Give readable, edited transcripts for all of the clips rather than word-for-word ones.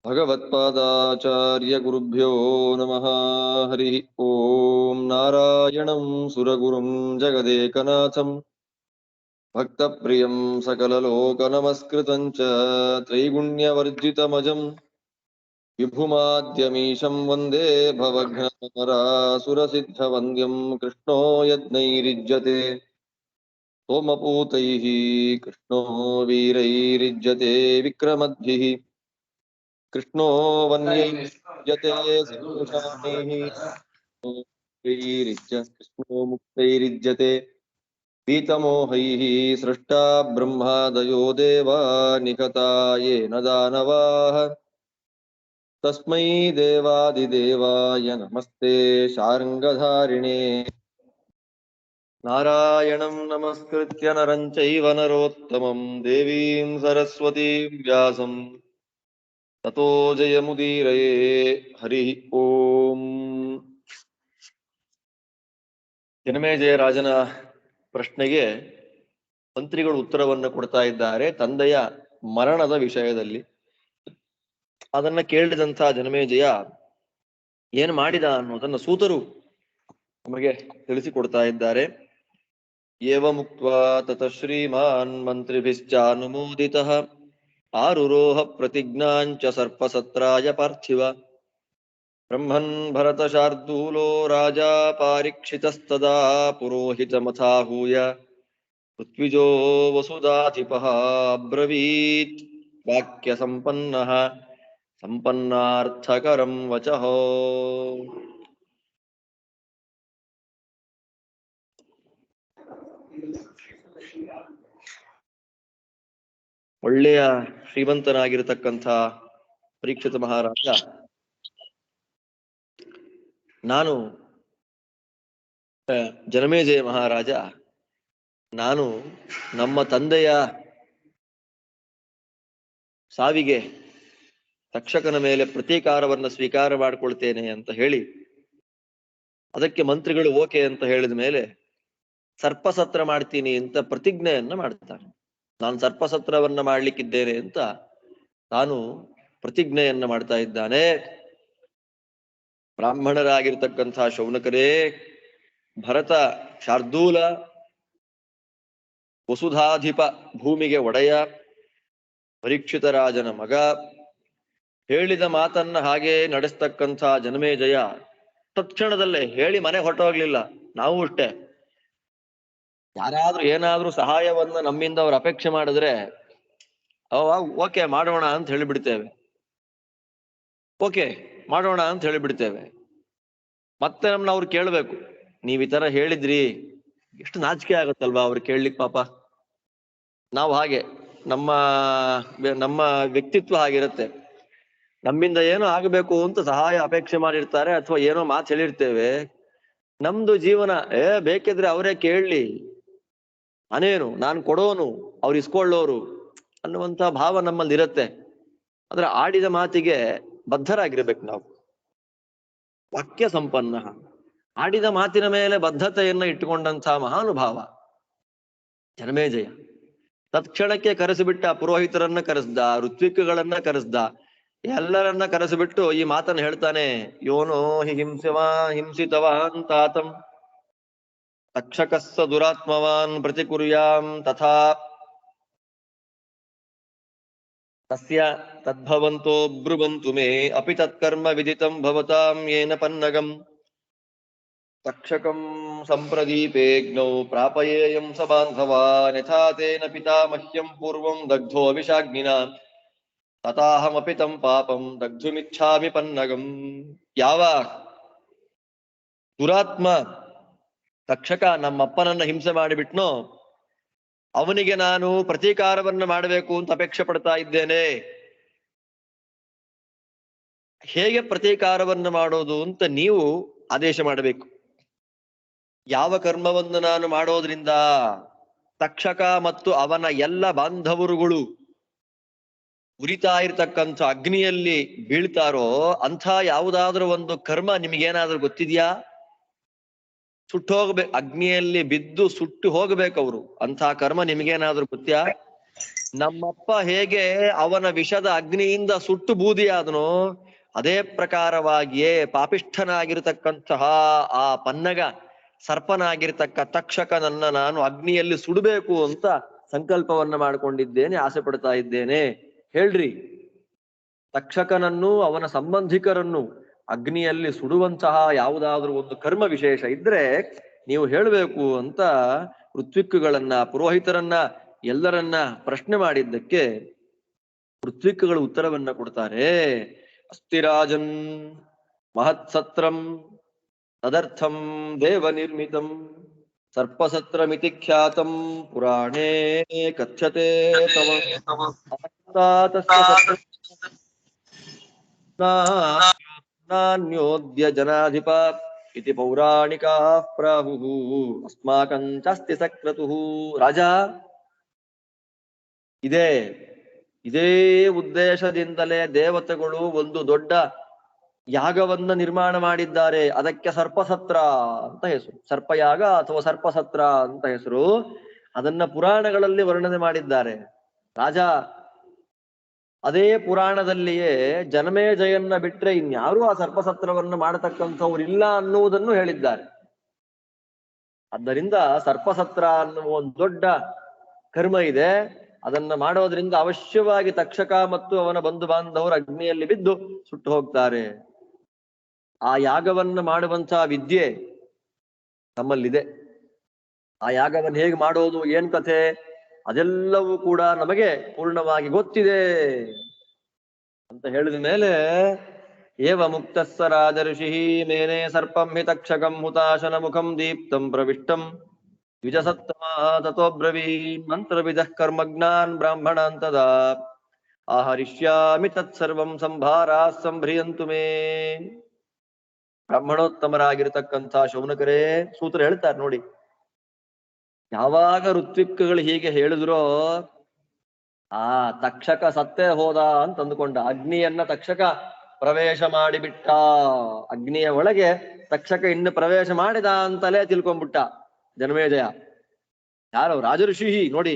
ಭಗವತ್ಪಾದಾಚಾರ್ಯ ಗುರುಭ್ಯೋ ನಮಃ. ಹರಿ ಓಂ. ನಾರಾಯಣಂ ಸುರಗುರುಂ ಜಗದೇಕನಾಥಂ ಭಕ್ತಪ್ರಿಯಂ ಸಕಲಲೋಕನಮಸ್ಕೃತಂ ಚ ತ್ರೈಗುಣ್ಯವರ್ಜಿತಮಜಂ ವಿಭುಮಾದ್ಯಮೀಶಂ ವಂದೇ ಭವಘ್ನಮರಾಸುರಸಿದ್ಧವಂದ್ಯಂ ಕೃಷ್ಣೋ ಯಜ್ಞೈರಿಜ್ಯತೆ ಸೋಮಪೂತೈಃ ಕೃಷ್ಣೋ ವೀರೈರಿಜ್ಯತೆ ವಿಕ್ರಮದ್ಭಿಃ ಕೃಷ್ಣೋ ವನ್ಯೈರ್ಯುಜ್ಯತೆ ಕೃಷ್ಣೋ ಮುಕ್ತೈರಿಜ್ಯತೆ ಪೀತಮೋಹೈಃ ಸೃಷ್ಟಾ ಬ್ರಹ್ಮಾದಯೋ ದೇವಾ ನಿಖತಾ ಯೇನ ದಾನವಾಃ ತಸ್ಮೈ ದೇವಾದಿದೇವಾಯ ನಮಸ್ತೆ ಶಾರ್ಂಗಧಾರಿಣೇ. ನಾರಾಯಣಂ ನಮಸ್ಕೃತ್ಯ ನರಂ ಚೈವ ನರೋತ್ತಮಂ ದೇವೀಂ ಸರಸ್ವತೀಂ ವ್ಯಾಸಂ ತತೋ ಜಯಮುದೀರಯೇ. ಹರಿ ಓಂ. ಜನಮೇಜಯ ರಾಜನ ಪ್ರಶ್ನೆಗೆ ಮಂತ್ರಿಗಳು ಉತ್ತರವನ್ನು ಕೊಡ್ತಾ ಇದ್ದಾರೆ ತಂದೆಯ ಮರಣದ ವಿಷಯದಲ್ಲಿ. ಅದನ್ನ ಕೇಳಿದಂತ ಜನಮೇಜಯ ಏನ್ ಮಾಡಿದ ಅನ್ನೋದನ್ನ ಸೂತರು ನಮಗೆ ತಿಳಿಸಿಕೊಡ್ತಾ ಇದ್ದಾರೆ. ಏವ ಮುಕ್ತ್ವಾ ತತಃ ಶ್ರೀಮಾನ್ ಮಂತ್ರಿಭಿಶ್ಚಾನುಮೋದಿತಃ ಆರುರೋಹ ಪ್ರತಿಜ್ಞಾಂಚ ಸರ್ಪಸತ್ರಾಯ ಪಾರ್ಥಿವ ಬ್ರಹ್ಮನ್ ಭರತ ಶಾರ್ದೂಲೋ ರಾಜಾ ಪಾರೀಕ್ಷಿತಸ್ತದಾ ಪುರೋಹಿತಮಥಾಹೂಯ ಪೃಥ್ವಿಜೋ ವಸುಧಾಧಿಪಃ ಅಬ್ರವೀತ್ ವಾಕ್ಯ ಸಂಪನ್ನಃ ಸಂಪನ್ನಾರ್ಥಕರಂ ವಚಃ. ಒಳ್ಳೆಯ ಶ್ರೀಮಂತನಾಗಿರತಕ್ಕಂಥ ಪರೀಕ್ಷಿತ ಮಹಾರಾಜ, ನಾನು ಜನಮೇಜಯ ಮಹಾರಾಜ, ನಾನು ನಮ್ಮ ತಂದೆಯ ಸಾವಿಗೆ ತಕ್ಷಕನ ಮೇಲೆ ಪ್ರತೀಕಾರವನ್ನು ಸ್ವೀಕಾರ ಮಾಡಿಕೊಳ್ತೇನೆ ಅಂತ ಹೇಳಿ, ಅದಕ್ಕೆ ಮಂತ್ರಿಗಳು ಓಕೆ ಅಂತ ಹೇಳಿದ ಮೇಲೆ ಸರ್ಪಸತ್ರ ಮಾಡ್ತೀನಿ ಅಂತ ಪ್ರತಿಜ್ಞೆಯನ್ನ ಮಾಡ್ತಾನೆ. ನಾನು ಸರ್ಪಸತ್ರವನ್ನ ಮಾಡ್ಲಿಕ್ಕಿದ್ದೇನೆ ಅಂತ ತಾನು ಪ್ರತಿಜ್ಞೆಯನ್ನ ಮಾಡ್ತಾ ಇದ್ದಾನೆ. ಬ್ರಾಹ್ಮಣರಾಗಿರ್ತಕ್ಕಂಥ ಶೌನಕರೇ, ಭರತ ಶಾರ್ದೂಲ ವಸುಧಾಧಿಪ ಭೂಮಿಗೆ ಒಡೆಯ ಪರೀಕ್ಷಿತ ರಾಜನ ಮಗ, ಹೇಳಿದ ಮಾತನ್ನ ಹಾಗೆ ನಡೆಸ್ತಕ್ಕಂಥ ಜನಮೇಜಯ ತತ್ಕ್ಷಣದಲ್ಲೇ ಹೇಳಿ ಮನೆ ಹೊರಟೋಗ್ಲಿಲ್ಲ. ನಾವು ಅಷ್ಟೇ, ಯಾರಾದ್ರೂ ಏನಾದ್ರೂ ಸಹಾಯವನ್ನ ನಮ್ಮಿಂದ ಅವ್ರು ಅಪೇಕ್ಷೆ ಮಾಡಿದ್ರೆ ಓಕೆ ಮಾಡೋಣ ಅಂತ ಹೇಳಿಬಿಡ್ತೇವೆ, ಓಕೆ ಮಾಡೋಣ ಅಂತ ಹೇಳಿಬಿಡ್ತೇವೆ. ಮತ್ತೆ ನಮ್ನ ಅವ್ರು ಕೇಳ್ಬೇಕು, ನೀವ್ ಈ ತರ ಹೇಳಿದ್ರಿ, ಎಷ್ಟು ನಾಚಿಕೆ ಆಗತ್ತಲ್ವಾ ಅವ್ರು ಕೇಳ್ಲಿಕ್ಕೆ ಪಾಪ. ನಾವು ಹಾಗೆ, ನಮ್ಮ ವ್ಯಕ್ತಿತ್ವ ಹಾಗಿರುತ್ತೆ. ನಮ್ಮಿಂದ ಏನೋ ಆಗಬೇಕು ಅಂತ ಸಹಾಯ ಅಪೇಕ್ಷೆ ಮಾಡಿರ್ತಾರೆ, ಅಥವಾ ಏನೋ ಮಾತು ಹೇಳಿರ್ತೇವೆ. ನಮ್ದು ಜೀವನ ಬೇಕಿದ್ರೆ ಅವರೇ ಕೇಳಲಿ, ನಾನೇನು, ನಾನು ಕೊಡೋನು, ಅವ್ರು ಇಸ್ಕೊಳ್ಳೋರು ಅನ್ನುವಂತ ಭಾವ ನಮ್ಮಲ್ಲಿ ಇರುತ್ತೆ. ಆದ್ರೆ ಆಡಿದ ಮಾತಿಗೆ ಬದ್ಧರಾಗಿರ್ಬೇಕು ನಾವು. ವಾಕ್ಯ ಸಂಪನ್ನ, ಆಡಿದ ಮಾತಿನ ಮೇಲೆ ಬದ್ಧತೆಯನ್ನ ಇಟ್ಟುಕೊಂಡಂತಹ ಮಹಾನುಭಾವ ಜನಮೇಜಯ. ತತ್ಕ್ಷಣಕ್ಕೆ ಕರೆಸಿಬಿಟ್ಟ, ಪುರೋಹಿತರನ್ನ ಕರೆಸ್ದ, ಋತ್ವಿಕ್ಗಳನ್ನ ಕರೆಸ್ದ, ಎಲ್ಲರನ್ನ ಕರೆಸಿಬಿಟ್ಟು ಈ ಮಾತನ್ನ ಹೇಳ್ತಾನೆ. ಯೋನೋ ಹಿಂಸಿತವಾನ್ ತಾತಂ ತಕ್ಷಕಸ್ಸ ದುರಾತ್ಮವಾನ್ ಪ್ರತಿಕುರ್ಯಾಂ ತಥಾ ತಸ್ಯ ತದ್ಭವಂತೋ ಬ್ರುವಂತು ಮೇ ಅಪಿ ತತ್ಕರ್ಮ ವಿದಿತಂ ಭವತಾಂ ಯೇನ ಪನ್ನಗಂ ತಕ್ಷಕಂ ಸಂಪ್ರದೀಪೇಗ್ನೌ ಪ್ರಾಪಯೇಯಂ ಸ ಬಾಂಧವಾನ್ ಯಥಾ ತೇನ ಪಿತಾಮಹ್ಯಂ ಪೂರ್ವಂ ದಗ್ಧೋ ವಿಷಾಗ್ನಿನಾ ತಥಾಹಮಪಿ ತಂ ಪಾಪಂ ದಗ್ಧುಮಿಚ್ಛಾಮಿ ಪನ್ನಗಂ. ಯಾವ ದುರಾತ್ಮ ತಕ್ಷಕ ನಮ್ಮಪ್ಪನನ್ನ ಹಿಂಸೆ ಮಾಡಿಬಿಟ್ನೋ ಅವನಿಗೆ ನಾನು ಪ್ರತೀಕಾರವನ್ನ ಮಾಡಬೇಕು ಅಂತ ಅಪೇಕ್ಷೆ ಪಡ್ತಾ ಇದ್ದೇನೆ. ಹೇಗೆ ಪ್ರತೀಕಾರವನ್ನು ಮಾಡೋದು ಅಂತ ನೀವು ಆದೇಶ ಮಾಡಬೇಕು. ಯಾವ ಕರ್ಮವನ್ನು ನಾನು ಮಾಡೋದ್ರಿಂದ ತಕ್ಷಕ ಮತ್ತು ಅವನ ಎಲ್ಲ ಬಾಂಧವರುಗಳು ಉರಿತಾ ಇರ್ತಕ್ಕಂಥ ಅಗ್ನಿಯಲ್ಲಿ ಬೀಳ್ತಾರೋ ಅಂಥ ಯಾವುದಾದ್ರೂ ಒಂದು ಕರ್ಮ ನಿಮಗೇನಾದ್ರೂ ಗೊತ್ತಿದ್ಯಾ? ಸುಟ್ಟು ಹೋಗ್ಬೇಕು, ಅಗ್ನಿಯಲ್ಲಿ ಬಿದ್ದು ಸುಟ್ಟು ಹೋಗ್ಬೇಕವ್ರು. ಅಂಥ ಕರ್ಮ ನಿಮಗೇನಾದ್ರೂ ಗೊತ್ತ್ಯಾ? ನಮ್ಮಪ್ಪ ಹೇಗೆ ಅವನ ವಿಷದ ಅಗ್ನಿಯಿಂದ ಸುಟ್ಟು ಬೂದಿಯಾದನೋ ಅದೇ ಪ್ರಕಾರವಾಗಿಯೇ ಪಾಪಿಷ್ಠನಾಗಿರತಕ್ಕಂತಹ ಆ ಪನ್ನಗ ಸರ್ಪನಾಗಿರ್ತಕ್ಕ ತಕ್ಷಕನನ್ನ ನಾನು ಅಗ್ನಿಯಲ್ಲಿ ಸುಡಬೇಕು ಅಂತ ಸಂಕಲ್ಪವನ್ನ ಮಾಡಿಕೊಂಡಿದ್ದೇನೆ, ಆಸೆ ಪಡ್ತಾ ಇದ್ದೇನೆ. ಹೇಳ್ರಿ, ತಕ್ಷಕನನ್ನು ಅವನ ಸಂಬಂಧಿಕರನ್ನು ಅಗ್ನಿಯಲ್ಲಿ ಸುಡುವಂತಹ ಯಾವುದಾದ್ರೂ ಒಂದು ಕರ್ಮ ವಿಶೇಷ ಇದ್ರೆ ನೀವು ಹೇಳಬೇಕು ಅಂತ ಋತ್ವಿಕ್ಕುಗಳನ್ನ, ಪುರೋಹಿತರನ್ನ, ಎಲ್ಲರನ್ನ ಪ್ರಶ್ನೆ ಮಾಡಿದ್ದಕ್ಕೆ ಋತ್ವಿಕ್ಕುಗಳು ಉತ್ತರವನ್ನ ಕೊಡ್ತಾರೆ. ಅಸ್ತಿರಾಜನ್ ಮಹತ್ಸತ್ರಂ ತದರ್ಥಂ ದೇವ ನಿರ್ಮಿತಂ ಸರ್ಪಸತ್ರಮಿತಿ ಖ್ಯಾತಂ ಪುರಾಣೇ ಕಥ್ಯತೆ ತವ ನಾನ್ಯೋದ್ಯ ಜನಾಧಿಪ ಇತಿ ಪೌರಾಣಿಕಾ ಪ್ರಾಹುಃ ಅಸ್ಮಾಕಂ ಚಾಸ್ತಿ ಸಕ್ರತುಃ. ರಾಜ, ಇದೇ ಉದ್ದೇಶದಿಂದಲೇ ದೇವತೆಗಳು ಒಂದು ದೊಡ್ಡ ಯಾಗವನ್ನ ನಿರ್ಮಾಣ ಮಾಡಿದ್ದಾರೆ. ಅದಕ್ಕೆ ಸರ್ಪಸತ್ರ ಅಂತ ಹೆಸರು, ಸರ್ಪಯಾಗ ಅಥವಾ ಸರ್ಪಸತ್ರ ಅಂತ ಹೆಸರು. ಅದನ್ನ ಪುರಾಣಗಳಲ್ಲಿ ವರ್ಣನೆ ಮಾಡಿದ್ದಾರೆ. ರಾಜ, ಅದೇ ಪುರಾಣದಲ್ಲಿಯೇ ಜನಮೇಜಯನ್ನ ಬಿಟ್ರೆ ಇನ್ಯಾರೂ ಆ ಸರ್ಪಸತ್ರವನ್ನ ಮಾಡತಕ್ಕಂಥವ್ರು ಇಲ್ಲ ಅನ್ನುವುದನ್ನು ಹೇಳಿದ್ದಾರೆ. ಆದ್ದರಿಂದ ಸರ್ಪಸತ್ರ ಅನ್ನುವ ಒಂದು ದೊಡ್ಡ ಕರ್ಮ ಇದೆ. ಅದನ್ನ ಮಾಡೋದ್ರಿಂದ ಅವಶ್ಯವಾಗಿ ತಕ್ಷಕ ಮತ್ತು ಅವನ ಬಂಧು ಬಾಂಧವರು ಅಗ್ನಿಯಲ್ಲಿ ಬಿದ್ದು ಸುಟ್ಟು ಹೋಗ್ತಾರೆ. ಆ ಯಾಗವನ್ನ ಮಾಡುವಂತಹ ವಿದ್ಯೆ ನಮ್ಮಲ್ಲಿದೆ. ಆ ಯಾಗವನ್ನು ಹೇಗೆ ಮಾಡೋದು, ಏನ್ ಕಥೆ, ಅದೆಲ್ಲವೂ ಕೂಡ ನಮಗೆ ಪೂರ್ಣವಾಗಿ ಗೊತ್ತಿದೆ ಅಂತ ಹೇಳಿದ ಮೇಲೆ ಏವ ಮುಕ್ತಸ್ಸ ರಾಜಋಷಿ ಮೇನೆ ಸರ್ಪಂ ಹಿ ತಕ್ಷಕಂ ಹುತಾಶನ ಮುಖಂ ದೀಪ್ತಂ ಪ್ರವಿಷ್ಟಂ ದ್ವಿಜಸತ್ತಮ ತಥೋಬ್ರವೀನ್ ಮಂತ್ರವಿದಃ ಕರ್ಮಜ್ಞಾನ್ ಬ್ರಾಹ್ಮಣಾನ್ ತದಾ ಆಹರಿಷ್ಯಾಮಿ ತತ್ಸರ್ವಂ ಸಂಭಾರಾ ಸಂಭ್ರಿಯಂತು ಮೇ. ಬ್ರಾಹ್ಮಣೋತ್ತಮರಾಗಿರ್ತಕ್ಕಂಥ ಶೌನಕರೇ ಸೂತ್ರ ಹೇಳ್ತಾರೆ ನೋಡಿ. ಯಾವಾಗ ಋತ್ವಿಕ್ಕುಗಳು ಹೀಗೆ ಹೇಳಿದ್ರೋ ಆ ತಕ್ಷಕ ಸತ್ತೇ ಹೋದ ಅಂತ ಅಂದುಕೊಂಡ. ಅಗ್ನಿಯನ್ನ ತಕ್ಷಕ ಪ್ರವೇಶ ಮಾಡಿಬಿಟ್ಟ, ಅಗ್ನಿಯ ಒಳಗೆ ತಕ್ಷಕ ಇನ್ನು ಪ್ರವೇಶ ಮಾಡಿದ ಅಂತಲೇ ತಿಳ್ಕೊಂಡ್ಬಿಟ್ಟ ಜನಮೇಜಯ. ಯಾರು? ರಾಜಋಷಿ. ನೋಡಿ,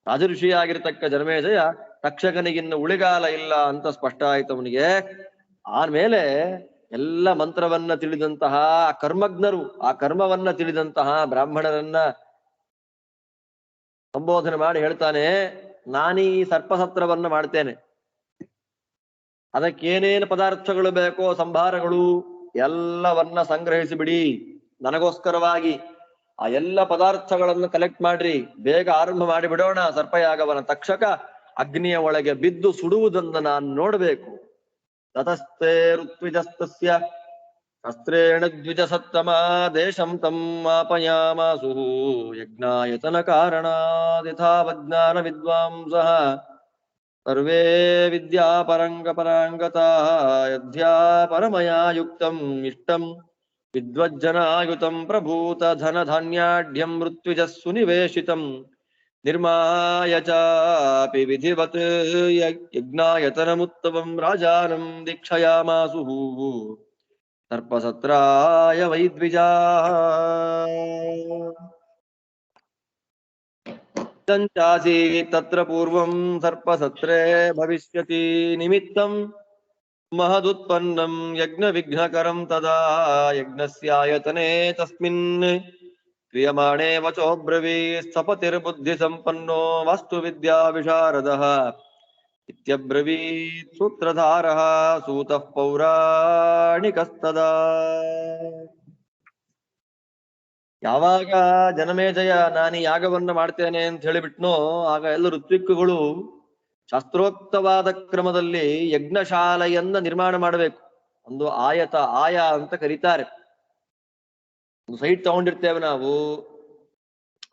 ರಾಜಋಷಿ ಆಗಿರ್ತಕ್ಕ ಜನಮೇಜಯ ತಕ್ಷಕನಿಗಿನ್ನು ಉಳಿಗಾಲ ಇಲ್ಲ ಅಂತ ಸ್ಪಷ್ಟ ಆಯ್ತು ಅವನಿಗೆ. ಆಮೇಲೆ ಎಲ್ಲ ಮಂತ್ರವನ್ನ ತಿಳಿದಂತಹ ಕರ್ಮಜ್ಞರು, ಆ ಕರ್ಮವನ್ನ ತಿಳಿದಂತಹ ಬ್ರಾಹ್ಮಣರನ್ನ ಸಂಬೋಧನೆ ಮಾಡಿ ಹೇಳ್ತಾನೆ, ನಾನೀ ಸರ್ಪಸತ್ರವನ್ನ ಮಾಡ್ತೇನೆ. ಅದಕ್ಕೇನೇನು ಪದಾರ್ಥಗಳು ಬೇಕೋ, ಸಂಭಾರಗಳು ಎಲ್ಲವನ್ನ ಸಂಗ್ರಹಿಸಿ ಬಿಡಿ ನನಗೋಸ್ಕರವಾಗಿ. ಆ ಎಲ್ಲ ಪದಾರ್ಥಗಳನ್ನು ಕಲೆಕ್ಟ್ ಮಾಡ್ರಿ, ಬೇಗ ಆರಂಭ ಮಾಡಿ ಬಿಡೋಣ ಸರ್ಪಯಾಗವನ. ತಕ್ಷಕ ಅಗ್ನಿಯ ಒಳಗೆ ಬಿದ್ದು ಸುಡುವುದನ್ನು ನಾನು ನೋಡ್ಬೇಕು. ತತಸ್ಥೆ ಋತ್ವಿಜಸ್ತಸ್ಯ ಶಸ್ತ್ರೇಣ ದ್ವಿಜಸತ್ತಮ ದೇಶಂ ತಂ ಆಪಯಾಮಾಸು ಯಜ್ಞಾಯತನ ಕಾರಣಾದ್ ಯಥಾವಜ್ಞಾನ ವಿದ್ವಾಂಸಃ ಸರ್ವೇ ವಿದ್ಯಾ ಪರಾಂಗತಾ ಯದ್ಯಾ ಪರಮಯಾ ಯುಕ್ತಂ ಇಷ್ಟಂ ವಿದ್ವಜ್ಜನಾಯುತಂ ಪ್ರಭೂತ ಧನ ಧಾನ್ಯಾಢ್ಯಂ ಋತ್ವಿಜಸ್ಸು ನಿವೇಶಿತಂ ನಿರ್ಮಾಯ ಚಾಪಿ ವಿಧಿವತ್ ಯಜ್ಞಾಯತನಮುತ್ತಮಂ ರಾಜಾನಂ ದೀಕ್ಷಯಾಮಾಸು ಸರ್ಪಸತ್ರಾಯ ವೈದ್ವಿಜಾ. ಚಾಸಿ ತತ್ರ ಪೂರ್ವಂ ಸರ್ಪಸತ್ರೇ ಭವಿಷ್ಯತಿ ನಿಮಿತ್ತಂ ಮಹದುತ್ಪನ್ನಂ ಯಜ್ಞ ವಿಘ್ನಕರಂ ತದಾ ಯಜ್ಞಸ್ಯಾಯತನೆ ತಸ್ಮಿನ್ ಕ್ರಿಯಮಾಣೇ ವಚೋಬ್ರವೀ ಸ್ಥಪತಿರ್ಬುದ್ಧಿ ಸಂಪನ್ನೋ ವಾಸ್ತು ವಿದ್ಯಾ ವಿಶಾರದಃ ಇತ್ಯಬ್ರವೀತ್ ಸೂತ್ರಧಾರಃ ಸೂತಃ ಪೌರಾಣಿಕಸ್ತದಾ. ಯಾವಾಗ ಜನಮೇಜಯ ನಾನು ಯಾಗವನ್ನ ಮಾಡ್ತೇನೆ ಅಂತ ಹೇಳಿಬಿಟ್ನೋ ಆಗ ಎಲ್ಲ ಋತ್ವಿಕ್ಕುಗಳು ಶಾಸ್ತ್ರೋಕ್ತವಾದ ಕ್ರಮದಲ್ಲಿ ಯಜ್ಞಶಾಲೆಯನ್ನ ನಿರ್ಮಾಣ ಮಾಡಬೇಕು. ಒಂದು ಆಯ ಅಂತ ಕರೀತಾರೆ. ಒಂದು ಸೈಟ್ ತಗೊಂಡಿರ್ತೇವೆ ನಾವು,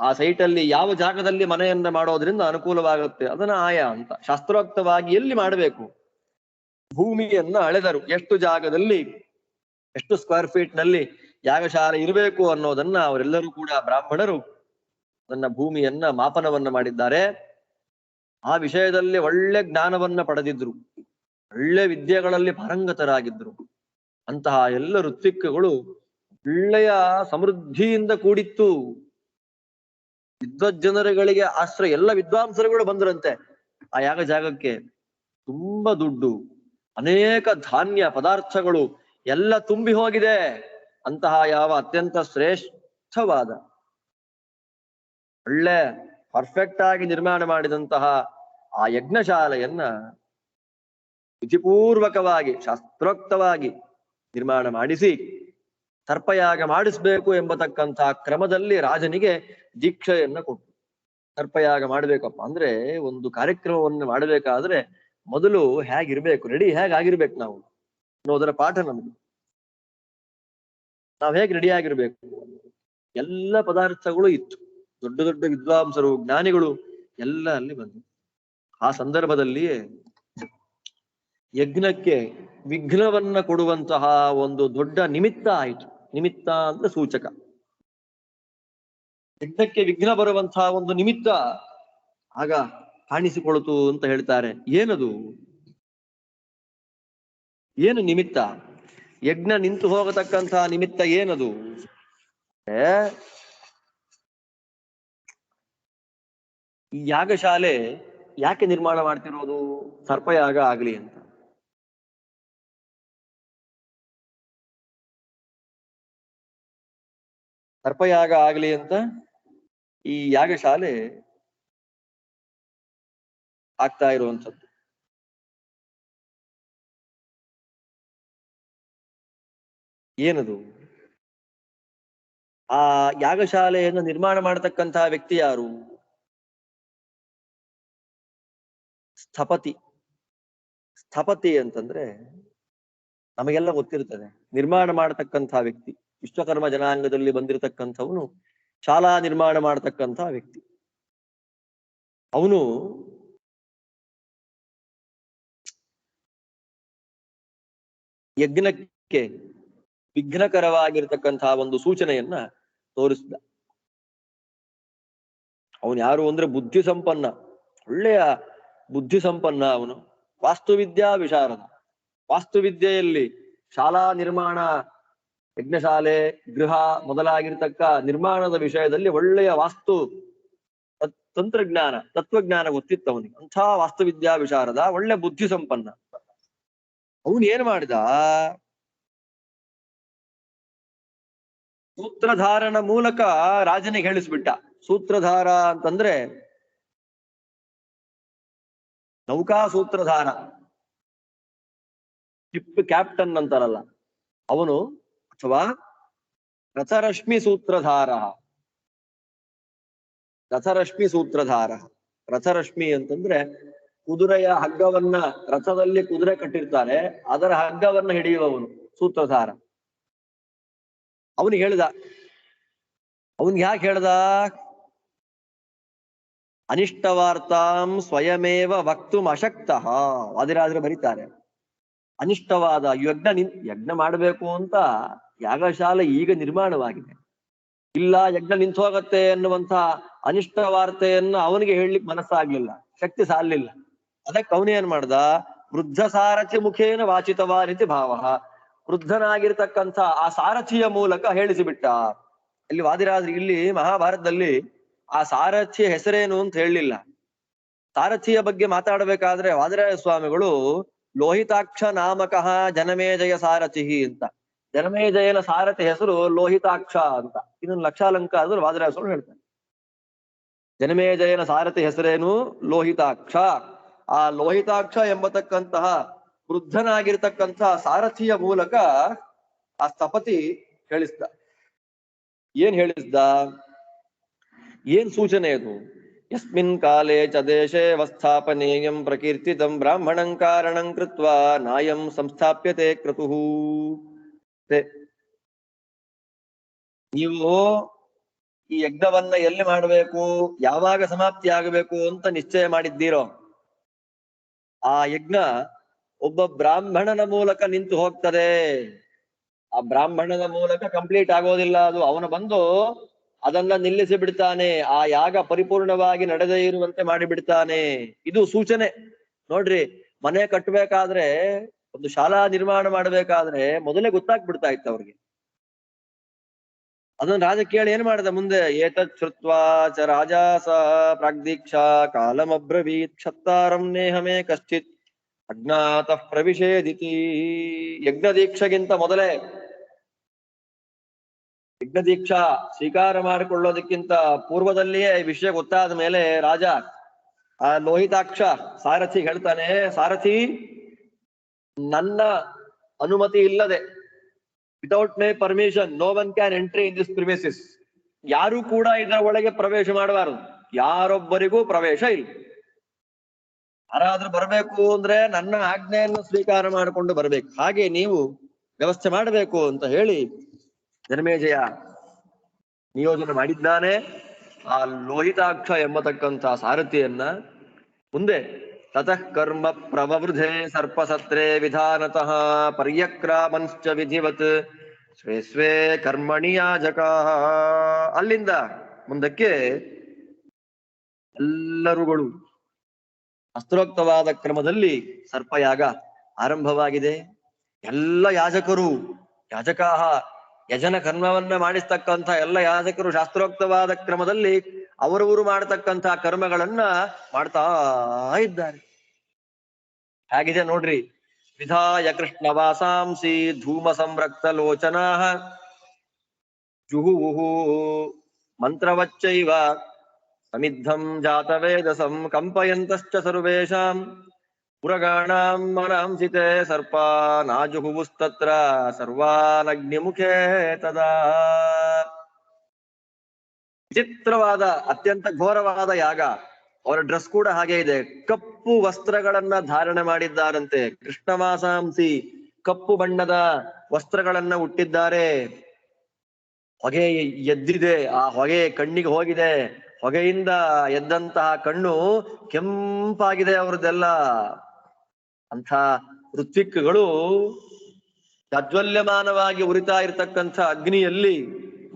ಆ ಸೈಟ್ ಅಲ್ಲಿ ಯಾವ ಜಾಗದಲ್ಲಿ ಮನೆಯನ್ನ ಮಾಡೋದ್ರಿಂದ ಅನುಕೂಲವಾಗುತ್ತೆ ಅದನ್ನ ಆಯ ಅಂತ. ಶಾಸ್ತ್ರೋಕ್ತವಾಗಿ ಎಲ್ಲಿ ಮಾಡಬೇಕು, ಭೂಮಿಯನ್ನ ಅಳೆದರು, ಎಷ್ಟು ಜಾಗದಲ್ಲಿ ಎಷ್ಟು ಸ್ಕ್ವೇರ್ ಫೀಟ್ ನಲ್ಲಿ ಯಾಗಶಾಲೆ ಇರಬೇಕು ಅನ್ನೋದನ್ನ ಅವರೆಲ್ಲರೂ ಕೂಡ ಬ್ರಾಹ್ಮಣರು ಅದನ್ನ ಭೂಮಿಯನ್ನ ಮಾಪನವನ್ನ ಮಾಡಿದ್ದಾರೆ. ಆ ವಿಷಯದಲ್ಲಿ ಒಳ್ಳೆ ಜ್ಞಾನವನ್ನ ಪಡೆದಿದ್ರು, ಒಳ್ಳೆ ವಿದ್ಯೆಗಳಲ್ಲಿ ಪಾರಂಗತರಾಗಿದ್ರು. ಅಂತಹ ಎಲ್ಲ ಋತ್ವಿಕ್ಕುಗಳು ಒಳ್ಳೆಯ ಸಮೃದ್ಧಿಯಿಂದ ಕೂಡಿತ್ತು. ವಿದ್ವಜ್ಜನರುಗಳಿಗೆ ಆಶ್ರಯ, ಎಲ್ಲ ವಿದ್ವಾಂಸರುಗಳು ಬಂದ್ರಂತೆ. ಆ ಯಾಗ ಜಾಗಕ್ಕೆ ತುಂಬಾ ದುಡ್ಡು, ಅನೇಕ ಧಾನ್ಯ ಪದಾರ್ಥಗಳು ಎಲ್ಲ ತುಂಬಿ ಹೋಗಿದೆ. ಅಂತಹ ಯಾವ ಅತ್ಯಂತ ಶ್ರೇಷ್ಠವಾದ ಒಳ್ಳೆ ಪರ್ಫೆಕ್ಟ್ ಆಗಿ ನಿರ್ಮಾಣ ಮಾಡಿದಂತಹ ಆ ಯಜ್ಞಶಾಲೆಯನ್ನ ವಿಧಿಪೂರ್ವಕವಾಗಿ ಶಾಸ್ತ್ರೋಕ್ತವಾಗಿ ನಿರ್ಮಾಣ ಮಾಡಿಸಿ ಸರ್ಪಯಾಗ ಮಾಡಿಸ್ಬೇಕು ಎಂಬತಕ್ಕಂತಹ ಕ್ರಮದಲ್ಲಿ ರಾಜನಿಗೆ ದೀಕ್ಷೆಯನ್ನ ಕೊಟ್ಟು, ಸರ್ಪಯಾಗ ಮಾಡ್ಬೇಕಪ್ಪ ಅಂದ್ರೆ ಒಂದು ಕಾರ್ಯಕ್ರಮವನ್ನು ಮಾಡಬೇಕಾದ್ರೆ ಮೊದಲು ಹೇಗಿರ್ಬೇಕು, ರೆಡಿ ಹೇಗಾಗಿರ್ಬೇಕು ನಾವು ಅನ್ನೋದರ ಪಾಠ ನಮ್ಗೆ. ನಾವ್ ಹೇಗೆ ರೆಡಿ ಆಗಿರ್ಬೇಕು, ಎಲ್ಲ ಪದಾರ್ಥಗಳು ಇತ್ತು, ದೊಡ್ಡ ದೊಡ್ಡ ವಿದ್ವಾಂಸರು ಜ್ಞಾನಿಗಳು ಎಲ್ಲ ಅಲ್ಲಿ ಬಂದ್ರು. ಆ ಸಂದರ್ಭದಲ್ಲಿಯೇ ಯಜ್ಞಕ್ಕೆ ವಿಘ್ನವನ್ನ ಕೊಡುವಂತಹ ಒಂದು ದೊಡ್ಡ ನಿಮಿತ್ತ ಆಯಿತು. ನಿಮಿತ್ತ ಅಂದ್ರೆ ಸೂಚಕ. ಯಜ್ಞಕ್ಕೆ ವಿಘ್ನ ಬರುವಂತಹ ಒಂದು ನಿಮಿತ್ತ ಆಗ ಕಾಣಿಸಿಕೊಳ್ತು ಅಂತ ಹೇಳ್ತಾರೆ. ಏನದು? ಏನು ನಿಮಿತ್ತ? ಯಜ್ಞ ನಿಂತು ಹೋಗತಕ್ಕಂತಹ ನಿಮಿತ್ತ ಏನದು? ಈ ಯಾಗಶಾಲೆ ಯಾಕೆ ನಿರ್ಮಾಣ ಮಾಡ್ತಿರೋದು? ಸರ್ಪಯಾಗ ಆಗ್ಲಿ ಅಂತ. ಸರ್ಪಯಾಗ ಆಗ್ಲಿ ಅಂತ ಈ ಯಾಗಶಾಲೆ ಆಗ್ತಾ ಇರುವಂಥದ್ದು. ಏನದು? ಆ ಯಾಗಶಾಲೆಯನ್ನು ನಿರ್ಮಾಣ ಮಾಡತಕ್ಕಂತಹ ವ್ಯಕ್ತಿ ಯಾರು? ಸ್ಥಪತಿ. ಸ್ಥಪತಿ ಅಂತಂದ್ರೆ ನಮಗೆಲ್ಲ ಗೊತ್ತಿರ್ತದೆ, ನಿರ್ಮಾಣ ಮಾಡತಕ್ಕಂತಹ ವ್ಯಕ್ತಿ. ವಿಶ್ವಕರ್ಮ ಜನಾಂಗದಲ್ಲಿ ಬಂದಿರತಕ್ಕಂಥವನು ಶಾಲಾ ನಿರ್ಮಾಣ ಮಾಡತಕ್ಕಂತಹ ವ್ಯಕ್ತಿ. ಅವನು ಯಜ್ಞಕ್ಕೆ ವಿಘ್ನಕರವಾಗಿರ್ತಕ್ಕಂತಹ ಒಂದು ಸೂಚನೆಯನ್ನ ತೋರಿಸಿದ. ಅವನು ಯಾರು ಅಂದ್ರೆ ಬುದ್ಧಿ ಸಂಪನ್ನ, ಒಳ್ಳೆಯ ಬುದ್ಧಿ ಸಂಪನ್ನ. ಅವನು ವಾಸ್ತುವಿದ್ಯಾ ವಿಶಾರದ. ವಾಸ್ತುವಿದ್ಯೆಯಲ್ಲಿ ಶಾಲಾ ನಿರ್ಮಾಣ, ಯಜ್ಞಶಾಲೆ, ಗೃಹ ಮೊದಲಾಗಿರ್ತಕ್ಕ ನಿರ್ಮಾಣದ ವಿಷಯದಲ್ಲಿ ಒಳ್ಳೆಯ ವಾಸ್ತು ತಂತ್ರಜ್ಞಾನ, ತತ್ವಜ್ಞಾನ ಗೊತ್ತಿತ್ತು ಅವನಿಗೆ. ಅಂಥ ವಾಸ್ತುವಿದ್ಯಾ ವಿಶಾರದ, ಒಳ್ಳೆ ಬುದ್ಧಿ ಸಂಪನ್ನ. ಅವನು ಏನ್ ಮಾಡಿದ? ಸೂತ್ರಧಾರನ ಮೂಲಕ ರಾಜನಿಗೆ ಹೇಳಿಸ್ಬಿಟ್ಟ. ಸೂತ್ರಧಾರ ಅಂತಂದ್ರೆ ನೌಕಾ ಸೂತ್ರಧಾರ, ಶಿಪ್ ಕ್ಯಾಪ್ಟನ್ ಅಂತಾರಲ್ಲ ಅವನು, ಅಥವಾ ರಥರಶ್ಮಿ ಸೂತ್ರಧಾರ. ರಥರಶ್ಮಿ ಸೂತ್ರಧಾರ. ರಥರಶ್ಮಿ ಅಂತಂದ್ರೆ ಕುದುರೆಯ ಹಗ್ಗವನ್ನ, ರಥದಲ್ಲಿ ಕುದುರೆ ಕಟ್ಟಿರ್ತಾರೆ, ಅದರ ಹಗ್ಗವನ್ನ ಹಿಡಿಯುವವನು ಸೂತ್ರಧಾರ. ಅವನಿಗೆ ಹೇಳಿದ. ಅವನ್ಗೆ ಯಾಕೆ ಹೇಳ್ದ? ಅನಿಷ್ಟವಾರ್ತಾಂ ಸ್ವಯಮೇವ ವಕ್ತುಂ ಅಶಕ್ತಃ. ವಾದಿರಾಜರು ಬರೀತಾರೆ, ಅನಿಷ್ಟವಾದ ಯಜ್ಞ ಮಾಡಬೇಕು ಅಂತ ಯಾಗಶಾಲೆ ಈಗ ನಿರ್ಮಾಣವಾಗಿದೆ, ಇಲ್ಲ ಯಜ್ಞ ನಿಂತು ಹೋಗತ್ತೆ ಎನ್ನುವಂತ ಅನಿಷ್ಟ ವಾರ್ತೆಯನ್ನು ಅವನಿಗೆ ಹೇಳಲಿಕ್ಕೆ ಮನಸ್ಸಾಗ್ಲಿಲ್ಲ, ಶಕ್ತಿ ಸಾಲಿಲ್ಲ. ಅದಕ್ಕೆ ಅವನೇನ್ ಮಾಡ್ದ? ವೃದ್ಧ ಸಾರಥಿ ಮುಖೇನ ವಾಚಿತವಾ ರೀತಿ ಭಾವ. ವೃದ್ಧನಾಗಿರ್ತಕ್ಕಂಥ ಆ ಸಾರಥಿಯ ಮೂಲಕ ಹೇಳಿಸಿಬಿಟ್ಟ. ಇಲ್ಲಿ ವಾದಿರಾಜರು, ಇಲ್ಲಿ ಮಹಾಭಾರತದಲ್ಲಿ ಆ ಸಾರಥಿಯ ಹೆಸರೇನು ಅಂತ ಹೇಳಲಿಲ್ಲ. ಸಾರಥಿಯ ಬಗ್ಗೆ ಮಾತಾಡಬೇಕಾದ್ರೆ ವಾದಿರಾಜ ಸ್ವಾಮಿಗಳು ಲೋಹಿತಾಕ್ಷ ನಾಮಕಃ ಜನಮೇಜಯ ಸಾರಥಿ ಅಂತ, ಜನಮೇಜಯನ ಸಾರಥಿ ಹೆಸರು ಲೋಹಿತಾಕ್ಷ ಅಂತ. ಇದನ್ನು ಲಕ್ಷಾಲಂಕ ಆದ್ರೂ ವಾದಿರಾಜ ಸ್ವಾಮಿ ಹೇಳ್ತಾರೆ. ಜನಮೇಜಯನ ಸಾರಥಿ ಹೆಸರೇನು? ಲೋಹಿತಾಕ್ಷ. ಆ ಲೋಹಿತಾಕ್ಷ ಎಂಬತಕ್ಕಂತಹ ವೃದ್ಧನಾಗಿರ್ತಕ್ಕಂತಹ ಸಾರಥಿಯ ಮೂಲಕ ಆ ಸ್ಥಪತಿ ಹೇಳಿಸ್ದ. ಏನ್ ಹೇಳಿಸ್ದ? ಏನ್ ಸೂಚನೆ ಅದು? ಯಸ್ಮಿನ್ ಕಾಲೇ ಚ ದೇಶೇ ವಸ್ಥಾಪನೇಯಂ ಪ್ರಕೀರ್ತಿತಂ ಬ್ರಾಹ್ಮಣಂ ಕಾರಣಂ ಕೃತ್ವಾ ನಾಯಂ ಸಂಸ್ಥಾಪ್ಯತೆ ಕ್ರತುಃ. ನೀವು ಈ ಯಜ್ಞವನ್ನ ಎಲ್ಲಿ ಮಾಡಬೇಕು, ಯಾವಾಗ ಸಮಾಪ್ತಿ ಆಗಬೇಕು ಅಂತ ನಿಶ್ಚಯ ಮಾಡಿದ್ದೀರೋ, ಆ ಯಜ್ಞ ಒಬ್ಬ ಬ್ರಾಹ್ಮಣನ ಮೂಲಕ ನಿಂತು ಹೋಗ್ತದೆ. ಆ ಬ್ರಾಹ್ಮಣನ ಮೂಲಕ ಕಂಪ್ಲೀಟ್ ಆಗೋದಿಲ್ಲ ಅದು. ಅವನು ಬಂದು ಅದನ್ನ ನಿಲ್ಲಿಸಿ ಬಿಡ್ತಾನೆ, ಆ ಯಾಗ ಪರಿಪೂರ್ಣವಾಗಿ ನಡೆದೇ ಇರುವಂತೆ ಮಾಡಿಬಿಡ್ತಾನೆ. ಇದು ಸೂಚನೆ. ನೋಡ್ರಿ, ಮನೆ ಕಟ್ಟಬೇಕಾದ್ರೆ, ಒಂದು ಶಾಲಾ ನಿರ್ಮಾಣ ಮಾಡಬೇಕಾದ್ರೆ ಮೊದಲೇ ಗೊತ್ತಾಗ್ಬಿಡ್ತಾ ಇತ್ತು ಅವ್ರಿಗೆ. ಅದನ್ನ ರಾಜ ಕೇಳಿ ಏನ್ ಮಾಡಿದ ಮುಂದೆ, ಏತತ್ ಶ್ರುತ್ವಾ ಚ ರಾಜಾ ಸ ಪ್ರಾಗ್ದೀಕ್ಷಾ ಕಾಲಮಬ್ರವೀತ್ ಕ್ಷತ್ತಾರಂ ನೇಹಮೇ ಕಶ್ಚಿತ್ ಅಜ್ಞಾತಃ ಪ್ರವಿಶೇದಿತಿ. ಯಜ್ಞ ದೀಕ್ಷೆಗಿಂತ ಮೊದಲೇ, ಯಜ್ಞ ದೀಕ್ಷಾ ಸ್ವೀಕಾರ ಮಾಡಿಕೊಳ್ಳೋದಕ್ಕಿಂತ ಪೂರ್ವದಲ್ಲಿಯೇ ವಿಷಯ ಗೊತ್ತಾದ ಮೇಲೆ ರಾಜ ಆ ಲೋಹಿತಾಕ್ಷ ಸಾರಥಿ ಹೇಳ್ತಾನೆ, ಸಾರಥಿ, ನನ್ನ ಅನುಮತಿ ಇಲ್ಲದೆ, without my permission no one can entry in this premises, ಯಾರು ಕೂಡ ಇದರ ಒಳಗೆ ಪ್ರವೇಶ ಮಾಡಬಾರದು, ಯಾರೊಬ್ಬರಿಗೂ ಪ್ರವೇಶ ಇಲ್ಲ. ಯಾರಾದ್ರೂ ಬರಬೇಕು ಅಂದ್ರೆ ನನ್ನ ಆಜ್ಞೆಯನ್ನು ಸ್ವೀಕಾರ ಮಾಡಿಕೊಂಡು ಬರಬೇಕು, ಹಾಗೆ ನೀವು ವ್ಯವಸ್ಥೆ ಮಾಡಬೇಕು ಅಂತ ಹೇಳಿ ಜನಮೇಜಯ ನಿಯೋಜನೆ ಮಾಡಿದ್ದಾನೆ ಆ ಲೋಹಿತಾಕ್ಷ ಎಂಬತಕ್ಕಂಥ ಸಾರಥಿಯನ್ನ. ಮುಂದೆ ತತಃ ಕರ್ಮ ಪ್ರವವೃಧೆ ಸರ್ಪಸತ್ರೆ ವಿಧಾನತಃ ಪರ್ಯಕ್ರಾಮಂಶ್ಚ ವಿಧಿವತ್ ಸ್ವೇ ಸ್ವೇ ಕರ್ಮಣಿ ಯಾಜಕಾಃ. ಅಲ್ಲಿಂದ ಮುಂದಕ್ಕೆ ಎಲ್ಲರುಗಳು ಅಸ್ತ್ರೋಕ್ತವಾದ ಕ್ರಮದಲ್ಲಿ ಸರ್ಪಯಾಗ ಆರಂಭವಾಗಿದೆ. ಎಲ್ಲ ಯಾಜಕರು, ಯಾಜಕಾಹ, ಯಜನ ಕರ್ಮವನ್ನ ಮಾಡಿಸ್ತಕ್ಕಂಥ ಎಲ್ಲ ಯಾಜಕರು ಶಾಸ್ತ್ರೋಕ್ತವಾದ ಕ್ರಮದಲ್ಲಿ ಅವರವರು ಮಾಡತಕ್ಕಂಥ ಕರ್ಮಗಳನ್ನ ಮಾಡ್ತಾ ಇದ್ದಾರೆ. ಹಾಗಿದೆ ನೋಡ್ರಿ. ವಿಧಾಯ ಕೃಷ್ಣವಾಸಾಂಸಿ ಧೂಮ ಸಂರಕ್ತ ಲೋಚನಾ ಜುಹುವು ಮಂತ್ರವಚ್ಚೈವ ಸಮಿದ್ಧಂ ಜಾತವೇದಸಂ ಕಂಪಯಂತಶ್ಚ ಸರ್ವೇಷಾಂ ಪುರಗಾಣಾಂ ಮನಾಂಸಿತೆ ಸರ್ಪಾ ನಾಜುಹುಸ್ತತ್ರ ಸರ್ವಾನಗ್ನಿಮುಖೇ ತದಾ. ವಿಚಿತ್ರವಾದ, ಅತ್ಯಂತ ಘೋರವಾದ ಯಾಗ. ಅವರ ಡ್ರೆಸ್ ಕೂಡ ಹಾಗೆ ಇದೆ, ಕಪ್ಪು ವಸ್ತ್ರಗಳನ್ನ ಧಾರಣೆ ಮಾಡಿದ್ದಾರಂತೆ. ಕೃಷ್ಣವಾಸಾಂಸಿ, ಕಪ್ಪು ಬಣ್ಣದ ವಸ್ತ್ರಗಳನ್ನ ಹುಟ್ಟಿದ್ದಾರೆ. ಹೊಗೆ ಎದ್ದಿದೆ, ಆ ಹೊಗೆ ಕಣ್ಣಿಗೆ ಹೋಗಿದೆ, ಹೊಗೆಯಿಂದ ಎದ್ದಂತಹ ಕಣ್ಣು ಕೆಂಪಾಗಿದೆ ಅವ್ರದ್ದೆಲ್ಲ. ಅಂಥ ಋತ್ವಿಕ್ಗಳು ಪ್ರಜ್ವಲ್ಯಮಾನವಾಗಿ ಉರಿತಾ ಇರತಕ್ಕಂಥ ಅಗ್ನಿಯಲ್ಲಿ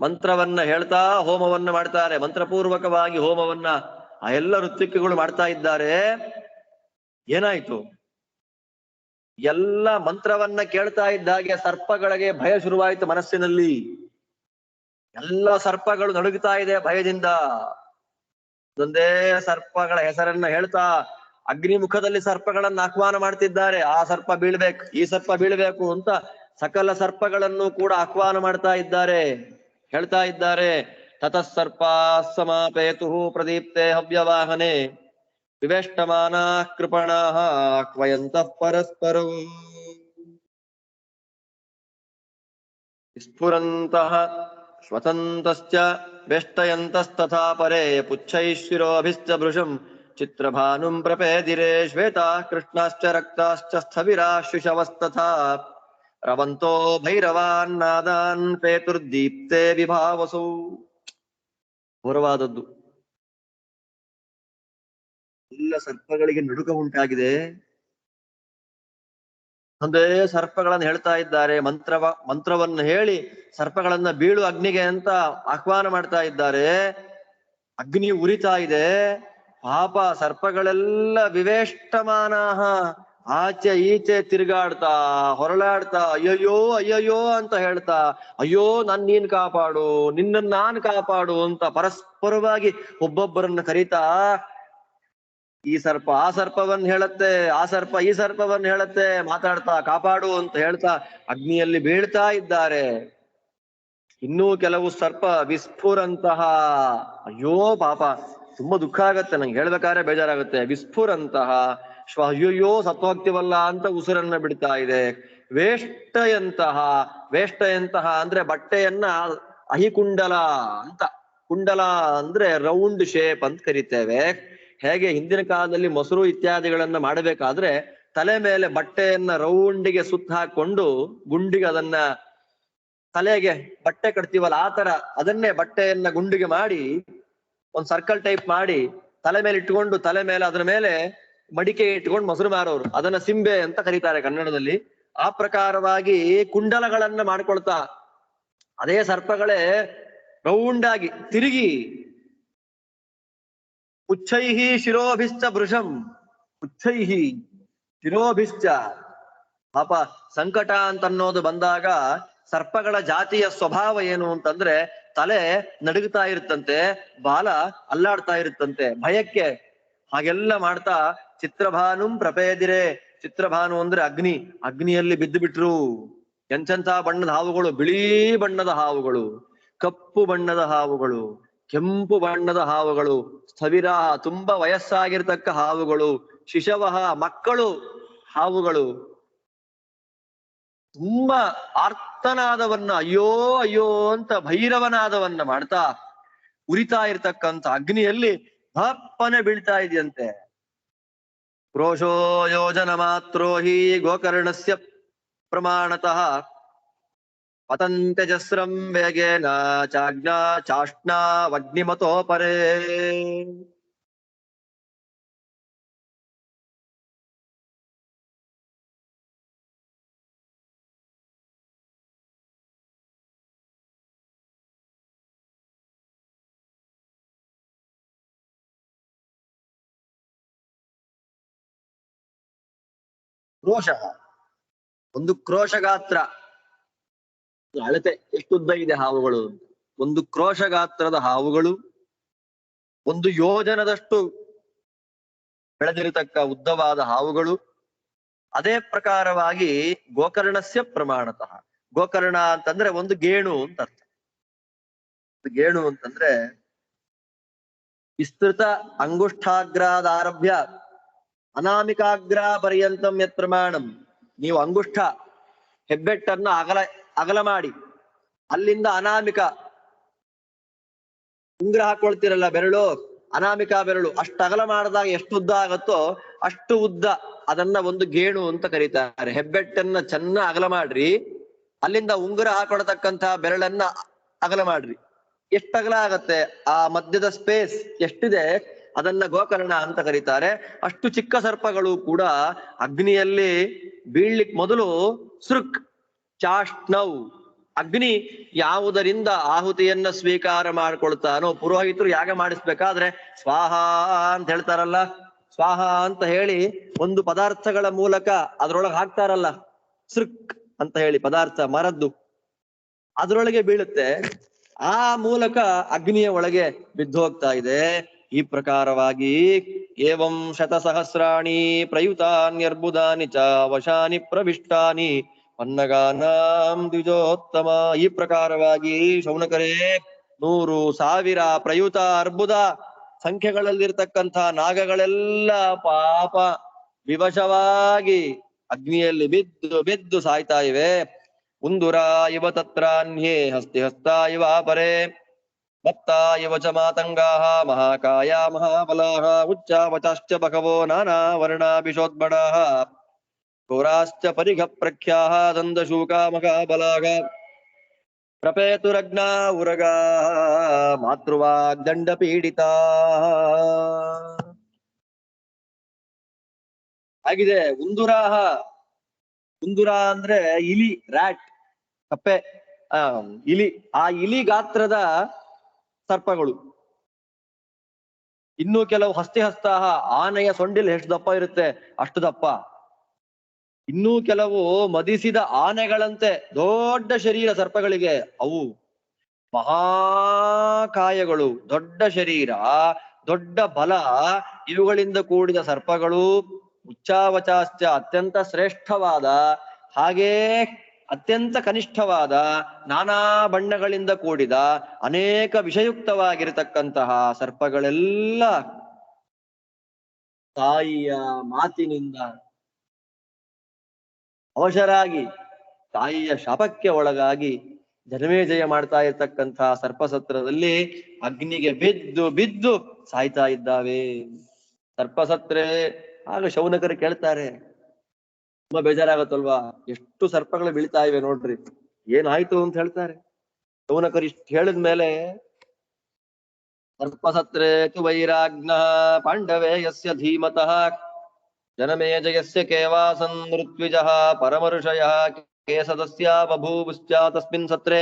ಮಂತ್ರವನ್ನ ಹೇಳ್ತಾ ಹೋಮವನ್ನ ಮಾಡ್ತಾರೆ. ಮಂತ್ರಪೂರ್ವಕವಾಗಿ ಹೋಮವನ್ನ ಆ ಎಲ್ಲ ಋತ್ವಿಕ್ಗಳು ಮಾಡ್ತಾ ಇದ್ದಾರೆ. ಏನಾಯ್ತು? ಎಲ್ಲ ಮಂತ್ರವನ್ನ ಕೇಳ್ತಾ ಇದ್ದಾಗೆ ಸರ್ಪಗಳಿಗೆ ಭಯ ಶುರುವಾಯಿತು ಮನಸ್ಸಿನಲ್ಲಿ. ಎಲ್ಲ ಸರ್ಪಗಳು ನಡುಗುತ್ತಾ ಇದೆ ಭಯದಿಂದ. ಒಂದೇ ಸರ್ಪಗಳ ಹೆಸರನ್ನ ಹೇಳ್ತಾ ಅಗ್ನಿ ಮುಖದಲ್ಲಿ ಸರ್ಪಗಳನ್ನ ಆಹ್ವಾನ ಮಾಡ್ತಿದ್ದಾರೆ. ಆ ಸರ್ಪ ಬೀಳ್ಬೇಕು, ಈ ಸರ್ಪ ಬೀಳ್ಬೇಕು ಅಂತ ಸಕಲ ಸರ್ಪಗಳನ್ನು ಕೂಡ ಆಹ್ವಾನ ಮಾಡ್ತಾ ಇದ್ದಾರೆ, ಹೇಳ್ತಾ ಇದ್ದಾರೆ. ತತಃ ಸರ್ಪಾ ಸಮಾಪೇತು ಪ್ರದೀಪ್ತೆ ಹವ್ಯವಾಹನೆ ವಿವೇಷ್ಟಮಾನಾ ಕೃಪಣಾಃ ಕ್ವಯಂತಃ ಪರಸ್ಪರಂ ಸ್ಫುರಂತಃ ಶ್ವತಂತಶ್ಚ ವೇಷ್ಟಯಂತಸ್ತಥಾ ಪರೇ ಪುಚ್ಛೈಃ ಶಿರೋಭಿಶ್ಚ ಭೃಶಂ ಚಿತ್ರಭಾನುಂ ಪ್ರಪೇದಿರೆ ಶ್ವೇತಾಃ ಕೃಷ್ಣಾಶ್ಚ ರಕ್ತಾಶ್ಚ ಸ್ಥವಿರಾಃ ಶಿಶವಸ್ತಥಾ ರವಂತೋ ಭೈರವಾನ್ ನಾದಾನ್ ಪೇತುರ್ದೀಪ್ತೆ ವಿಭಾವಸೌ. ಘೋರವಾದದ್ದು. ಎಲ್ಲ ಸರ್ಪಗಳಿಗೆ ನಡುಕ ಉಂಟಾಗಿದೆ. ಒಂದೇ ಸರ್ಪಗಳನ್ನು ಹೇಳ್ತಾ ಇದ್ದಾರೆ. ಮಂತ್ರವನ್ನು ಹೇಳಿ ಸರ್ಪಗಳನ್ನ ಬೀಳು ಅಗ್ನಿಗೆ ಅಂತ ಆಹ್ವಾನ ಮಾಡ್ತಾ ಇದ್ದಾರೆ. ಅಗ್ನಿ ಉರಿತಾ ಇದೆ. ಪಾಪ ಸರ್ಪಗಳೆಲ್ಲ ವಿವೇಷ್ಟಮಾನಃ, ಆಚೆ ಈಚೆ ತಿರುಗಾಡ್ತಾ ಹೊರಳಾಡ್ತಾ ಅಯ್ಯಯ್ಯೋ ಅಯ್ಯಯ್ಯೋ ಅಂತ ಹೇಳ್ತಾ, ಅಯ್ಯೋ ನೀನ್ ಕಾಪಾಡು, ನಿನ್ನನ್ನು ನಾನ್ ಕಾಪಾಡು ಅಂತ ಪರಸ್ಪರವಾಗಿ ಒಬ್ಬೊಬ್ಬರನ್ನ ಕರೀತಾ, ಈ ಸರ್ಪ ಆ ಸರ್ಪವನ್ನ ಹೇಳತ್ತೆ, ಆ ಸರ್ಪ ಈ ಸರ್ಪವನ್ನ ಹೇಳತ್ತೆ, ಮಾತಾಡ್ತಾ ಕಾಪಾಡು ಅಂತ ಹೇಳ್ತಾ ಅಗ್ನಿಯಲ್ಲಿ ಬೀಳ್ತಾ ಇದ್ದಾರೆ. ಇನ್ನೂ ಕೆಲವು ಸರ್ಪ ವಿಸ್ಫುರಂತಹ, ಅಯ್ಯೋ ಪಾಪ, ತುಂಬಾ ದುಃಖ ಆಗತ್ತೆ ನಂಗೆ ಹೇಳ್ಬೇಕಾದ್ರೆ, ಬೇಜಾರಾಗುತ್ತೆ. ವಿಸ್ಫುರಂತಹ ಅಯ್ಯಯ್ಯೋ ಸತ್ತೋಗ್ತಿವಲ್ಲ ಅಂತ ಉಸಿರನ್ನ ಬಿಡ್ತಾ ಇದೆ. ವೇಷ್ಟಯಂತಹ, ವೇಷ್ಟಯಂತಹ ಅಂದ್ರೆ ಬಟ್ಟೆಯನ್ನ ಅಹಿಕುಂಡಲ ಅಂತ, ಕುಂಡಲ ಅಂದ್ರೆ ರೌಂಡ್ ಶೇಪ್ ಅಂತ ಕರಿತೇವೆ. ಹೇಗೆ ಹಿಂದಿನ ಕಾಲದಲ್ಲಿ ಮೊಸರು ಇತ್ಯಾದಿಗಳನ್ನ ಮಾಡಬೇಕಾದ್ರೆ ತಲೆ ಮೇಲೆ ಬಟ್ಟೆಯನ್ನ ರೌಂಡಿಗೆ ಸುತ್ತ ಹಾಕೊಂಡು ಗುಂಡಿಗೆ ಅದನ್ನ ತಲೆಗೆ ಬಟ್ಟೆ ಕಟ್ತೀವಲ್ಲ, ಆ ತರ ಅದನ್ನೇ ಬಟ್ಟೆಯನ್ನ ಗುಂಡಿಗೆ ಮಾಡಿ ಒಂದ್ ಸರ್ಕಲ್ ಟೈಪ್ ಮಾಡಿ ತಲೆ ಮೇಲೆ ಇಟ್ಕೊಂಡು, ತಲೆ ಮೇಲೆ ಅದರ ಮೇಲೆ ಮಡಿಕೆ ಇಟ್ಕೊಂಡು ಮೊಸರು ಮಾರೋರು, ಅದನ್ನ ಸಿಂಬೆ ಅಂತ ಕರೀತಾರೆ ಕನ್ನಡದಲ್ಲಿ. ಆ ಪ್ರಕಾರವಾಗಿ ಕುಂಡಲಗಳನ್ನ ಮಾಡ್ಕೊಳ್ತಾ ಅದೇ ಸರ್ಪಗಳೇ ರೌಂಡ್ ಆಗಿ ತಿರುಗಿ ಉಚ್ಛೈಹಿ ಶಿರೋಭಿಶ್ಚ ಭೃಶಂ, ಉಚ್ಛೈಹಿ ಶಿರೋಭಿಶ್ಚ. ಪಾಪ ಸಂಕಟ ಅಂತ ಅನ್ನೋದು ಬಂದಾಗ ಸರ್ಪಗಳ ಜಾತಿಯ ಸ್ವಭಾವ ಏನು ಅಂತಂದ್ರೆ ತಲೆ ನಡುಗುತ್ತಾ ಇರುತ್ತಂತೆ, ಬಾಲ ಅಲ್ಲಾಡ್ತಾ ಇರುತ್ತಂತೆ ಭಯಕ್ಕೆ. ಹಾಗೆಲ್ಲ ಮಾಡ್ತಾ ಚಿತ್ರಭಾನುಂ ಪ್ರಪೇದಿರೆ, ಚಿತ್ರಭಾನು ಅಂದ್ರೆ ಅಗ್ನಿ, ಅಗ್ನಿಯಲ್ಲಿ ಬಿದ್ದು ಬಿಟ್ರು. ಎಂತೆಂಥ ಬಣ್ಣದ ಹಾವುಗಳು, ಬಿಳಿ ಬಣ್ಣದ ಹಾವುಗಳು, ಕಪ್ಪು ಬಣ್ಣದ ಹಾವುಗಳು, ಕೆಂಪು ಬಣ್ಣದ ಹಾವುಗಳು, ಸ್ಥವಿರಾಹ ತುಂಬಾ ವಯಸ್ಸಾಗಿರ್ತಕ್ಕ ಹಾವುಗಳು, ಶಿಶವಹ ಮಕ್ಕಳು ಹಾವುಗಳು, ತುಂಬಾ ಆರ್ತನಾದವನ್ನ ಅಯ್ಯೋ ಅಯ್ಯೋ ಅಂತ ಭೈರವನಾದವನ್ನ ಮಾಡ್ತಾ ಉರಿತಾ ಇರ್ತಕ್ಕಂಥ ಅಗ್ನಿಯಲ್ಲಿ ಭಪ್ಪನೆ ಬೀಳ್ತಾ ಇದೆಯಂತೆ. ಕ್ರೋಶೋ ಯೋಜನ ಮಾತ್ರೋ ಹಿ ಗೋಕರ್ಣಸ್ಯ ಪ್ರಮಾಣತಃ ಪತಂತ್ಯಜಸ್ರಂ ವೇಗೇನ ಚಾಜ್ಞಾ ಚಾಷ್ಣಾ ವಗ್ನಿಮತೋ ಪರೇ. ಕ್ರೋಶ, ಒಂದು ಕ್ರೋಶ ಗಾತ್ರ, ಅಳತೆ ಎಷ್ಟುದ್ದ ಇದೆ ಹಾವುಗಳು. ಒಂದು ಕ್ರೋಶ ಗಾತ್ರದ ಹಾವುಗಳು, ಒಂದು ಯೋಜನದಷ್ಟು ಬೆಳೆದಿರತಕ್ಕ ಉದ್ದವಾದ ಹಾವುಗಳು. ಅದೇ ಪ್ರಕಾರವಾಗಿ ಗೋಕರ್ಣಸ್ಯ ಪ್ರಮಾಣತಃ, ಗೋಕರ್ಣ ಅಂತಂದ್ರೆ ಒಂದು ಗೇಣು ಅಂತ ಅರ್ಥ. ಗೇಣು ಅಂತಂದ್ರೆ ವಿಸ್ತೃತ ಅಂಗುಷ್ಠಾಗ್ರಾದಾರಭ್ಯ ಅನಾಮಿಕಾಗ್ರ ಪರ್ಯಂತಂ ಯತ್ ಪ್ರಮಾಣಂ. ನೀವು ಅಂಗುಷ್ಠ ಹೆಬ್ಬೆಟ್ಟನ್ನ ಅಗಲ ಮಾಡಿ ಅಲ್ಲಿಂದ ಅನಾಮಿಕ ಉಂಗುರ ಹಾಕೊಳ್ತಿರಲ್ಲ ಬೆರಳು, ಅನಾಮಿಕ ಬೆರಳು ಅಷ್ಟು ಅಗಲ ಮಾಡಿದಾಗ ಎಷ್ಟು ಉದ್ದ ಆಗತ್ತೋ ಅಷ್ಟು ಉದ್ದ, ಅದನ್ನ ಒಂದು ಗೇಣು ಅಂತ ಕರೀತಾರೆ. ಹೆಬ್ಬೆಟ್ಟನ್ನ ಚೆನ್ನಾಗಿ ಅಗಲ ಮಾಡ್ರಿ, ಅಲ್ಲಿಂದ ಉಂಗುರ ಹಾಕೊಳ್ತಕ್ಕಂತ ಬೆರಳನ್ನ ಅಗಲ ಮಾಡ್ರಿ, ಎಷ್ಟು ಅಗಲ ಆಗತ್ತೆ, ಆ ಮಧ್ಯದ ಸ್ಪೇಸ್ ಎಷ್ಟಿದೆ ಅದನ್ನ ಗೋಕರ್ಣ ಅಂತ ಕರೀತಾರೆ. ಅಷ್ಟು ಚಿಕ್ಕ ಸರ್ಪಗಳು ಕೂಡ ಅಗ್ನಿಯಲ್ಲಿ ಬೀಳ್ಲಿಕ್ ಮೊದಲು ಸೃಕ್ ಚಾಷ್ಣೌ, ಅಗ್ನಿ ಯಾವುದರಿಂದ ಆಹುತಿಯನ್ನ ಸ್ವೀಕಾರ ಮಾಡ್ಕೊಳ್ತಾನೋ, ಪುರೋಹಿತರು ಯಾಗ ಮಾಡಿಸ್ಬೇಕಾದ್ರೆ ಸ್ವಾಹ ಅಂತ ಹೇಳ್ತಾರಲ್ಲ, ಸ್ವಾಹ ಅಂತ ಹೇಳಿ ಒಂದು ಪದಾರ್ಥಗಳ ಮೂಲಕ ಅದ್ರೊಳಗೆ ಹಾಕ್ತಾರಲ್ಲ, ಸೃಕ್ ಅಂತ ಹೇಳಿ ಪದಾರ್ಥ ಮರದ್ದು ಅದ್ರೊಳಗೆ ಬೀಳುತ್ತೆ, ಆ ಮೂಲಕ ಅಗ್ನಿಯ ಒಳಗೆ ಬಿದ್ದು ಹೋಗ್ತಾ ಇದೆ. ಈ ಪ್ರಕಾರವಾಗಿ ಏವಂ ಶತಸಹಸ್ರಾಣಿ ಪ್ರಯುತಾನ್ಯರ್ಬುದಾನಿ ಚ ವಶಾನಿ ಪ್ರವಿಷ್ಟಾನಿ ಪನ್ನಗಾನಾಂ ದ್ವಿಜೋತ್ತಮ. ಈ ಪ್ರಕಾರವಾಗಿ ಶೌನಕರೇ 100,000 ಪ್ರಯುತ ಅರ್ಬುದ ಸಂಖ್ಯೆಗಳಲ್ಲಿರ್ತಕ್ಕಂಥ ನಾಗಗಳೆಲ್ಲ ಪಾಪ ವಿವಶವಾಗಿ ಅಗ್ನಿಯಲ್ಲಿ ಬಿದ್ದು ಬಿದ್ದು ಸಾಯ್ತಾ ಇವೆ. ಉಂದುರ ಇವ ತತ್ರಾನ್ಯೇ ಹಸ್ತಿ ಹಸ್ತ ಇವ ಪರೇ ಭಕ್ತ ಇವ ಚ ಮಾತಂಗಾಃ ಮಹಾಕಾಯ ಮಹಾಬಲಾಃ ಉಚ್ಚಾವಚಾಶ್ಚ ಬಕವೋ ನಾನಾ ವರ್ಣಾಭಿಷೋದ್ಬಡಾಃ ಘೋರಾಶ್ಚ ಪರಿಘ ಪ್ರಖ್ಯಾಃ ದಂದಶೂಕಾ ಮಹಾಬಲಾಃ ಪ್ರಪೇತುರಗ್ನಾ ಉರಗಾಃ ಮಾತೃವಾಗ್ದಂಡ ಪೀಡಿತಾ. ಆಗಿದೆ ಉಂದುರಾಹ, ಉಂದುರ ಅಂದ್ರೆ ಇಲಿ, ರ್ಯಾಟ್, ಕಪ್ಪೆ, ಇಲಿ, ಆ ಇಲಿ ಗಾತ್ರದ ಸರ್ಪಗಳು. ಇನ್ನು ಕೆಲವು ಹಸ್ತಿ ಹಸ್ತಾಹ, ಆನೆಯ ಸೊಂಡಿಲ್ ಎಷ್ಟು ದಪ್ಪ ಇರುತ್ತೆ ಅಷ್ಟು ದಪ್ಪ. ಇನ್ನೂ ಕೆಲವು ಮದಿಸಿದ ಆನೆಗಳಂತೆ ದೊಡ್ಡ ಶರೀರ ಸರ್ಪಗಳಿಗೆ, ಅವು ಮಹಾಕಾಯಗಳು, ದೊಡ್ಡ ಶರೀರ, ದೊಡ್ಡ ಬಲ, ಇವುಗಳಿಂದ ಕೂಡಿದ ಸರ್ಪಗಳು. ಉಚ್ಚಾವಚಾಶ್ಚ ಅತ್ಯಂತ ಶ್ರೇಷ್ಠವಾದ, ಹಾಗೇ ಅತ್ಯಂತ ಕನಿಷ್ಠವಾದ, ನಾನಾ ಬಣ್ಣಗಳಿಂದ ಕೂಡಿದ ಅನೇಕ ವಿಷಯುಕ್ತವಾಗಿರತಕ್ಕಂತಹ ಸರ್ಪಗಳೆಲ್ಲ ತಾಯಿಯ ಮಾತಿನಿಂದ ಅವಶರಾಗಿ, ತಾಯಿಯ ಶಾಪಕ್ಕೆ ಒಳಗಾಗಿ ಜನಮೇಜಯ ಮಾಡ್ತಾ ಇರ್ತಕ್ಕಂತಹ ಸರ್ಪಸತ್ರದಲ್ಲಿ ಅಗ್ನಿಗೆ ಬಿದ್ದು ಬಿದ್ದು ಸಾಯ್ತಾ ಇದ್ದಾವೆ ಸರ್ಪಸತ್ರೆ. ಆಗ ಶೌನಕರು ಕೇಳ್ತಾರೆ, ತುಂಬಾ ಬೇಜಾರಾಗತ್ತಲ್ವಾ, ಎಷ್ಟು ಸರ್ಪಗಳು ಬೀಳ್ತಾ ಇವೆ ನೋಡ್ರಿ, ಏನಾಯ್ತು ಅಂತ ಹೇಳ್ತಾರೆ. ಶೌನಕರು ಇಷ್ಟು ಹೇಳಿದ್ಮೇಲೆ ಸರ್ಪಸತ್ರೆ ತು ವೈರಾಗ್ನ ಪಾಂಡವೇ ಯಸ್ಯ ಧೀಮತಃ ಜನಮೇಜಯಸ್ಯ ಕೇವಾಸನ್ ಋತ್ವಿಜಃ ಪರಮಋಷಯಃ ಕೇಸದಸ್ಯ ಬಭೂವುಶ್ಚ ತಸ್ಮಿನ್ ಸತ್ರೆ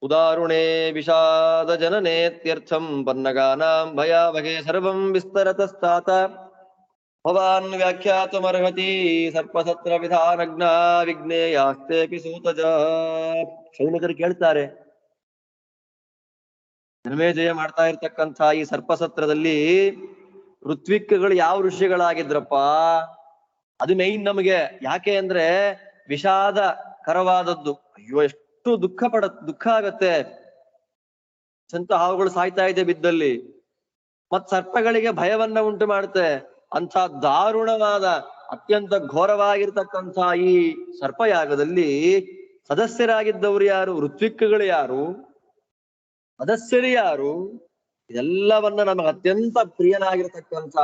ಉದಾರುಣೇ ವಿಷಾದ ಜನನೇತ್ಯರ್ಥಂ ಪನ್ನಗಾನಾಂ ಭಯಾವಹೇ ಸರ್ವಂ ವಿಸ್ತರತಸ್ತಾತ ಭವಾನ್ ವ್ಯಾಖ್ಯಾತುಮರ್ಹತಿ ಸರ್ಪಸತ್ರ ವಿಧಾನಜ್ಞ ವಿಘ್ನೇಯಾಸ್ತೇಪಿ ಸೂತಜ. ಶೌನಕರು ಕೇಳ್ತಾರೆ, ಜನಮೇಜಯ ಮಾಡ್ತಾ ಇರ್ತಕ್ಕಂಥ ಈ ಸರ್ಪಸತ್ರದಲ್ಲಿ ಋತ್ವಿಕ್ಗಳು ಯಾವ ಋಷಿಗಳಾಗಿದ್ರಪ್ಪ ಅದು ಮೈನ್ ನಮಗೆ. ಯಾಕೆ ಅಂದ್ರೆ ವಿಷಾದ ಕರವಾದದ್ದು. ಅಯ್ಯೋ ಎಷ್ಟು ದುಃಖ ಆಗತ್ತೆ. ಸಂತ ಹಾವುಗಳು ಸಾಯ್ತಾ ಇದೆ ಬಿದ್ದಲ್ಲಿ, ಮತ್ ಸರ್ಪಗಳಿಗೆ ಭಯವನ್ನ ಉಂಟು ಮಾಡುತ್ತೆ. ಅಂಥ ದಾರುಣವಾದ ಅತ್ಯಂತ ಘೋರವಾಗಿರ್ತಕ್ಕಂಥ ಈ ಸರ್ಪಯಾಗದಲ್ಲಿ ಸದಸ್ಯರಾಗಿದ್ದವರು ಯಾರು? ಋತ್ವಿಕ್ಗಳು ಯಾರು? ಸದಸ್ಯರು ಯಾರು? ಇದೆಲ್ಲವನ್ನ ನಮಗೆ ಅತ್ಯಂತ ಪ್ರಿಯನಾಗಿರ್ತಕ್ಕಂಥ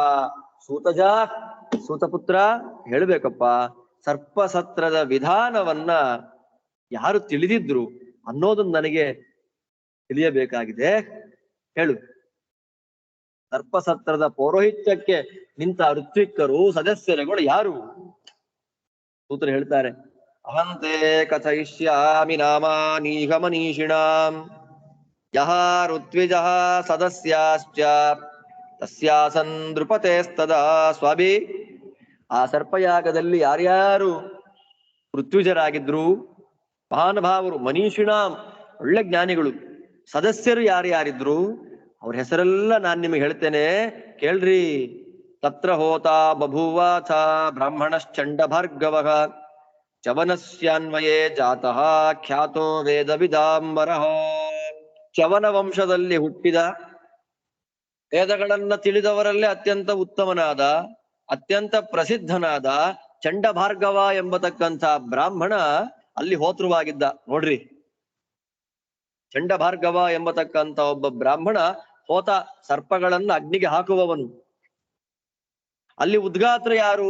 ಸೂತಪುತ್ರ ಹೇಳ್ಬೇಕಪ್ಪ. ಸರ್ಪಸತ್ರದ ವಿಧಾನವನ್ನ ಯಾರು ತಿಳಿದಿದ್ರು ಅನ್ನೋದನ್ನ ನನಗೆ ತಿಳಿಯಬೇಕಾಗಿದೆ. ಹೇಳು. ಸರ್ಪಸತ್ರದ ಪೌರೋಹಿತ್ಯಕ್ಕೆ ನಿಂತ ಋತ್ವಿಕ್ಕರು ಸದಸ್ಯರುಗಳು ಯಾರು? ಸೂತ್ರ ಹೇಳ್ತಾರೆ, ಅಹಂತೆ ಕಥಯಿಷ್ಯಾಮಿ ನಾಮಾನೀಹ ಮನೀಷಿಣಾಂ ಯಹ ಋತ್ವಿಜಃ ಸದಸ್ಯಾಶ್ಚ ತಸ್ಯಾಸನ್ ನೃಪತೇಸ್ತದಾ. ಸ್ವಾಮಿ, ಆ ಸರ್ಪಯಾಗದಲ್ಲಿ ಯಾರ್ಯಾರು ಋತ್ವಿಜರಾಗಿದ್ರು, ಮಹಾನುಭಾವರು, ಮನೀಷಿಣಾಂ ಒಳ್ಳೆ ಜ್ಞಾನಿಗಳು, ಸದಸ್ಯರು ಯಾರ್ಯಾರಿದ್ರು ಅವ್ರ ಹೆಸರೆಲ್ಲ ನಾನ್ ನಿಮಗೆ ಹೇಳ್ತೇನೆ, ಕೇಳ್ರಿ. ತತ್ರ ಹೋತ ಬಭೂವಾಥ ಬ್ರಾಹ್ಮಣಶ್ಚಂಡ ಭಾರ್ಗವಃ ಚವನಸ್ಯಾನ್ವಯೇ ಜಾತಃ ಖ್ಯಾತೋ ವೇದ ವಿದಾಂಬರಃ. ಚವನ ವಂಶದಲ್ಲಿ ಹುಟ್ಟಿದ, ವೇದಗಳನ್ನ ತಿಳಿದವರಲ್ಲೇ ಅತ್ಯಂತ ಉತ್ತಮನಾದ, ಅತ್ಯಂತ ಪ್ರಸಿದ್ಧನಾದ ಚಂಡ ಭಾರ್ಗವ ಎಂಬತಕ್ಕಂಥ ಬ್ರಾಹ್ಮಣ ಅಲ್ಲಿ ಹೋತೃವಾಗಿದ್ದ. ನೋಡ್ರಿ, ಚಂಡ ಭಾರ್ಗವ ಎಂಬತಕ್ಕಂಥ ಒಬ್ಬ ಬ್ರಾಹ್ಮಣ ಹೋತ, ಸರ್ಪಗಳನ್ನ ಅಗ್ನಿಗೆ ಹಾಕುವವನು. ಅಲ್ಲಿ ಉದ್ಗಾತ್ರ ಯಾರು?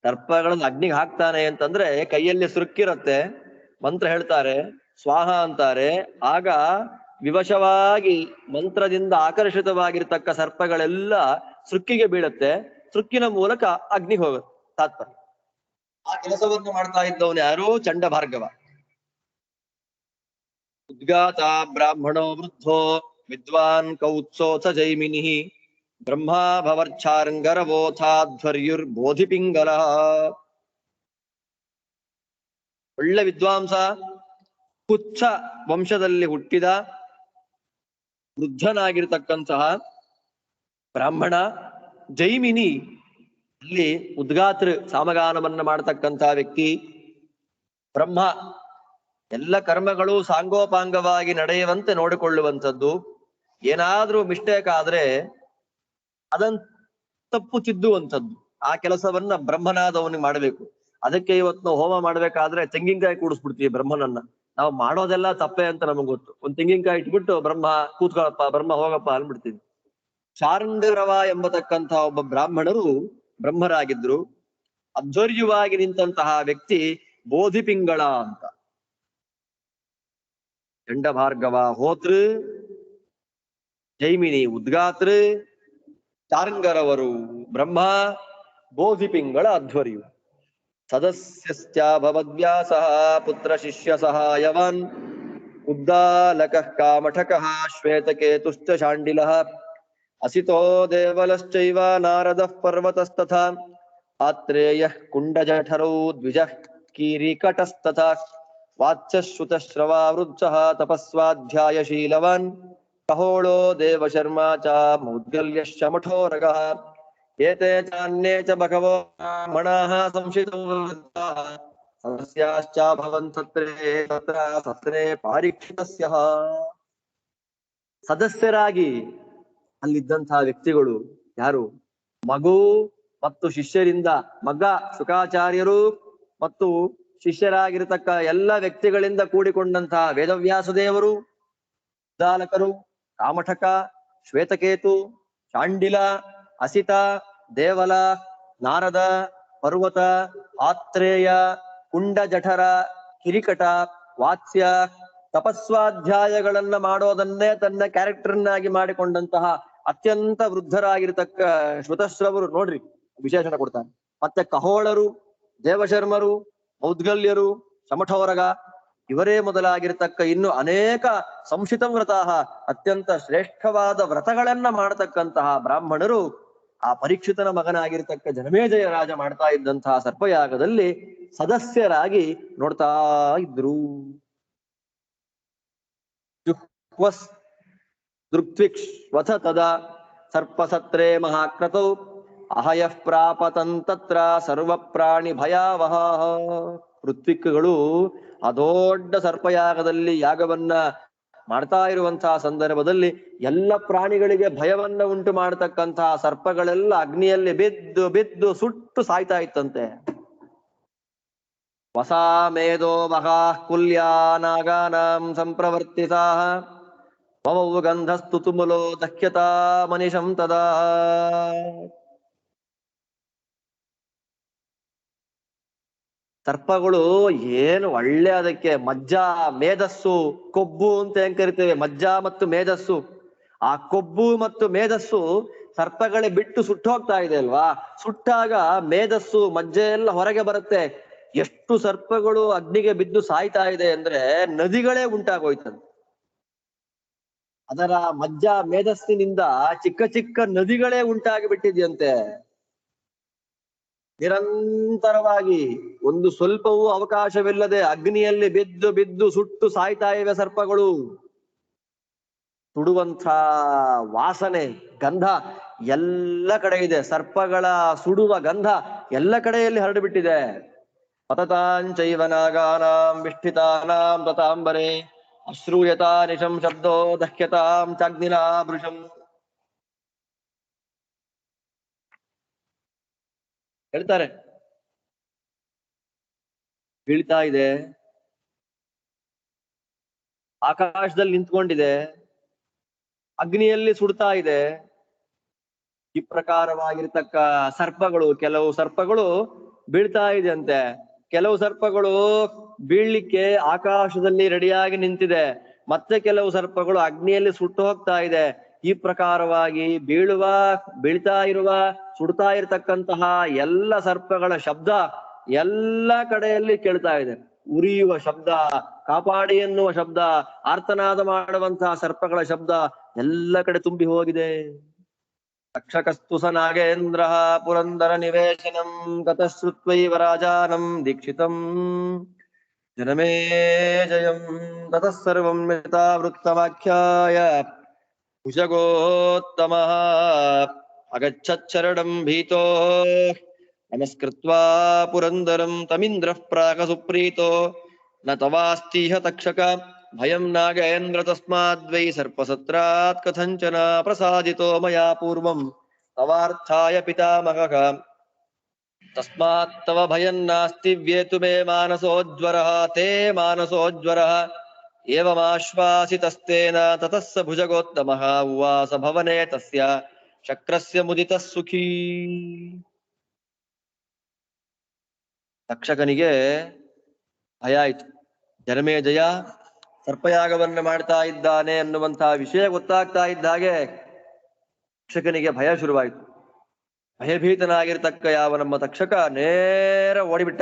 ಸರ್ಪಗಳನ್ನ ಅಗ್ನಿಗೆ ಹಾಕ್ತಾನೆ ಅಂತಂದ್ರೆ ಕೈಯಲ್ಲಿ ಸುರುಕ್ಕಿರತ್ತೆ, ಮಂತ್ರ ಹೇಳ್ತಾರೆ, ಸ್ವಾಹ ಅಂತಾರೆ. ಆಗ ವಿವಶವಾಗಿ ಮಂತ್ರದಿಂದ ಆಕರ್ಷಿತವಾಗಿರ್ತಕ್ಕ ಸರ್ಪಗಳೆಲ್ಲ ಸೃಕ್ಕಿಗೆ ಬೀಳತ್ತೆ. ಸೃಕ್ಕಿನ ಮೂಲಕ ಅಗ್ನಿ ಹೋಗುತ್ತೆ. ತಾತ್ಪರ್ಯ ಆ ಕೆಲಸವನ್ನು ಮಾಡ್ತಾ ಇದ್ದವನು ಯಾರು? ಚಂಡ ಭಾರ್ಗವ. ಉದ್ಗಾತ ಬ್ರಾಹ್ಮಣೋ ವೃದ್ಧೋ ವಿದ್ವಾನ್ ಕೌತ್ಸೋಥ ಜೈಮಿನಿ ಬ್ರಹ್ಮಾ ಭವರ್ಚಾರ್ಂಗರವೋಥಾಧ್ವರ್ಯುರ್ ಬೋಧಿಪಿಂಗಲ. ಒಳ್ಳೆ ವಿದ್ವಾಂಸ, ಕುಚ್ಛ ವಂಶದಲ್ಲಿ ಹುಟ್ಟಿದ ವೃದ್ಧನಾಗಿರ್ತಕ್ಕಂತಹ ಬ್ರಾಹ್ಮಣ ಜೈಮಿನಿ. ಅಲ್ಲಿ ಉದ್ಗಾತೃ ಸಾಮಗಾನವನ್ನ ಮಾಡತಕ್ಕಂತಹ ವ್ಯಕ್ತಿ. ಬ್ರಹ್ಮ ಎಲ್ಲ ಕರ್ಮಗಳು ಸಾಂಗೋಪಾಂಗವಾಗಿ ನಡೆಯುವಂತೆ ನೋಡಿಕೊಳ್ಳುವಂಥದ್ದು. ಏನಾದ್ರೂ ಮಿಸ್ಟೇಕ್ ಆದ್ರೆ ಅದನ್ನ ತಪ್ಪು ತಿದ್ದುವಂಥದ್ದು. ಆ ಕೆಲಸವನ್ನ ಬ್ರಹ್ಮನಾದವನಿಗೆ ಮಾಡಬೇಕು. ಅದಕ್ಕೆ ಇವತ್ತು ನಾವು ಹೋಮ ಮಾಡ್ಬೇಕಾದ್ರೆ ತೆಂಗಿನಕಾಯಿ ಕೂಡಿಸ್ಬಿಡ್ತೀವಿ ಬ್ರಹ್ಮನನ್ನ. ನಾವು ಮಾಡೋದೆಲ್ಲ ತಪ್ಪೆ ಅಂತ ನಮಗ್ ಗೊತ್ತು. ಒಂದ್ ತೆಂಗಿನಕಾಯಿ ಇಟ್ಬಿಟ್ಟು ಬ್ರಹ್ಮ ಕೂತ್ಕೊಳಪ್ಪ, ಬ್ರಹ್ಮ ಹೋಗಪ್ಪ ಅನ್ಬಿಡ್ತೀವಿ. ಶಾರ್ಂಗರವ ಎಂಬತಕ್ಕಂಥ ಒಬ್ಬ ಬ್ರಾಹ್ಮಣರು ಬ್ರಹ್ಮರಾಗಿದ್ರು. ಅಧ್ವರ್ಯುವಾಗಿ ನಿಂತಹ ವ್ಯಕ್ತಿ ಬೋಧಿಪಿಂಗಳ ಅಂತ. ಚಂಡ ಭಾರ್ಗವ ಹೋತೃ, ಜೈಮಿನಿ ಉದ್ಗಾತೃ, ಶಾರ್ಂಗರವರು ಬ್ರಹ್ಮ, ಬೋಧಿಪಿಂಗಳ ಅಧ್ವರ್ಯು. ಸದಸ್ಯಶ್ಚಾಭವದ್ವ್ಯಾಸಃ ಪುತ್ರ ಶಿಷ್ಯ ಸಹಾಯವಾನ್ ಉದ್ದಾಲಕಃ ಕಾಮಠಕಃ ಶ್ವೇತಕೇತುಶ್ಚ ಶಾಂಡಿಲಃ ಅಸಿತೋ ದೇವಲಶ್ಚೈವ ನಾರದಃ ಪರ್ವತಸ್ತಥಾ ಆತ್ರೇಯಃ ಕುಂಡಜಠರೌ ದ್ವಿಜಃ ಕೀರಿಕಟಸ್ತಥಾ ವಾಚ್ಯಶ್ರುತಶ್ರವಾ ವೃದ್ಧಃ ತಪಸ್ವಾಧ್ಯಾಯಶೀಲವಾನ್ ಕಹೋಳೋ ದೇವಶರ್ಮಾ ಚ ಮೌದ್ಗಲ್ಯಶ್ಚ ಮಠೋರಗಃ ಏತೆ ಚಾನ್ಯೇ ಚ ಬಹವೋ ಬ್ರಾಹ್ಮಣಾಃ ಸಂಶಿತೋ ವೃದ್ಧಾಃ ಸದಸ್ಯಾಶ್ಚ ತತ್ರ ಸತ್ರೇ ಪಾರೀಕ್ಷಿತಸ್ಯಃ. ಸದಸ್ಯರಾಗಿ ಅಲ್ಲಿದ್ದಂತಹ ವ್ಯಕ್ತಿಗಳು ಯಾರು? ಮಗು ಮತ್ತು ಶಿಷ್ಯರಿಂದ, ಮಗ ಶುಕಾಚಾರ್ಯರು ಮತ್ತು ಶಿಷ್ಯರಾಗಿರತಕ್ಕ ಎಲ್ಲ ವ್ಯಕ್ತಿಗಳಿಂದ ಕೂಡಿಕೊಂಡಂತಹ ವೇದವ್ಯಾಸ ದೇವರು, ಉದ್ದಾಲಕರು, ಕಾಮಠಕ, ಶ್ವೇತಕೇತು, ಶಾಂಡಿಲ, ಅಸಿತ, ದೇವಲ, ನಾರದ, ಪರ್ವತ, ಆತ್ರೇಯ, ಕುಂಡ ಜಠರ, ಕಿರಿಕಟ, ವಾತ್ಸ್ಯ, ತಪಸ್ವಾಧ್ಯಾಯಗಳನ್ನ ಮಾಡೋದನ್ನೇ ತನ್ನ ಕ್ಯಾರೆಕ್ಟರ್ನಾಗಿ ಮಾಡಿಕೊಂಡಂತಹ ಅತ್ಯಂತ ವೃದ್ಧರಾಗಿರ್ತಕ್ಕ ಶ್ರುತಶ್ರವರು ನೋಡ್ರಿ ವಿಶೇಷಣ ಕೊಡ್ತಾನೆ. ಮತ್ತೆ ಕಹೋಳರು, ದೇವಶರ್ಮರು, ಮೌದ್ಗಲ್ಯರು, ಶಮಠೋರಗ ಇವರೇ ಮೊದಲಾಗಿರ್ತಕ್ಕ ಇನ್ನು ಅನೇಕ ಸಂಶಿತ ವ್ರತಾಹ ಅತ್ಯಂತ ಶ್ರೇಷ್ಠವಾದ ವ್ರತಗಳನ್ನ ಮಾಡತಕ್ಕಂತಹ ಬ್ರಾಹ್ಮಣರು ಆ ಪರೀಕ್ಷಿತನ ಮಗನಾಗಿರ್ತಕ್ಕ ಜನಮೇಜಯ ರಾಜ ಮಾಡ್ತಾ ಇದ್ದಂತಹ ಸರ್ಪಯಾಗದಲ್ಲಿ ಸದಸ್ಯರಾಗಿ ನೋಡ್ತಾ ಇದ್ರು. ದೃಕ್ವಿಕ್ಷ್ವಥ ತದಾ ಸರ್ಪಸತ್ರೇ ಮಹಾಕ್ರತೌ ಅಹಯಃ ಪ್ರಾಪತಂತತ್ರ ಸರ್ವ ಪ್ರಾಣಿ ಭಯಾವಹ. ಋತ್ವಿಕ್ಗಳು ಆ ದೊಡ್ಡ ಸರ್ಪಯಾಗದಲ್ಲಿ ಯಾಗವನ್ನ ಮಾಡ್ತಾ ಇರುವಂತಹ ಸಂದರ್ಭದಲ್ಲಿ ಎಲ್ಲ ಪ್ರಾಣಿಗಳಿಗೆ ಭಯವನ್ನ ಉಂಟು ಮಾಡತಕ್ಕಂತಹ ಸರ್ಪಗಳೆಲ್ಲ ಅಗ್ನಿಯಲ್ಲಿ ಬಿದ್ದು ಬಿದ್ದು ಸುಟ್ಟು ಸಾಯ್ತಾ ಇತ್ತಂತೆ. ವಸಾ ಮೇಧೋ ಮಹಾಃ ಕುಲ್ಯಾ ನಾಗಾನಾಂ ಸಂಪ್ರವರ್ತಿತಾಃ ಮಮೌ ಗಂಧಸ್ತು ತುಮುಲೋ ದಹ್ಯತಾ ಮನಿಷಂ ತದಾ. ಸರ್ಪಗಳು ಏನು ಒಳ್ಳೆ ಅದಕ್ಕೆ ಮಜ್ಜ ಮೇಧಸ್ಸು ಕೊಬ್ಬು ಅಂತ ಹೆಂಗ್ ಕರಿತೇವೆ, ಮಜ್ಜ ಮತ್ತು ಮೇಧಸ್ಸು. ಆ ಕೊಬ್ಬು ಮತ್ತು ಮೇಧಸ್ಸು ಸರ್ಪಗಳೇ ಬಿಟ್ಟು ಸುಟ್ಟು ಹೋಗ್ತಾ ಇದೆ ಅಲ್ವಾ. ಸುಟ್ಟಾಗ ಮೇಧಸ್ಸು ಮಜ್ಜೆ ಎಲ್ಲ ಹೊರಗೆ ಬರುತ್ತೆ. ಎಷ್ಟು ಸರ್ಪಗಳು ಅಗ್ನಿಗೆ ಬಿದ್ದು ಸಾಯ್ತಾ ಇದೆ ಅಂದ್ರೆ ನದಿಗಳೇ ಉಂಟಾಗೋಯ್ತಂತೆ. ಅದರ ಮಜ್ಜ ಮೇಧಸ್ಸಿನಿಂದ ಚಿಕ್ಕ ಚಿಕ್ಕ ನದಿಗಳೇ ಉಂಟಾಗಿ ಬಿಟ್ಟಿದ್ಯಂತೆ. ನಿರಂತರವಾಗಿ ಒಂದು ಸ್ವಲ್ಪವೂ ಅವಕಾಶವಿಲ್ಲದೆ ಅಗ್ನಿಯಲ್ಲಿ ಬಿದ್ದು ಬಿದ್ದು ಸುಟ್ಟು ಸಾಯ್ತಾ ಇವೆ ಸರ್ಪಗಳು. ಸುಡುವಂಥ ವಾಸನೆ ಗಂಧ ಎಲ್ಲ ಕಡೆ ಇದೆ. ಸರ್ಪಗಳ ಸುಡುವ ಗಂಧ ಎಲ್ಲ ಕಡೆಯಲ್ಲಿ ಹರಡಿಬಿಟ್ಟಿದೆ. ಪತತಾಂಚೈವ ನಾಗಾನಾಂ ವಿಷ್ಠಿತಾನಾಂ ತತಾಂಬರೆ ಅಶ್ರೂಯತಾ ನಿಶಂ ಶಬ್ದೋ ದಹ್ಯತಾಂ ಚಾಗ್ನಿನಾ ಭೃಶಂ. ಹೇಳ್ತಾರೆ ಬೀಳ್ತಾ ಇದೆ, ಆಕಾಶದಲ್ಲಿ ನಿಂತ್ಕೊಂಡಿದೆ, ಅಗ್ನಿಯಲ್ಲಿ ಸುಡ್ತಾ ಇದೆ. ಈ ಪ್ರಕಾರವಾಗಿರ್ತಕ್ಕ ಸರ್ಪಗಳು, ಕೆಲವು ಸರ್ಪಗಳು ಬೀಳ್ತಾ ಇದೆ ಅಂತೆ, ಕೆಲವು ಸರ್ಪಗಳು ಬೀಳ್ಲಿಕ್ಕೆ ಆಕಾಶದಲ್ಲಿ ರೆಡಿಯಾಗಿ ನಿಂತಿದೆ, ಮತ್ತೆ ಕೆಲವು ಸರ್ಪಗಳು ಅಗ್ನಿಯಲ್ಲಿ ಸುಟ್ಟು ಹೋಗ್ತಾ ಇದೆ. ಈ ಪ್ರಕಾರವಾಗಿ ಬೀಳ್ತಾ ಇರುವ ಸುಡ್ತಾ ಇರತಕ್ಕಂತಹ ಎಲ್ಲ ಸರ್ಪಗಳ ಶಬ್ದ ಎಲ್ಲ ಕಡೆಯಲ್ಲಿ ಕೇಳ್ತಾ ಇದೆ. ಉರಿಯುವ ಶಬ್ದ, ಕಾಪಾಡಿ ಎನ್ನುವ ಶಬ್ದ, ಆರ್ತನಾದ ಮಾಡುವಂತಹ ಸರ್ಪಗಳ ಶಬ್ದ ಎಲ್ಲ ಕಡೆ ತುಂಬಿ ಹೋಗಿದೆ. ತಕ್ಷಕಸ್ತು ಸ ನಾಗೇಂದ್ರ ಪುರಂದರ ನಿವೇಶನಂ ಗತಶ್ರುತ್ವೈವ ರಾಜಾನಂ ದೀಕ್ಷಿತಂ ಜನಮೇ ಜಯಂ ತತಃ ಸರ್ವಂ ಮಿತಾವೃತ್ತಮಾಖ್ಯಾಯ ಭುಜಗೋತ್ತಮಃ ಅಗಚ್ಚಚ್ಚರಣಂ ಭೀತೋ ನಮಸ್ಕೃತ್ವಾ ಪುರಂದರಂ ತಮಿಂದ್ರಃ ಪ್ರಾಕ ಸುಪ್ರೀತೋ ನ ತವಾಸ್ತಿಹ ತಕ್ಷಕ ಭಯಂ ನಾಗೇಂದ್ರ ತಸ್ಮಾದ್ವೈ ಸರ್ಪಸತ್ರಾತ್ ಕಥಂಚನ ಪ್ರಸಾದಿತೋ ಮಯಾ ಪೂರ್ವಂ ತವಾರ್ಥಾಯ ಪಿತಾಮಹಃ ತಸ್ಮಾತ್ ತವ ಭಯಂ ನಾಸ್ತಿ ವ್ಯೇತು ಮೇ ಮಾನಸೋಜ್ವರಃ ತೇ ಮಾನಸೋಜ್ವರಃ ಏವಮಾಶ್ವಾಸಿತಸ್ತೇನ ತತಃ ಸ ಭುಜಗೋತ್ತಮಃ ಉವಾಸ ಭವನೆ ತಸ್ಯ ಶಕ್ರಸ್ಯ ಮುದಿತಃ ಸುಖೀ. ತಕ್ಷಕನಿಗೆ ಭಯ ಆಯ್ತು. ಜನಮೇಜಯ ಸರ್ಪಯಾಗವನ್ನ ಮಾಡ್ತಾ ಇದ್ದಾನೆ ಅನ್ನುವಂತಹ ವಿಷಯ ಗೊತ್ತಾಗ್ತಾ ಇದ್ದ ಹಾಗೆ ತಕ್ಷಕನಿಗೆ ಭಯ ಶುರುವಾಯಿತು. ಭಯಭೀತನಾಗಿರ್ತಕ್ಕ ಯಾವ ನಮ್ಮ ತಕ್ಷಕ ನೇರ ಓಡಿಬಿಟ್ಟ.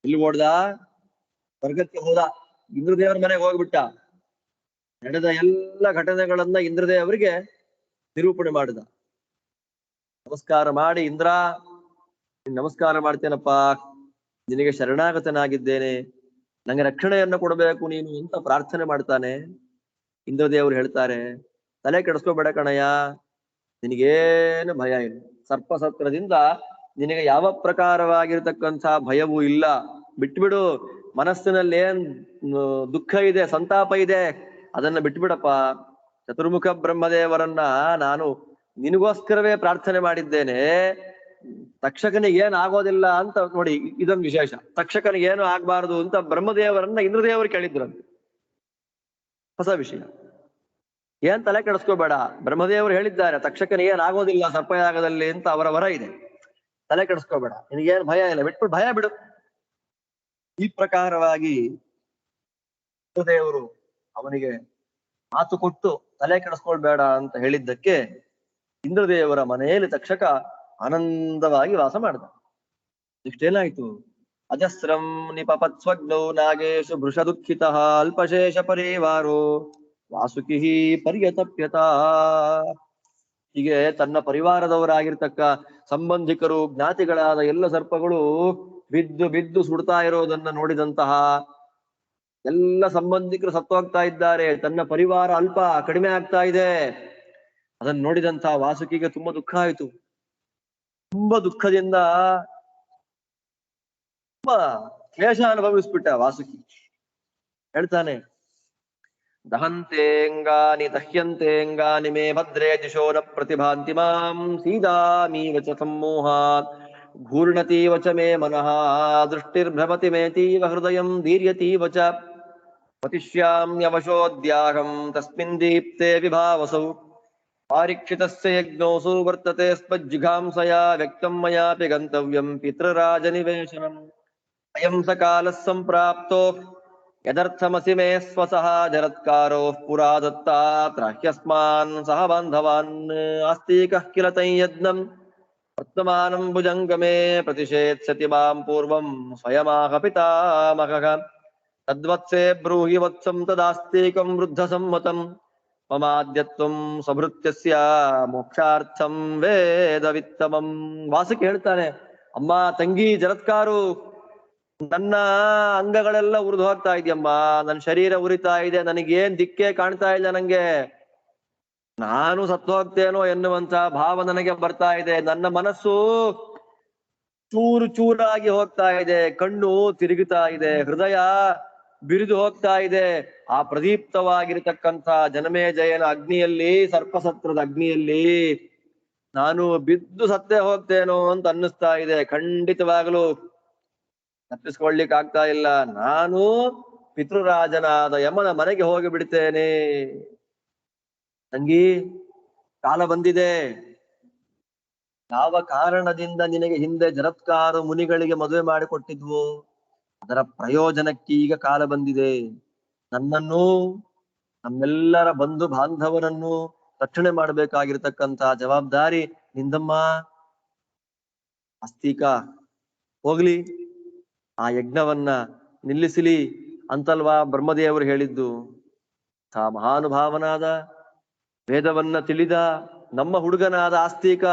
ಇಲ್ಲಿ ಓಡ್ದ, ಸ್ವರ್ಗಕ್ಕೆ ಹೋದ, ಇಂದ್ರದೇವರ ಮನೆಗೆ ಹೋಗ್ಬಿಟ್ಟ. ನಡೆದ ಎಲ್ಲ ಘಟನೆಗಳನ್ನ ಇಂದ್ರದೇವರಿಗೆ ನಿರೂಪಣೆ ಮಾಡಿದ. ನಮಸ್ಕಾರ ಮಾಡಿ, ಇಂದ್ರ ನಮಸ್ಕಾರ ಮಾಡ್ತೇನಪ್ಪ, ನಿನಗೆ ಶರಣಾಗತನಾಗಿದ್ದೇನೆ, ನಂಗೆ ರಕ್ಷಣೆಯನ್ನು ಕೊಡಬೇಕು ನೀನು ಅಂತ ಪ್ರಾರ್ಥನೆ ಮಾಡ್ತಾನೆ. ಇಂದ್ರದೇವರು ಹೇಳ್ತಾರೆ, ತಲೆ ಕೆಡಿಸ್ಕೋಬೇಡ ಕಣಯ್ಯ, ನಿನಗೇನು ಭಯ ಇಲ್ಲ. ಸರ್ಪಸತ್ರದಿಂದ ನಿನಗೆ ಯಾವ ಪ್ರಕಾರವಾಗಿರ್ತಕ್ಕಂಥ ಭಯವೂ ಇಲ್ಲ. ಬಿಟ್ಬಿಡು, ಮನಸ್ಸಿನಲ್ಲಿ ಏನ್ ದುಃಖ ಇದೆ, ಸಂತಾಪ ಇದೆ, ಅದನ್ನ ಬಿಟ್ಬಿಡಪ್ಪ. ಚತುರ್ಮುಖ ಬ್ರಹ್ಮದೇವರನ್ನ ನಾನು ನಿನಗೋಸ್ಕರವೇ ಪ್ರಾರ್ಥನೆ ಮಾಡಿದ್ದೇನೆ, ತಕ್ಷಕನಿಗೆ ಏನ್ ಆಗೋದಿಲ್ಲ ಅಂತ. ನೋಡಿ, ಇದೊಂದು ವಿಶೇಷ. ತಕ್ಷಕನಿಗೆ ಏನು ಆಗ್ಬಾರ್ದು ಅಂತ ಬ್ರಹ್ಮದೇವರನ್ನ ಇಂದ್ರದೇವರು ಕೇಳಿದ್ರಂತೆ. ಹೊಸ ವಿಷಯ. ಏನ್ ತಲೆ ಕೆಡಿಸ್ಕೋಬೇಡ, ಬ್ರಹ್ಮದೇವರು ಹೇಳಿದ್ದಾರೆ ತಕ್ಷಕನಿಗೆ ಏನ್ ಆಗೋದಿಲ್ಲ ಸರ್ಪಯಾಗದಲ್ಲಿ ಅಂತ ಅವರ ವರ ಇದೆ, ತಲೆ ಕೆಡಿಸ್ಕೋಬೇಡ, ನಿನಗೇನು ಭಯ ಇಲ್ಲ, ಬಿಟ್ಬಿಟ್ಟು ಭಯ ಬಿಡು. ಈ ಪ್ರಕಾರವಾಗಿ ಇಂದ್ರದೇವರು ಅವನಿಗೆ ಮಾತು ಕೊಟ್ಟು ತಲೆ ಕೆಡಿಸ್ಕೊಳ್ಬೇಡ ಅಂತ ಹೇಳಿದ್ದಕ್ಕೆ ಇಂದ್ರದೇವರ ಮನೆಯಲ್ಲಿ ತಕ್ಷಕ ಆನಂದವಾಗಿ ವಾಸ ಮಾಡಿದ. ಇಷ್ಟೇನಾಯ್ತು, ಅಜಸ್ರಂ ನಿಪಪತ್ಸ್ವಗ್ನೌ ನಾಗೇಶು ಭೃಷ ದುಃಖಿತಃ ಅಲ್ಪಶೇಷ ಪರಿವಾರೋ ವಾಸುಕಿ ಪರ್ಯತಪ್ಯತ. ಹೀಗೆ ತನ್ನ ಪರಿವಾರದವರಾಗಿರ್ತಕ್ಕ ಸಂಬಂಧಿಕರು, ಜ್ಞಾತಿಗಳಾದ ಎಲ್ಲ ಸರ್ಪಗಳು ಬಿದ್ದು ಬಿದ್ದು ಸುಡ್ತಾ ಇರೋದನ್ನ ನೋಡಿದಂತಹ ಎಲ್ಲ ಸಂಬಂಧಿಕರು ಸತ್ತೋಗ್ತಾ ಇದ್ದಾರೆ, ತನ್ನ ಪರಿವಾರ ಅಲ್ಪ ಕಡಿಮೆ ಆಗ್ತಾ ಇದೆ. ಅದನ್ನ ನೋಡಿದಂತ ವಾಸುಕಿಗೆ ತುಂಬಾ ದುಃಖ ಆಯ್ತು. ತುಂಬಾ ದುಃಖದಿಂದ ತುಂಬಾ ಕ್ಲೇಶ ಅನುಭವಿಸ್ಬಿಟ್ಟ ವಾಸುಕಿ. ಹೇಳ್ತಾನೆ, ದಹಂತೇಂಗಾನಿ ದಹ್ಯಂತೇಂಗಾನಿ ಮೇ ಭದ್ರೇ ದಿಶೋ ನ ಪ್ರತಿಭಾಂತಿ ಮಾಂ ಸೀದಾಮೀವ ಚ ಸಮ್ಮೋಹಾತ್ ಘೂರ್ಣತೀವ ಚ ಮೇ ಮನಃ ದೃಷ್ಟಿರ್ಭ್ರಮತಿ ಮೇತೀವ ಹೃದಯಂ ದೀರ್ಯತೀವ ಚ ಪತಿಷ್ಯಾಮ್ಯವಶೋದ್ಯಾಹಂ ತಸ್ಮಿನ್ ದೀಪ್ತೆ ವಿಭಾವಸೌ ಪಾರೀಕ್ಷಿತಸ್ಯ ಯಜ್ಞೋಸು ವರ್ತತೆ ಸ್ಮಜ್ಜಿಘಾಂಸಯಾ ವ್ಯಕ್ತಂ ಮಯಾಪಿ ಗಂತವ್ಯಂ ಪಿತೃರಾಜನಿವೇಶನಂ ಅಯಂ ಸ ಕಾಲಃ ಸಂಪ್ರಾಪ್ತೋ ಯದರ್ಥಮಸಿ ಮೇ ಸ್ವಸಃ ಜರತ್ಕಾರೋಃ ಪುರಾ ದತ್ತಾತ್ರ ಹ್ಯಸ್ಮಾನ್ ಸಹ ಬಾಂಧವಾನ್ ಆಸ್ತಿಕಃ ಕಿಲ ತೈಯಜ್ಞಂ ವರ್ತಮಾನಂ ಭುಜಂಗಮೇ ಪ್ರತಿಷೇತ್ಸ್ಯತಿ ಮಾಂ ಪೂರ್ವಂ ಸ್ವಯಮಾಹ ಪಿತಾಮಹಃ ತದ್ವತ್ಸೇ ಬ್ರೂಹಿ ವತ್ಸಂ ತದಾಸ್ತಿಕಂ ವೃದ್ಧ ಸಮ್ಮತಂ ಮಮಾದ್ಯತ್ವಂ ಸಭೃತ್ಯಸ್ಯ ಮೋಕ್ಷಾರ್ಥಂ ವೇದವಿತ್ತಮಂ. ವಾಸುಕಿ ಹೇಳ್ತಾನೆ, ಅಮ್ಮ ತಂಗಿ ಜರತ್ಕಾರು, ನನ್ನ ಅಂಗಗಳೆಲ್ಲ ಉರಿದು ಹೋಗ್ತಾ ಇದೆಯಮ್ಮ, ನನ್ನ ಶರೀರ ಉರಿತಾ ಇದೆ, ನನಗೇನ್ ದಿಕ್ಕೇ ಕಾಣ್ತಾ ಇಲ್ಲ, ನಂಗೆ ನಾನು ಸತ್ತು ಹೋಗ್ತೇನೋ ಎನ್ನುವಂತ ಭಾವ ನನಗೆ ಬರ್ತಾ ಇದೆ, ನನ್ನ ಮನಸ್ಸು ಚೂರು ಚೂರಾಗಿ ಹೋಗ್ತಾ ಇದೆ, ಕಣ್ಣು ತಿರುಗುತ್ತಾ ಇದೆ, ಹೃದಯ ಬಿರಿದು ಹೋಗ್ತಾ ಇದೆ. ಆ ಪ್ರದೀಪ್ತವಾಗಿರತಕ್ಕಂಥ ಜನಮೇಜಯನ ಅಗ್ನಿಯಲ್ಲಿ, ಸರ್ಪಸತ್ರದ ಅಗ್ನಿಯಲ್ಲಿ ನಾನು ಬಿದ್ದು ಸತ್ತೇ ಹೋಗ್ತೇನೋ ಅಂತ ಅನ್ನಿಸ್ತಾ ಇದೆ. ಖಂಡಿತವಾಗಲೂ ತಪ್ಪಿಸ್ಕೊಳ್ಲಿಕ್ಕೆ ಆಗ್ತಾ ಇಲ್ಲ. ನಾನು ಪಿತೃರಾಜನಾದ ಯಮನ ಮನೆಗೆ ಹೋಗಿ ಬಿಡ್ತೇನೆ. ತಂಗಿ, ಕಾಲ ಬಂದಿದೆ. ಯಾವ ಕಾರಣದಿಂದ ನಿನಗೆ ಹಿಂದೆ ಜರತ್ಕಾರ ಮುನಿಗಳಿಗೆ ಮದುವೆ ಮಾಡಿಕೊಟ್ಟಿದ್ವು, ಅದರ ಪ್ರಯೋಜನಕ್ಕೆ ಈಗ ಕಾಲ ಬಂದಿದೆ. ನನ್ನನ್ನು, ನಮ್ಮೆಲ್ಲರ ಬಂಧು ಬಾಂಧವರನ್ನು ರಕ್ಷಣೆ ಮಾಡಬೇಕಾಗಿರ್ತಕ್ಕಂತ ಜವಾಬ್ದಾರಿ ನಿಂದಮ್ಮ. ಅಸ್ತಿಕ ಹೋಗ್ಲಿ, ಆ ಯಜ್ಞವನ್ನ ನಿಲ್ಲಿಸಲಿ ಅಂತಲ್ವಾ ಬ್ರಹ್ಮದೇವರು ಹೇಳಿದ್ದು. ಆ ಮಹಾನುಭಾವನಾದ, ವೇದವನ್ನ ತಿಳಿದ ನಮ್ಮ ಹುಡುಗನಾದ ಆಸ್ತಿಕ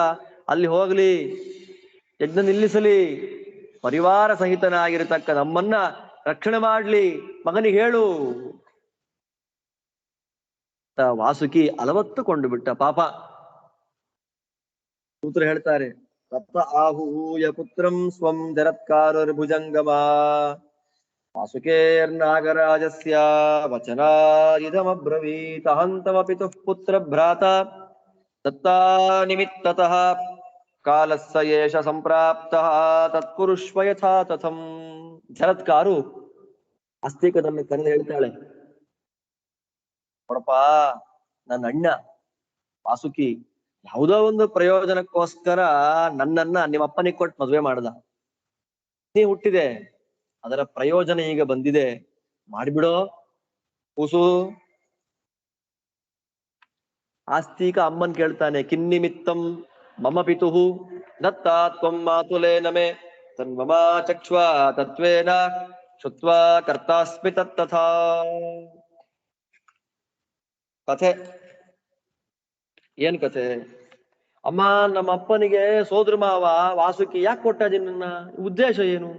ಅಲ್ಲಿ ಹೋಗ್ಲಿ, ಯಜ್ಞ ನಿಲ್ಲಿಸಲಿ, ಪರಿವಾರ ಸಹಿತನಾಗಿರತಕ್ಕ ನಮ್ಮನ್ನ ರಕ್ಷಣೆ ಮಾಡ್ಲಿ, ಮಗನಿಗೆ ಹೇಳು. ವಾಸುಕಿ ಅಲವತ್ತುಕೊಂಡು ಬಿಟ್ಟ. ಪಾಪ ಸೂತ್ರ ಹೇಳ್ತಾರೆ, ತತ್ತ ಆಹೂಯ ಪುತ್ರಂ ಸ್ವಂ ಜರತ್ಕಾರರ್ಭುಜಂಗಮ ವಾಸುಕೇರ್ನಾಗರಾಜಸ್ಯ ವಚನಾದಿದಮಬ್ರವೀತ್ ಅಹಂತಮ ಪಿತುಃ ಪುತ್ರ ಭ್ರಾತ ದತ್ತಾ ನಿಮಿತ್ತತಃ ಕಾಲಸ್ಸ ಏಷ ಸಂಪ್ರಾಪ್ತಃ ತತ್ಕುರುಷ್ವ ಯಥಾ ತಥಂ. ಜರತ್ಕಾರು ಆಸ್ತಿಕನನ್ನು ಕರೆದು ಹೇಳ್ತಾಳೆ, ನೋಡಪ್ಪ, ನನ್ನ ಅಣ್ಣ ವಾಸುಕಿ ಯಾವುದೋ ಒಂದು ಪ್ರಯೋಜನಕ್ಕೋಸ್ಕರ ನನ್ನನ್ನ ನಿಮ್ಮಪ್ಪನಿಗೆ ಕೊಟ್ಟು ಮದುವೆ ಮಾಡ್ದ. ನೀ ಹುಟ್ಟಿದೆ, ಅದರ ಪ್ರಯೋಜನ ಈಗ ಬಂದಿದೆ, ಮಾಡಿಬಿಡೋ ಕೂಸು. ಆಸ್ತಿಕ ಅಮ್ಮನ್ ಕೇಳ್ತಾನೆ, ಕಿನ್ನಿಮಿತ್ತಂ ಮಮ ಪಿತುಹು ದತ್ತಾ ತ್ವಂ ಮಾತುಲೇನ ಮೇ ತನ್ಮಮ ಚಕ್ಷ್ವ ತತ್ವೇನ ಶುತ್ವಾ ಕರ್ತಾಸ್ಮಿ ತತ್ತಥಾ. ಕಥೆ ಏನ್ ಕಥೆ? ಅಮ್ಮ, ನಮ್ಮ ಅಪ್ಪನಿಗೆ ಸೋದರ ಮಾವ ವಾಸುಕಿ ಯಾಕೆ ಕೊಟ್ಟ ನಿನ್ನ, ಉದ್ದೇಶ ಏನು?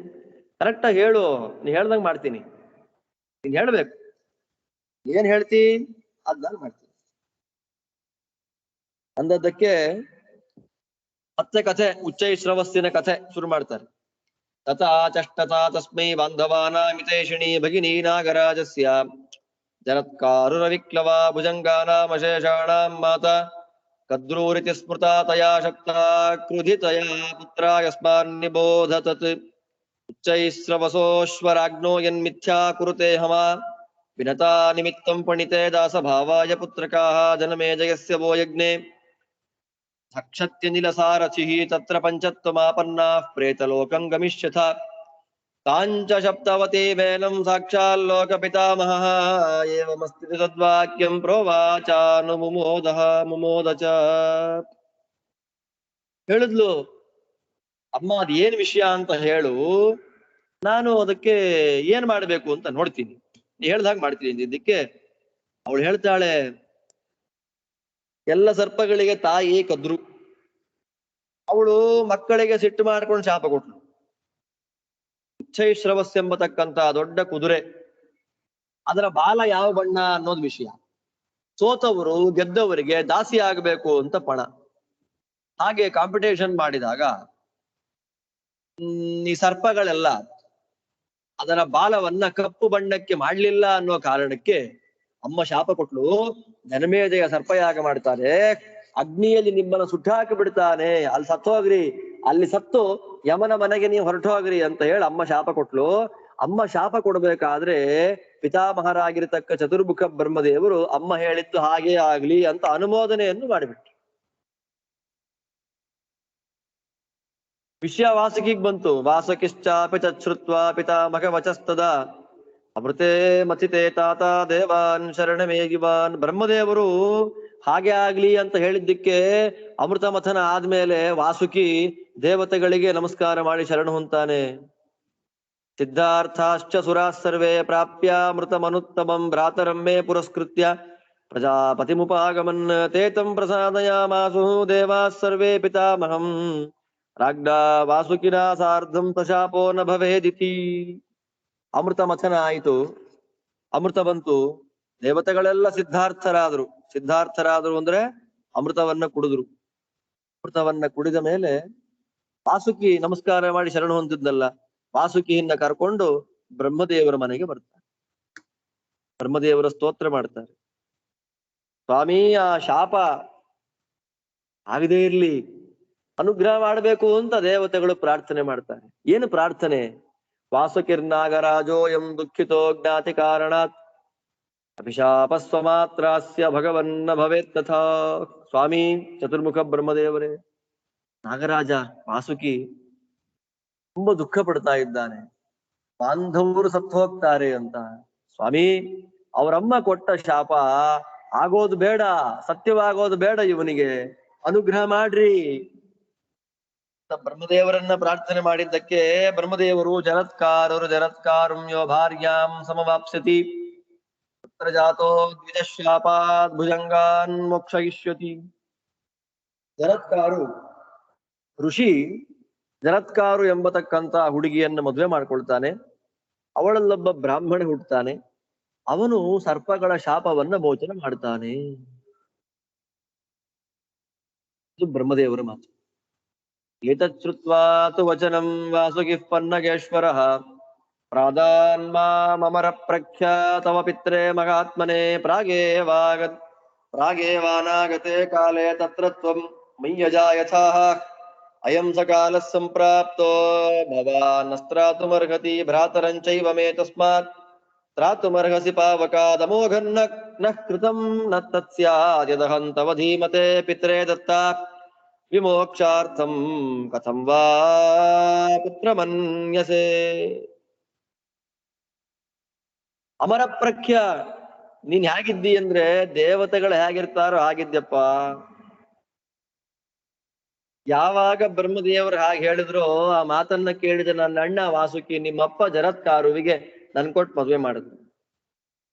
ಕರೆಕ್ಟಾಗಿ ಹೇಳು, ನೀ ಹೇಳ್ದಂಗ್ ಮಾಡ್ತೀನಿ. ನೀನ್ ಹೇಳ್ಬೇಕು, ಏನ್ ಹೇಳ್ತಿ ಅದ್ ನಾನು ಮಾಡ್ತೀನಿ ಅಂದದ್ದಕ್ಕೆ ಮತ್ತೆ ಕಥೆ, ಉಚ್ಚೈಶ್ರವಸ್ಸಿನ ಕಥೆ ಶುರು ಮಾಡ್ತಾರೆ. ತಥಾ ಚಷ್ಟತಾ ತಸ್ಮೈ ಬಾಂಧವಾನಾಮಿತೇಷಿಣೀ ಭಗಿನೀ ನಾಗರಾಜಸ್ಯ ಜರತ್ಕಾರುರವಿಕ್ಲವ ಭುಜಂಗಾನಾಮಶೇಷಾಣಾಂ ಮಾತಾ ಕದ್ರೂರಿತಿ ಸ್ಮೃತಾ ತಯಾ ಶಕ್ತಾ ಕ್ರುಧಿತಯಾ ಪುತ್ರಾಯಸ್ಮಾನ್ನಿಬೋಧ ತತ್ ಉಚ್ಚೈಸ್ರವಸೋಶ್ವರಾಜ್ಞೋ ಯನ್ಮಿಥ್ಯಾ ಕುರುತೆ ಹಮ ವಿನತಾ ನಿಮಿತ್ತಂ ಪಣಿತೆ ದಾಸಭಾವಾಯ ಪುತ್ರಕಾಃ ಜನಮೇಜಯಸ್ಯ ವೋ ಯಜ್ಞೆ ಸಕ್ಷತ್ಯನಿಲಸಾರಥಿಃ ತತ್ರ ಪಂಚತ್ವಮಾಪನ್ನಾಃ ಪ್ರೇತಲೋಕಂ ಗಮಿಷ್ಯಥ ತಾಂಚ ಶಪ್ತವತಿ ಮೇನಂ ಸಾಕ್ಷಾಲ್ಲೋಕ ಪಿತಾಮಹಃ ಏವಮಸ್ತಿ ತದ್ವಾಕ್ಯಂ ಪ್ರೋವಾಚಾನುಮುಮೋದಃ ಮುಮೋದ ಚ. ಹೇಳಿದ್ಲು, ಅಮ್ಮ ಅದ್ ಏನ್ ವಿಷಯ ಅಂತ ಹೇಳು, ನಾನು ಅದಕ್ಕೆ ಏನ್ ಮಾಡ್ಬೇಕು ಅಂತ ನೋಡ್ತೀನಿ, ನೀ ಹೇಳ್ದಾಗ ಮಾಡ್ತೀನಿ ಇದಕ್ಕೆ. ಅವಳು ಹೇಳ್ತಾಳೆ, ಎಲ್ಲ ಸರ್ಪಗಳಿಗೆ ತಾಯಿ ಕದ್ರು, ಅವಳು ಮಕ್ಕಳಿಗೆ ಸಿಟ್ಟು ಮಾಡ್ಕೊಂಡು ಶಾಪ ಕೊಟ್ಲು. ಉಚ್ಚೈಶ್ರವಸ್ ಎಂಬತಕ್ಕಂತ ದೊಡ್ಡ ಕುದುರೆ ಅದರ ಬಾಲ ಯಾವ ಬಣ್ಣ ಅನ್ನೋದು ವಿಷಯ. ಸೋತವರು ಗೆದ್ದವರಿಗೆ ದಾಸಿ ಆಗಬೇಕು ಅಂತ ಪಣ. ಹಾಗೆ ಕಾಂಪಿಟೇಷನ್ ಮಾಡಿದಾಗ ಈ ಸರ್ಪಗಳೆಲ್ಲ ಅದರ ಬಾಲವನ್ನ ಕಪ್ಪು ಬಣ್ಣಕ್ಕೆ ಮಾಡ್ಲಿಲ್ಲ ಅನ್ನೋ ಕಾರಣಕ್ಕೆ ಅಮ್ಮ ಶಾಪ ಕೊಟ್ಲು, ಜನಮೇಜಯ ಸರ್ಪಯಾಗ ಮಾಡ್ತಾರೆ, ಅಗ್ನಿಯಲ್ಲಿ ನಿಮ್ಮನ್ನ ಸುಟ್ಟಾಕಿ ಬಿಡ್ತಾನೆ, ಅಲ್ಲಿ ಸತ್ತೋಗ್ರಿ, ಅಲ್ಲಿ ಸತ್ತು ಯಮನ ಮನೆಗೆ ನೀವು ಹೊರಟೋಗ್ರಿ ಅಂತ ಹೇಳಿ ಅಮ್ಮ ಶಾಪ ಕೊಟ್ಲು. ಅಮ್ಮ ಶಾಪ ಕೊಡ್ಬೇಕಾದ್ರೆ ಪಿತಾಮಹರಾಗಿರ್ತಕ್ಕ ಚತುರ್ಮುಖ ಬ್ರಹ್ಮದೇವರು ಅಮ್ಮ ಹೇಳಿದ್ದು ಹಾಗೇ ಆಗ್ಲಿ ಅಂತ ಅನುಮೋದನೆಯನ್ನು ಮಾಡಿಬಿಟ್ರು. ವಿಷಯ ವಾಸುಕಿಗ್ ಬಂತು. ವಾಸುಕಿಶ್ಚಾಪಿ ತಚ್ಛ್ರುತ್ವ ಪಿತಾಮಹ ವಚಸ್ತದ ಅಮೃತೇ ಮಥಿತೆ ತಾತ ದೇವಾನ್ ಶರಣಮೇಗಿವಾನ್. ಬ್ರಹ್ಮದೇವರು ಹಾಗೆ ಆಗ್ಲಿ ಅಂತ ಹೇಳಿದ್ದಕ್ಕೆ ಅಮೃತ ಮಥನ ಆದ್ಮೇಲೆ ವಾಸುಕಿ ದೇವತೆಗಳಿಗೆ ನಮಸ್ಕಾರ ಮಾಡಿ ಶರಣ ಹೊಂತಾನೆ. ಸಿದ್ಧಾರ್ಥಾಶ್ಚ ಸುರಾಃ ಸರ್ವೇ ಪ್ರಾಪ್ಯ ಮೃತಮನುತ್ತಮಂ ಭ್ರಾತರಮ್ಮೆ ಪುರಸ್ಕೃತ್ಯ ಪ್ರಜಾಪತಿಮುಪಾಗಮನ್ ತೇತಂ ಪ್ರಸಾದಯಾಮಾಸು ದೇವಾಃ ಸರ್ವೇ ಪಿತಾಮಹಂ ರಾಜ್ಞಾ ವಾಸುಕಿನಾ ಸಾರ್ಧಂ ಪ್ರಶಾಪೋ ನ ಭವೇದಿತಿ. ಅಮೃತ ಮಥನ ಆಯಿತು, ಅಮೃತ ಬಂತು, ದೇವತೆಗಳೆಲ್ಲ ಸಿದ್ಧಾರ್ಥರಾದ್ರು ಅಂದ್ರೆ ಅಮೃತವನ್ನ ಕುಡಿದ್ರು. ಅಮೃತವನ್ನ ಕುಡಿದ ಮೇಲೆ ವಾಸುಕಿ ನಮಸ್ಕಾರ ಮಾಡಿ ಶರಣ ಹೊಂದಿದ್ದಲ್ಲ, ವಾಸುಕಿಯನ್ನ ಕರ್ಕೊಂಡು ಬ್ರಹ್ಮದೇವರ ಮನೆಗೆ ಬರ್ತಾರೆ. ಬ್ರಹ್ಮದೇವರ ಸ್ತೋತ್ರ ಮಾಡ್ತಾರೆ. ಸ್ವಾಮಿ, ಆ ಶಾಪ ಆಗದೇ ಇರ್ಲಿ, ಅನುಗ್ರಹ ಮಾಡಬೇಕು ಅಂತ ದೇವತೆಗಳು ಪ್ರಾರ್ಥನೆ ಮಾಡ್ತಾರೆ. ಏನು ಪ್ರಾರ್ಥನೆ? ವಾಸುಕಿರ್ನಾಗರಾಜೋ ಎಂ ದುಃಖಿತೋ ಜ್ಞಾತಿ ಕಾರಣಾತ್ ಅಭಿಶಾಪಸ್ವ ಮಾತ್ರಾಸ್ಯ ಭಗವನ್ನ ಭವೇತ್ ತಥಾ. ಸ್ವಾಮಿ ಚತುರ್ಮುಖ ಬ್ರಹ್ಮದೇವರೇ, ನಾಗರಾಜ ವಾಸುಕಿ ತುಂಬಾ ದುಃಖ ಪಡ್ತಾ ಇದ್ದಾನೆ, ಬಾಂಧವರು ಸತ್ತು ಹೋಗ್ತಾರೆ ಅಂತ. ಸ್ವಾಮಿ, ಅವರಮ್ಮ ಕೊಟ್ಟ ಶಾಪ ಆಗೋದು ಬೇಡ, ಸತ್ಯವಾಗೋದು ಬೇಡ, ಇವನಿಗೆ ಅನುಗ್ರಹ ಮಾಡ್ರಿ. ಬ್ರಹ್ಮದೇವರನ್ನ ಪ್ರಾರ್ಥನೆ ಮಾಡಿದ್ದಕ್ಕೆ ಬ್ರಹ್ಮದೇವರು ಜರತ್ಕಾರುಂ ಯೋ ಭಾರ್ಯಾಂ ಸಮವಾಪ್ಸ್ಯತಿ ಪುತ್ರ ಜಾತೋ ದ್ವಿಜಶಾಪಾತ್ ಭುಜಂಗಾನ್ ಮೋಕ್ಷಯಿಷ್ಯತಿ. ಜರತ್ಕಾರು ಋಷಿ ಜರತ್ಕಾರು ಎಂಬತಕ್ಕಂತ ಹುಡುಗಿಯನ್ನ ಮದುವೆ ಮಾಡ್ಕೊಳ್ತಾನೆ. ಅವಳಲ್ಲೊಬ್ಬ ಬ್ರಾಹ್ಮಣ ಹುಟ್ಟುತ್ತಾನೆ. ಅವನು ಸರ್ಪಗಳ ಶಾಪವನ್ನ ಮೋಚನೆ ಮಾಡ್ತಾನೆ. ಇದು ಬ್ರಹ್ಮದೇವರ ಮಾತು. ಏತಚ್ಛ್ರುತ್ವಾ ತು ವಚನಂ ವಾಸುಕಿಃ ಪನ್ನಗೇಶ್ವರಃ ಪ್ರಾದಾನ್ಮಾಮರ ಪ್ರಖ್ಯ ತವ ಪಿತ್ರೆ ಮಹಾತ್ಮನೆ ಪ್ರಾಗೇವಾನಾಗತೆ ಕಾಲೇ ತತ್ರ ತ್ವಂ ಮಯ್ಯಜಾಯಥಾಃ ಅಯಂ ಸಕಾಲಃ ಸಂಪ್ರಾಪ್ತೋ ಭವಾನಸ್ತ್ರಾತುಮರ್ಹತಿ ಭ್ರಾತರಂಚೈವ ಮೇ ತಸ್ಮಾತ್ ತ್ರಾತುಮರ್ಹಸಿ ಪಾವಕಾದಮೋಘನ್ನ ನಃ ಕೃತಂ ನ ತತ್ಸ್ಯಾದ್ಯದಹಂ ತವ ಧೀಮತೆ ಪಿತ್ರೆ ದತ್ತಾ ವಿಮೋಕ್ಷಾರ್ಥಂ ಕಥಂ ವಾ ಪುತ್ರಮನ್ಯಸೆ. ಅಮರ ಪ್ರಖ್ಯ, ನೀನ್ ಹೇಗಿದ್ದಿ ಅಂದ್ರೆ ದೇವತೆಗಳು ಹೇಗಿರ್ತಾರೋ ಹಾಗಿದ್ಯಪ್ಪ. ಯಾವಾಗ ಬ್ರಹ್ಮದೇವರು ಹಾಗೆ ಹೇಳಿದ್ರು ಆ ಮಾತನ್ನ ಕೇಳಿದ ನನ್ನ ಅಣ್ಣ ವಾಸುಕಿ ನಿಮ್ಮಪ್ಪ ಜರತ್ಕಾರುವಿಗೆ ನನ್ ಕೊಟ್ಟು ಮದುವೆ ಮಾಡಿದ್ರು.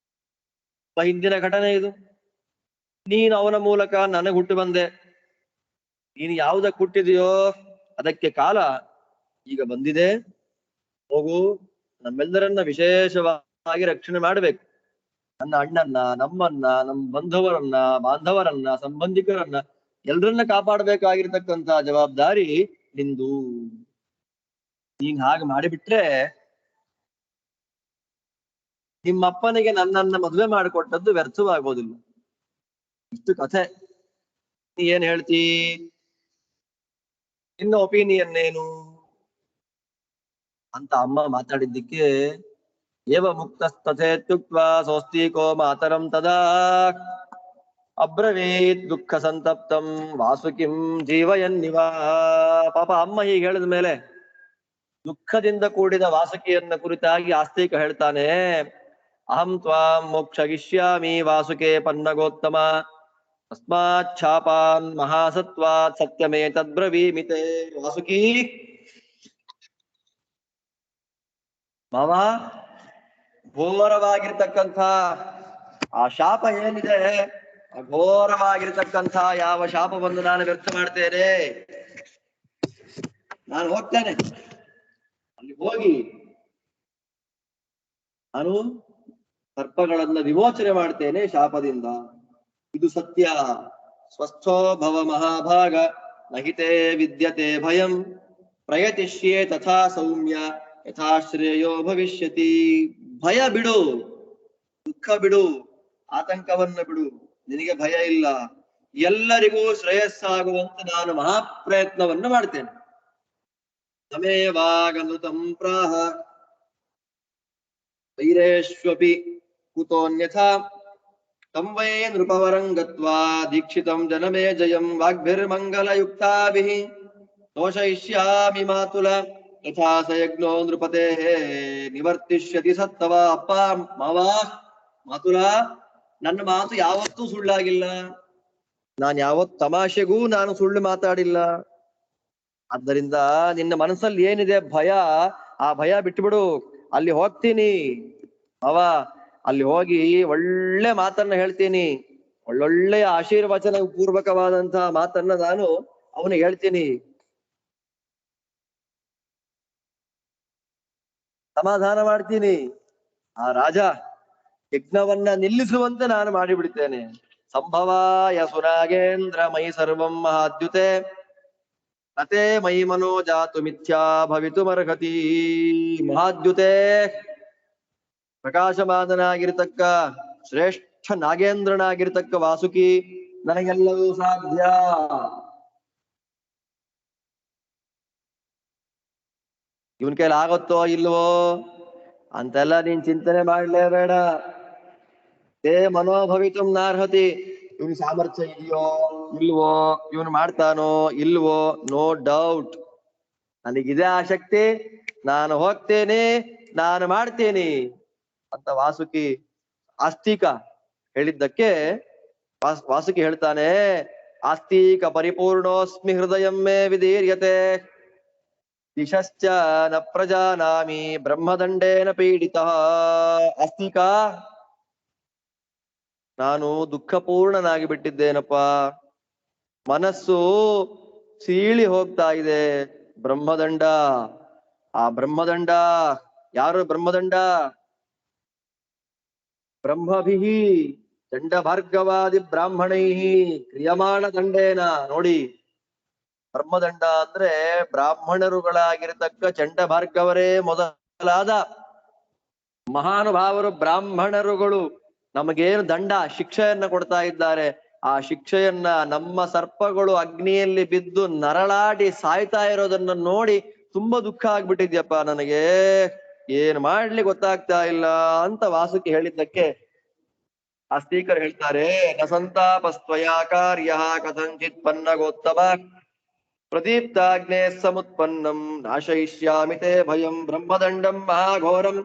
ಹಿಂದಿನ ಘಟನೆ ಇದು. ನೀನು ಅವನ ಮೂಲಕ ನನಗೆ ಹುಟ್ಟು ಬಂದೆ. ನೀನು ಯಾವುದಕ್ಕೆ ಹುಟ್ಟಿದೆಯೋ ಅದಕ್ಕೆ ಕಾಲ ಈಗ ಬಂದಿದೆ. ಹೋಗು, ನಮ್ಮೆಲ್ಲರನ್ನ ವಿಶೇಷವಾಗಿ ರಕ್ಷಣೆ ಮಾಡಬೇಕು. ನನ್ನ ಅಣ್ಣನ್ನ, ನಮ್ಮನ್ನ, ನಮ್ಮ ಬಾಂಧವರನ್ನ, ಸಂಬಂಧಿಕರನ್ನ ಎಲ್ರನ್ನ ಕಾಪಾಡಬೇಕಾಗಿರ್ತಕ್ಕಂತ ಜವಾಬ್ದಾರಿ ನಿಂದು. ನೀನ್ ಹಾಗೆ ಮಾಡಿಬಿಟ್ರೆ ನಿಮ್ಮಪ್ಪನಿಗೆ ನನ್ನನ್ನ ಮದುವೆ ಮಾಡಿಕೊಟ್ಟದ್ದು ವ್ಯರ್ಥವಾಗೋದಿಲ್ಲ. ಇಷ್ಟು ಕಥೆ. ನೀ ಏನ್ ಹೇಳ್ತಿ? ನಿನ್ನ ಒಪಿನಿಯನ್ ಏನು ಅಂತ ಅಮ್ಮ ಮಾತಾಡಿದ್ದಕ್ಕೆ ಏವ ಮುಕ್ತಸ್ತಥೇತ್ಯುಕ್ತ್ವಾ ಸೋಸ್ತಿಕೋ ಮಾತರಂ ತದಾ ಅಬ್ರವೀತ್ ದುಃಖ ಸಂತಪ್ತಂ ವಾಸುಕಿಂ ಜೀವಯನ್ನಿವ. ಪಾಪ ಅಮ್ಮ ಹೀಗೆ ಹೇಳಿದ ಮೇಲೆ ದುಃಖದಿಂದ ಕೂಡಿದ ವಾಸುಕಿಯನ್ನ ಕುರಿತಾಗಿ ಆಸ್ತಿಕ ಹೇಳ್ತಾನೆ, ಅಹಂ ತ್ವಾಂ ಮೋಕ್ಷಯಿಷ್ಯಾಮಿ ವಾಸುಕೆ ಪನ್ನಗೋತ್ತಮ ತಸ್ಮಾತ್ ಛಾಪಾನ್ ಮಹಾಸತ್ವಾತ್ ಸತ್ಯಮೇ ತದ್ಬ್ರವೀಮಿತೆ. ವಾಸುಕಿ ಮಾವ, ಘೋರವಾಗಿರ್ತಕ್ಕಂಥ ಆ ಶಾಪ ಏನಿದೆ, ಅಘೋರವಾಗಿರ್ತಕ್ಕಂಥ ಯಾವ ಶಾಪವನ್ನು ನಾನು ವ್ಯರ್ಥ ಮಾಡ್ತೇನೆ. ನಾನು ಹೋಗ್ತೇನೆ, ಅಲ್ಲಿ ಹೋಗಿ ನಾನು ಸರ್ಪಗಳನ್ನ ವಿಮೋಚನೆ ಮಾಡ್ತೇನೆ ಶಾಪದಿಂದ. ಇದು ಸತ್ಯ. ಸ್ವಸ್ಥೋ ಭವ ಮಹಾಭಾಗ ನಹಿತೇ ವಿದ್ಯತೆ ಭಯಂ ಪ್ರಯತಿಷ್ಯೆ ತಥಾ ಸೌಮ್ಯ ಯಥಾ ಶ್ರೇಯೋ ಭವಿಷ್ಯತಿ. ಭಯ ಬಿಡು, ದುಃಖ ಬಿಡು, ಆತಂಕವನ್ನ ಬಿಡು, ನಿನಗೆ ಭಯ ಇಲ್ಲ. ಎಲ್ಲರಿಗೂ ಶ್ರೇಯಸ್ಸಾಗುವಂತೆ ನಾನು ಮಹಾಪ್ರಯತ್ನವನ್ನು ಮಾಡ್ತೇನೆ. ತಮೇವಾಗನುತಂ ಪ್ರಾಹ ವೈರೇಶ್ವಪಿ ಕುತೋನ್ಯಥಾ ತಂ ವೈ ನೃಪವರಂ ಗತ್ವಾ ದೀಕ್ಷಿತಂ ಜನಮೇ ಜಯಂ ವಾಗ್ಭಿರ್ಮಂಗಲಯುಕ್ತಾಭಿಃ ತೋಷಯಿಷ್ಯಾಮಿ ಮಾತುಲ ಯಥಾ ಸ ಯಜ್ಞೋ ನೃಪತೇಃ ನಿವರ್ತಿಷ್ಯತಿ ಸತ್ತವ. ಅಪ್ಪ ಮಾವ ಮಾತುಲ, ನನ್ನ ಮಾತು ಯಾವತ್ತೂ ಸುಳ್ಳಾಗಿಲ್ಲ. ನಾನು ಯಾವತ್ತು ತಮಾಷೆಗೂ ನಾನು ಸುಳ್ಳು ಮಾತಾಡಿಲ್ಲ. ಆದ್ದರಿಂದ ನಿನ್ನ ಮನಸ್ಸಲ್ಲಿ ಏನಿದೆ ಭಯ, ಆ ಭಯ ಬಿಟ್ಟುಬಿಡು. ಅಲ್ಲಿ ಹೋಗ್ತೀನಿ ಅವ, ಅಲ್ಲಿ ಹೋಗಿ ಒಳ್ಳೆ ಮಾತನ್ನ ಹೇಳ್ತೀನಿ, ಒಳ್ಳೊಳ್ಳೆಯ ಆಶೀರ್ವಚನ ಪೂರ್ವಕವಾದಂತಹ ಮಾತನ್ನ ನಾನು ಅವನಿಗೆ ಹೇಳ್ತೀನಿ. ಸಮಾಧಾನ ಮಾಡ್ತೀನಿ. ಆ ರಾಜ ಯಜ್ಞವನ್ನ ನಿಲ್ಲಿಸುವಂತೆ ನಾನು ಮಾಡಿಬಿಡ್ತೇನೆ. ಸಂಭವಾಯ ಸುರಾಗೇಂದ್ರ ಮಯಿ ಸರ್ವಂ ಮಹಾದ್ಯುತೆ ಅತೇ ಮಯಿ ಮನೋ ಜಾತು ಮಿಥ್ಯಾ ಭವಿತುಮರ್ಹತಿ. ಮಹಾದ್ಯುತೆ, ಪ್ರಕಾಶಮಾನನಾಗಿರ್ತಕ್ಕ ಶ್ರೇಷ್ಠ ನಾಗೇಂದ್ರನಾಗಿರ್ತಕ್ಕ ವಾಸುಕಿ, ನನಗೆಲ್ಲವೂ ಸಾಧ್ಯ. ಇವನ್ ಕೈಲಿ ಆಗುತ್ತೋ ಇಲ್ವೋ ಅಂತೆಲ್ಲ ನೀನ್ ಚಿಂತನೆ ಮಾಡ್ಲೇಬೇಡ. ತೇ ಮನೋಭವಿತು ನಾರ್ಹತಿ. ಇವನ್ ಸಾಮರ್ಥ್ಯ ಇದೆಯೋ ಇಲ್ವೋ, ಇವನು ಮಾಡ್ತಾನೋ ಇಲ್ವೋ, ನೋ ಡೌಟ್, ನನಗಿದೆ ಆ ಶಕ್ತಿ, ನಾನು ಹೋಗ್ತೇನೆ, ನಾನು ಮಾಡ್ತೇನೆ ಅಂತ ವಾಸುಕಿ ಆಸ್ತಿಕ ಹೇಳಿದ್ದಕ್ಕೆ ವಾಸುಕಿ ಹೇಳ್ತಾನೆ, ಆಸ್ತಿಕ ಪರಿಪೂರ್ಣೋಸ್ಮಿ ಹೃದಯಂ ಮೇ ವಿದೀರ್ಯತೆ ದಿಶಶ್ಚ ನ ಪ್ರಜಾನಾಮಿ ಬ್ರಹ್ಮದಂಡೇನ ಪೀಡಿತಃ. ಆಸ್ತಿಕ, ನಾನು ದುಃಖಪೂರ್ಣನಾಗಿ ಬಿಟ್ಟಿದ್ದೇನಪ್ಪ, ಮನಸ್ಸು ಸೀಳಿ ಹೋಗ್ತಾ ಇದೆ. ಬ್ರಹ್ಮದಂಡ, ಆ ಬ್ರಹ್ಮದಂಡ ಯಾರು? ಬ್ರಹ್ಮದಂಡ ಬ್ರಹ್ಮಭಿಃ ದಂಡ ಭಾರ್ಗವಾದಿ ಬ್ರಾಹ್ಮಣೈಃ ಕ್ರಿಯಮಾಣ ದಂಡೇನ. ನೋಡಿ, ಬ್ರಹ್ಮದಂಡ ಅಂದ್ರೆ ಬ್ರಾಹ್ಮಣರುಗಳಾಗಿರತಕ್ಕ ಚಂಡ ಭಾರ್ಗವರೇ ಮೊದಲಾದ ಮಹಾನುಭಾವರು ಬ್ರಾಹ್ಮಣರುಗಳು ನಮಗೇನು ದಂಡ ಶಿಕ್ಷೆಯನ್ನ ಕೊಡ್ತಾ ಇದ್ದಾರೆ. ಆ ಶಿಕ್ಷೆಯನ್ನ ನಮ್ಮ ಸರ್ಪಗಳು ಅಗ್ನಿಯಲ್ಲಿ ಬಿದ್ದು ನರಳಾಡಿ ಸಾಯ್ತಾ ಇರೋದನ್ನ ನೋಡಿ ತುಂಬಾ ದುಃಖ ಆಗ್ಬಿಟ್ಟಿದ್ಯಪ್ಪ ನನಗೆ, ಏನ್ ಮಾಡ್ಲಿ ಗೊತ್ತಾಗ್ತಾ ಇಲ್ಲ ಅಂತ ವಾಸುಕಿ ಹೇಳಿದ್ದಕ್ಕೆ ಆಸ್ತಿಕರು ಹೇಳ್ತಾರೆ, ನ ಸಂತಾಪಸ್ತ್ವಯಾ ಕಾರ್ಯ ಕಥಂಚಿತ್ ಪನ್ನಗೋತ್ತಮ ಪ್ರದೀಪ್ತಾಗ್ನೇ ಸಮುತ್ಪನ್ನಂ ನಾಶಯಿಷ್ಯಾಮಿ ತೇ ಭಯಂ ಬ್ರಹ್ಮದಂಡಂ ಮಹಾಘೋರಂ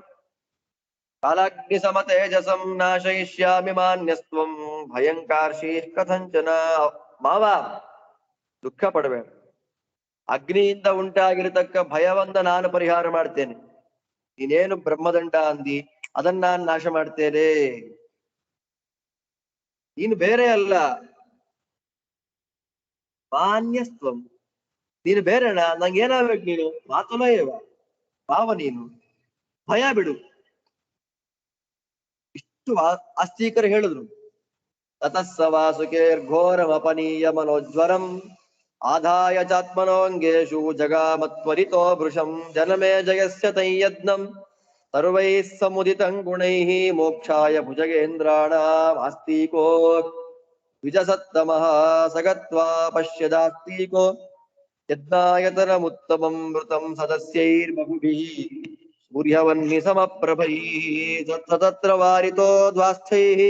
ಕಾಲಾಗ್ನಿ ಸಮತೇಜಸಂ ನಾಶಯಿಷ್ಯಾಮಿ ಮಾನ್ಯಸ್ತ್ವಂ ಭಯಂಕಾರ್ಷೀಃ ಕಥಂಚನ. ಮಾವ, ದುಃಖ ಪಡಬೇಡ, ಅಗ್ನಿಯಿಂದ ಉಂಟಾಗಿರತಕ್ಕ ಭಯವನ್ನ ನಾನು ಪರಿಹಾರ ಮಾಡ್ತೇನೆ. ನೀನೇನು ಬ್ರಹ್ಮದಂಡ ಅಂದಿ, ಅದನ್ನ ನಾನು ನಾಶ ಮಾಡ್ತೇನೆ. ನೀನು ಬೇರೆ ಅಲ್ಲ, ಮಾನ್ಯಸ್ತ್ವಂ, ನೀನು ಬೇರೆಣ, ನಂಗೆ ಏನಾಗ್ಬೇಕು? ನೀನು ಮಾತುಲ ಏವ ಭಾವ, ನೀನು ಭಯ ಬಿಡು. ಇಷ್ಟು ಆಸ್ತಿಕರು ಹೇಳಿದ್ರು. ತತಸ್ಸ ವಾಸುಕೇರ್ಘೋರಮಪನೀಯ ಮನೋಜ್ವರಂ ಆದಾಯ ಚಾತ್ಮನೋಂಗೇಶು ಜಗಾಮತ್ವರಿತೋ ಭೃಶಂ ಜನಮೇ ಜಯಸ್ಯ ತೈಯಜ್ಞಂ ಸರ್ವೈಃ ಸಮುದಿತಂ ಗುಣೈಃ ಮೋಕ್ಷಾಯ ಭುಜಗೇಂದ್ರಾಣಾಂ ಆಸ್ತಿಕೋ ದ್ವಿಜಸತ್ತಮಃ ಸಗತ್ವಾ ಪಶ್ಯದಾಸ್ತಿಕೋ ಯಜ್ಞಾಯತನಮುತ್ತಮಂ ಮೃತಂ ಸದಸ್ಯೈರ್ಬಹುಭಿಃ ಸೂರ್ಯವನ್ನಿ ಸಮಪ್ರಭೈಃ ತತ್ರ ವಾರಿತೋ ದ್ವಾಸ್ಥೈಃ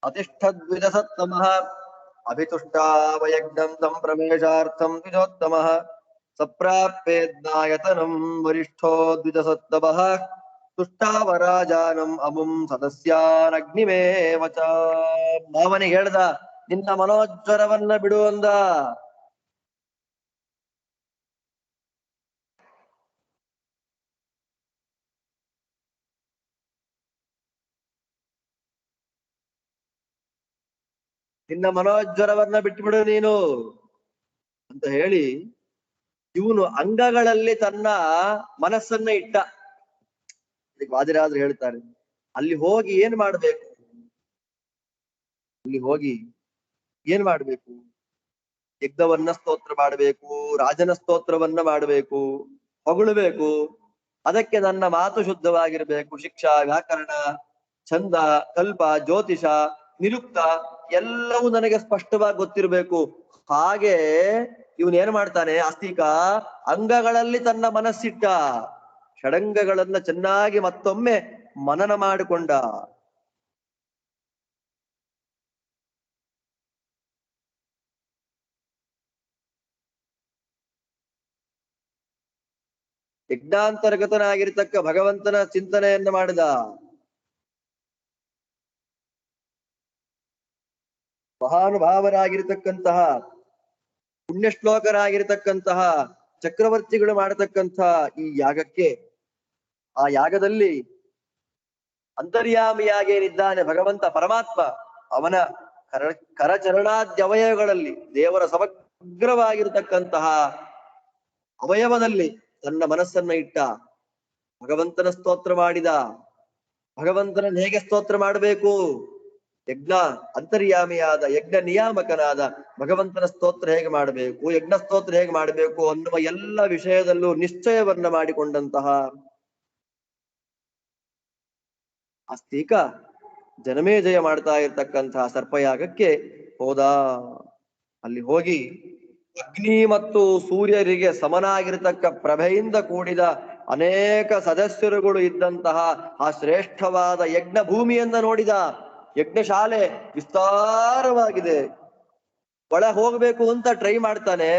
ಅತಿಷ್ಠದ್ವಿಜಸತ್ತಮಃ ಅಭಿತುಷ್ಟಾವಯಜ್ಞಂ ತಂ ಪ್ರವೇಶಾರ್ಥಂ ದ್ವಿಜೋತ್ತಮಃ ಸಪ್ರಾಪ್ಯೇಜ್ಞಾಯತನಂ ವರಿಷ್ಠೋ ದ್ವಿಜಸತ್ತಮಃ ತುಷ್ಟಾವರಾಜಾನಂ ಅಮುಂ ಸದಸ್ಯಾನಗ್ನಿಮೇವ ಚ. ಮಾವನಿಗೆ ಹೇಳ್ದ, ನಿನ್ನ ಮನೋಜ್ವರವನ್ನ ಬಿಡು ಅಂದ. ನಿನ್ನ ಮನೋಜ್ವರವನ್ನ ಬಿಟ್ಟುಬಿಡು ನೀನು ಅಂತ ಹೇಳಿ ಇವನು ಅಂಗಗಳಲ್ಲಿ ತನ್ನ ಮನಸ್ಸನ್ನ ಇಟ್ಟ. ಇದಕ್ಕೆ ವಾದಿರಾದ್ರು ಹೇಳ್ತಾರೆ, ಅಲ್ಲಿ ಹೋಗಿ ಏನ್ ಮಾಡ್ಬೇಕು, ಅಲ್ಲಿ ಹೋಗಿ ಏನ್ ಮಾಡ್ಬೇಕು, ಯಜ್ಞವನ್ನ ಸ್ತೋತ್ರ ಮಾಡಬೇಕು, ರಾಜನ ಸ್ತೋತ್ರವನ್ನ ಮಾಡಬೇಕು, ಹೊಗಳಬೇಕು. ಅದಕ್ಕೆ ನನ್ನ ಮಾತು ಶುದ್ಧವಾಗಿರ್ಬೇಕು. ಶಿಕ್ಷಾ, ವ್ಯಾಕರಣ, ಛಂದ, ಕಲ್ಪ, ಜ್ಯೋತಿಷ, ನಿರುಕ್ತ ಎಲ್ಲವೂ ನನಗೆ ಸ್ಪಷ್ಟವಾಗಿ ಗೊತ್ತಿರಬೇಕು. ಹಾಗೆ ಇವನ್ ಏನ್ ಮಾಡ್ತಾನೆ, ಆಸ್ತಿಕ ಅಂಗಗಳಲ್ಲಿ ತನ್ನ ಮನಸ್ಸಿಟ್ಟ, ಷಡಂಗಗಳನ್ನ ಚೆನ್ನಾಗಿ ಮತ್ತೊಮ್ಮೆ ಮನನ ಮಾಡಿಕೊಂಡ. ಯಜ್ಞಾಂತರ್ಗತನಾಗಿರ್ತಕ್ಕ ಭಗವಂತನ ಚಿಂತನೆಯನ್ನ ಮಾಡಿದ. ಮಹಾನುಭಾವರಾಗಿರ್ತಕ್ಕಂತಹ ಪುಣ್ಯಶ್ಲೋಕರಾಗಿರ್ತಕ್ಕಂತಹ ಚಕ್ರವರ್ತಿಗಳು ಮಾಡತಕ್ಕಂತಹ ಈ ಯಾಗಕ್ಕೆ, ಆ ಯಾಗದಲ್ಲಿ ಅಂತರ್ಯಾಮಿಯಾಗೇನಿದ್ದಾನೆ ಭಗವಂತ ಪರಮಾತ್ಮ, ಅವನ ಕರಚರಣಾದ್ಯವಯಗಳಲ್ಲಿ ದೇವರ ಸಮಗ್ರವಾಗಿರತಕ್ಕಂತಹ ಅವಯವದಲ್ಲಿ ತನ್ನ ಮನಸ್ಸನ್ನ ಇಟ್ಟ. ಭಗವಂತನ ಸ್ತೋತ್ರ ಮಾಡಿದ. ಭಗವಂತನನ್ನು ಹೇಗೆ ಸ್ತೋತ್ರ ಮಾಡಬೇಕು, ಯಜ್ಞ ಅಂತರ್ಯಾಮಿಯಾದ ಯಜ್ಞ ನಿಯಾಮಕನಾದ ಭಗವಂತನ ಸ್ತೋತ್ರ ಹೇಗೆ ಮಾಡಬೇಕು, ಯಜ್ಞ ಸ್ತೋತ್ರ ಹೇಗೆ ಮಾಡಬೇಕು ಅನ್ನುವ ಎಲ್ಲ ವಿಷಯದಲ್ಲೂ ನಿಶ್ಚಯವನ್ನ ಮಾಡಿಕೊಂಡಂತಹ ಆಸ್ತಿಕ ಜನಮೇಜಯ ಮಾಡ್ತಾ ಇರ್ತಕ್ಕಂತಹ ಸರ್ಪಯಾಗಕ್ಕೆ ಹೋದ. ಅಲ್ಲಿ ಹೋಗಿ ಅಗ್ನಿ ಮತ್ತು ಸೂರ್ಯರಿಗೆ ಸಮನಾಗಿರ್ತಕ್ಕ ಪ್ರಭೆಯಿಂದ ಕೂಡಿದ ಅನೇಕ ಸದಸ್ಯರುಗಳು ಇದ್ದಂತಹ ಆ ಶ್ರೇಷ್ಠವಾದ ಯಜ್ಞ ಭೂಮಿಯನ್ನ ನೋಡಿದ. ಯಜ್ಞಶಾಲೆ ವಿಸ್ತಾರವಾಗಿದೆ. ಒಳಗ್ ಹೋಗ್ಬೇಕು ಅಂತ ಟ್ರೈ ಮಾಡ್ತಾನೆ,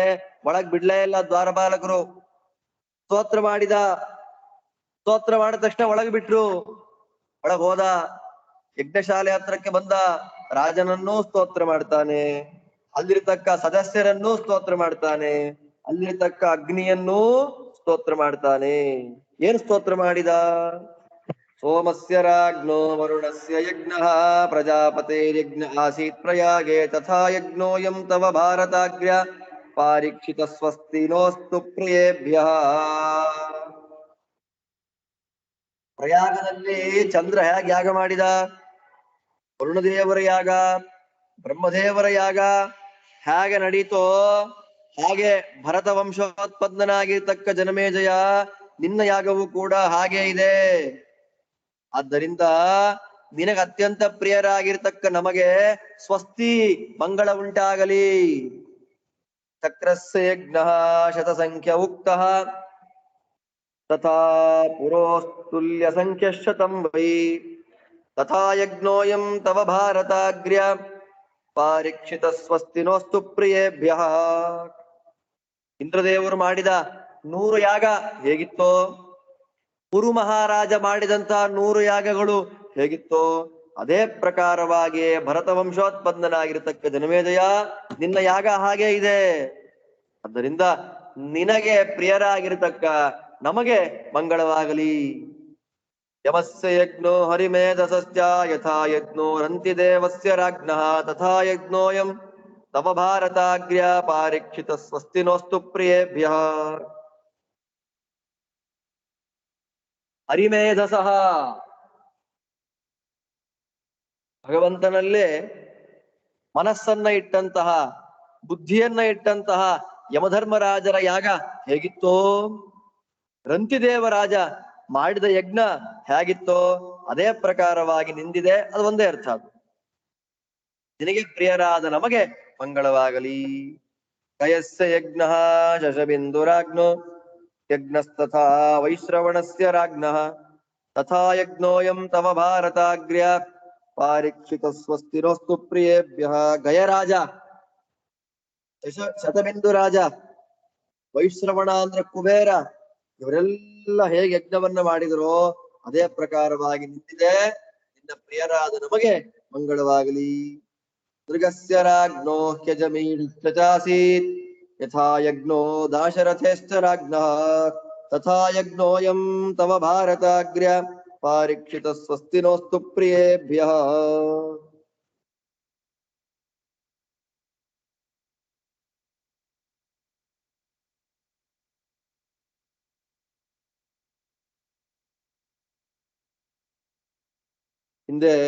ಒಳಗ್ ಬಿಡ್ಲೇ ಇಲ್ಲ ದ್ವಾರಪಾಲಕರು. ಸ್ತೋತ್ರ ಮಾಡಿದ, ಸ್ತೋತ್ರ ಮಾಡಿದ ತಕ್ಷಣ ಒಳಗ್ ಬಿಟ್ರು. ಒಳಗ್ ಹೋದ, ಯಜ್ಞಶಾಲೆ ಹತ್ರಕ್ಕೆ ಬಂದ, ರಾಜನನ್ನೂ ಸ್ತೋತ್ರ ಮಾಡ್ತಾನೆ, ಅಲ್ಲಿರ್ತಕ್ಕ ಸದಸ್ಯರನ್ನೂ ಸ್ತೋತ್ರ ಮಾಡ್ತಾನೆ, ಅಲ್ಲಿರ್ತಕ್ಕ ಅಗ್ನಿಯನ್ನೂ ಸ್ತೋತ್ರ ಮಾಡ್ತಾನೆ. ಏನ್ ಸ್ತೋತ್ರ ಮಾಡಿದ, ಸೋಮಸ್ಯ ರಾಜ್ಞೋ ವರುಣಸ್ಯ ಯಜ್ಞಃ ಪ್ರಜಾಪತೇರ್ಯಜ್ಞ ಆಸೀತ್ ಪ್ರಯಾಗೆ ತಥಾ ಯಜ್ಞೋಯಂ ತವ ಭಾರತಾಗ್ರ್ಯ ಪಾರೀಕ್ಷಿತ ಸ್ವಸ್ತಿ ನೋಸ್ತು ಪ್ರಿಯೇಭ್ಯಃ. ಪ್ರಯಾಗದಲ್ಲಿ ಚಂದ್ರ ಹೇಗೆ ಯಾಗ ಮಾಡಿದ, ವರುಣದೇವರ ಯಾಗ, ಬ್ರಹ್ಮದೇವರ ಯಾಗ ಹೇಗೆ ನಡೀತೋ ಹಾಗೆ ಭರತ ವಂಶೋತ್ಪನ್ನನಾಗಿರ್ತಕ್ಕ ಜನಮೇಜಯ ನಿನ್ನ ಯಾಗವೂ ಕೂಡ ಹಾಗೆ ಇದೆ. ಆದ್ದರಿಂದ ನಿನಗೆ ಅತ್ಯಂತ ಪ್ರಿಯರಾಗಿರ್ತಕ್ಕ ನಮಗೆ ಸ್ವಸ್ತಿ ಮಂಗಳ ಉಂಟಾಗಲಿ. ಚಕ್ರಸ್ಯ ಯಜ್ಞಃ ಶತಸಂಖ್ಯ ಉಕ್ತಃ ತಥಾ ಪುರೋಸ್ತುಲ್ಯ ಸಂಖ್ಯಶತಂ ವೈ ತಥಾ ಯಜ್ಞೋಯಂ ತವ ಭಾರತಾಗ್ರ್ಯ ಪಾರೀಕ್ಷಿತ ಸ್ವಸ್ತಿನೋಸ್ತು ಪ್ರಿಯೇಭ್ಯಃ. ಇಂದ್ರದೇವರು ಮಾಡಿದ 100 ಯಾಗ ಹೇಗಿತ್ತೋ, ಕುರು ಮಹಾರಾಜ ಮಾಡಿದಂತಹ 100 ಯಾಗಗಳು ಹೇಗಿತ್ತೋ ಅದೇ ಪ್ರಕಾರವಾಗಿ ಭರತ ವಂಶೋತ್ಪನ್ನನಾಗಿರ್ತಕ್ಕ ಜನಮೇಜಯ ನಿನ್ನ ಯಾಗ ಹಾಗೆ ಇದೆ. ಆದ್ದರಿಂದ ನಿನಗೆ ಪ್ರಿಯರಾಗಿರ್ತಕ್ಕ ನಮಗೆ ಮಂಗಳವಾಗಲಿ. ಯಮಸ್ಯ ಯಜ್ಞೋ ಹರಿಮೇಧಸಸ್ಯ ಯಥಾ ಯಜ್ಞೋ ರಂತಿ ದೇವಸ್ಯ ರಾಜ್ಞಃ ತಥಾ ಯಜ್ಞೋಯಂ ತವ ಭಾರತಾಗ್ರ್ಯ ಪಾರೀಕ್ಷಿತ ಸ್ವಸ್ತಿನೋಸ್ತು ಪ್ರಿಯೇಭ್ಯಃ. ಹರಿಮೇಧಸಃ ಭಗವಂತನಲ್ಲೇ ಮನಸ್ಸನ್ನ ಇಟ್ಟಂತಹ, ಬುದ್ಧಿಯನ್ನ ಇಟ್ಟಂತಹ ಯಮಧರ್ಮರಾಜರ ಯಾಗ ಹೇಗಿತ್ತೋ, ರಂತಿದೇವರಾಜ ಮಾಡಿದ ಯಜ್ಞ ಹೇಗಿತ್ತೋ ಅದೇ ಪ್ರಕಾರವಾಗಿ ನಿಂದಿದೆ. ಅದು ಒಂದೇ ಅರ್ಥ. ಅದು ನಿನಗೆ ಪ್ರಿಯರಾದ ನಮಗೆ ಮಂಗಳವಾಗಲಿ. ಕಯಸ್ಯ ಯಜ್ಞಃ ಶಶಬಿಂದುರಾಜ್ಞೋ ಯಜ್ಞಸ್ತಥಾ ವೈಶ್ರವಣಸ್ಯ ರಾಜ್ಞಃ ತಥಾ ಯಜ್ಞೋಯಂ ತವ ಭಾರತಾಗ್ರ್ಯ ಪಾರೀಕ್ಷಿತ ಸ್ವಸ್ತಿರೋಸ್ತು ಪ್ರಿಯೇಭ್ಯಃ. ಗಯರಾಜ, ಶತಬಿಂದು ರಾಜ, ವೈಶ್ರವಣ ಅಂದ್ರೆ ಕುಬೇರ, ಇವರೆಲ್ಲ ಹೇಗೆ ಯಜ್ಞವನ್ನ ಮಾಡಿದರೋ ಅದೇ ಪ್ರಕಾರವಾಗಿ ನಿಂತಿದೆ. ನಿನ್ನ ಪ್ರಿಯರಾದ ನಮಗೆ ಮಂಗಳವಾಗಲಿ. ಮೃಗಸ್ಯ ರಾಜ್ಞೋ ಹ್ಯಜಮೀಚಾಸೀತ್ ಯಥಾ ಯಜ್ಞೋ ದಾಶರಥೇಶ್ಚ ರಾಜ್ಞಃ ತಥಾ ಯಜ್ಞೋಯಂ ತವ ಭಾರತಾಗ್ರ್ಯ ಪಾರೀಕ್ಷಿತ ಸ್ವಸ್ತಿನೋಸ್ತು ಪ್ರಿಯೇಭ್ಯಃ. ಹಿಂದೆ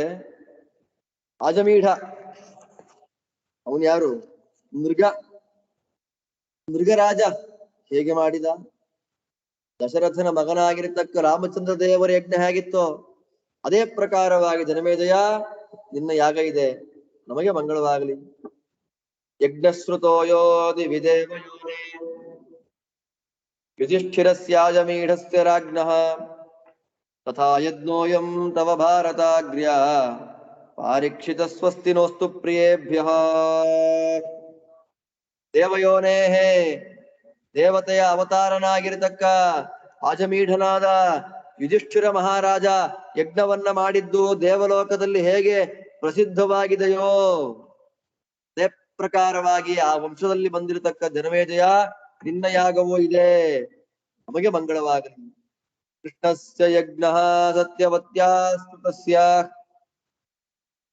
ಆಜಮೀಢ ಅವನು ಯಾರು? ಮೃಗರಾಜ ಹೇಗೆ ಮಾಡಿದ? ದಶರಥನ ಮಗನಾಗಿರತಕ್ಕ ರಾಮಚಂದ್ರ ದೇವರ ಯಜ್ಞ ಹೇಗಿತ್ತೋ ಅದೇ ಪ್ರಕಾರವಾಗಿ ಜನಮೇಜಯ ನಿನ್ನ ಯಾಗ ಇದೆ, ನಮಗೆ ಮಂಗಳವಾಗಲಿ. ಯಜ್ಞಶ್ರುತೋಯೋಧಿ ವಿದೇವಯೋನೇ ಯುಧಿಷ್ಠಿರಸ್ಯಾಜಮೀಢಸ್ಯ ರಾಜ್ಞಃ ತಥಾ ಯಜ್ಞೋಯಂ ತವ ಭಾರತಾಗ್ರ್ಯ ಪಾರೀಕ್ಷಿತ ಸ್ವಸ್ತಿನೋಸ್ತು ಪ್ರಿಯೇಭ್ಯಃ. ದೇವಯೋನೇಹೇ ದೇವತೆಯ ಅವತಾರನಾಗಿರತಕ್ಕ ಆಜಮೀಢನಾದ ಯುಧಿಷ್ಠಿರ ಮಹಾರಾಜ ಯಜ್ಞವನ್ನ ಮಾಡಿದ್ದು ದೇವಲೋಕದಲ್ಲಿ ಹೇಗೆ ಪ್ರಸಿದ್ಧವಾಗಿದೆಯೋ ಅದೇ ಪ್ರಕಾರವಾಗಿ ಆ ವಂಶದಲ್ಲಿ ಬಂದಿರತಕ್ಕ ಜನಮೇಜಯ ನಿನ್ನ ಯಾಗವೂ ಇದೆ, ನಮಗೆ ಮಂಗಳವಾಗಲಿ. ಕೃಷ್ಣಸ್ಯ ಯಜ್ಞಃ ಸತ್ಯವತ್ಯಾ ಸ್ತುತಸ್ಯ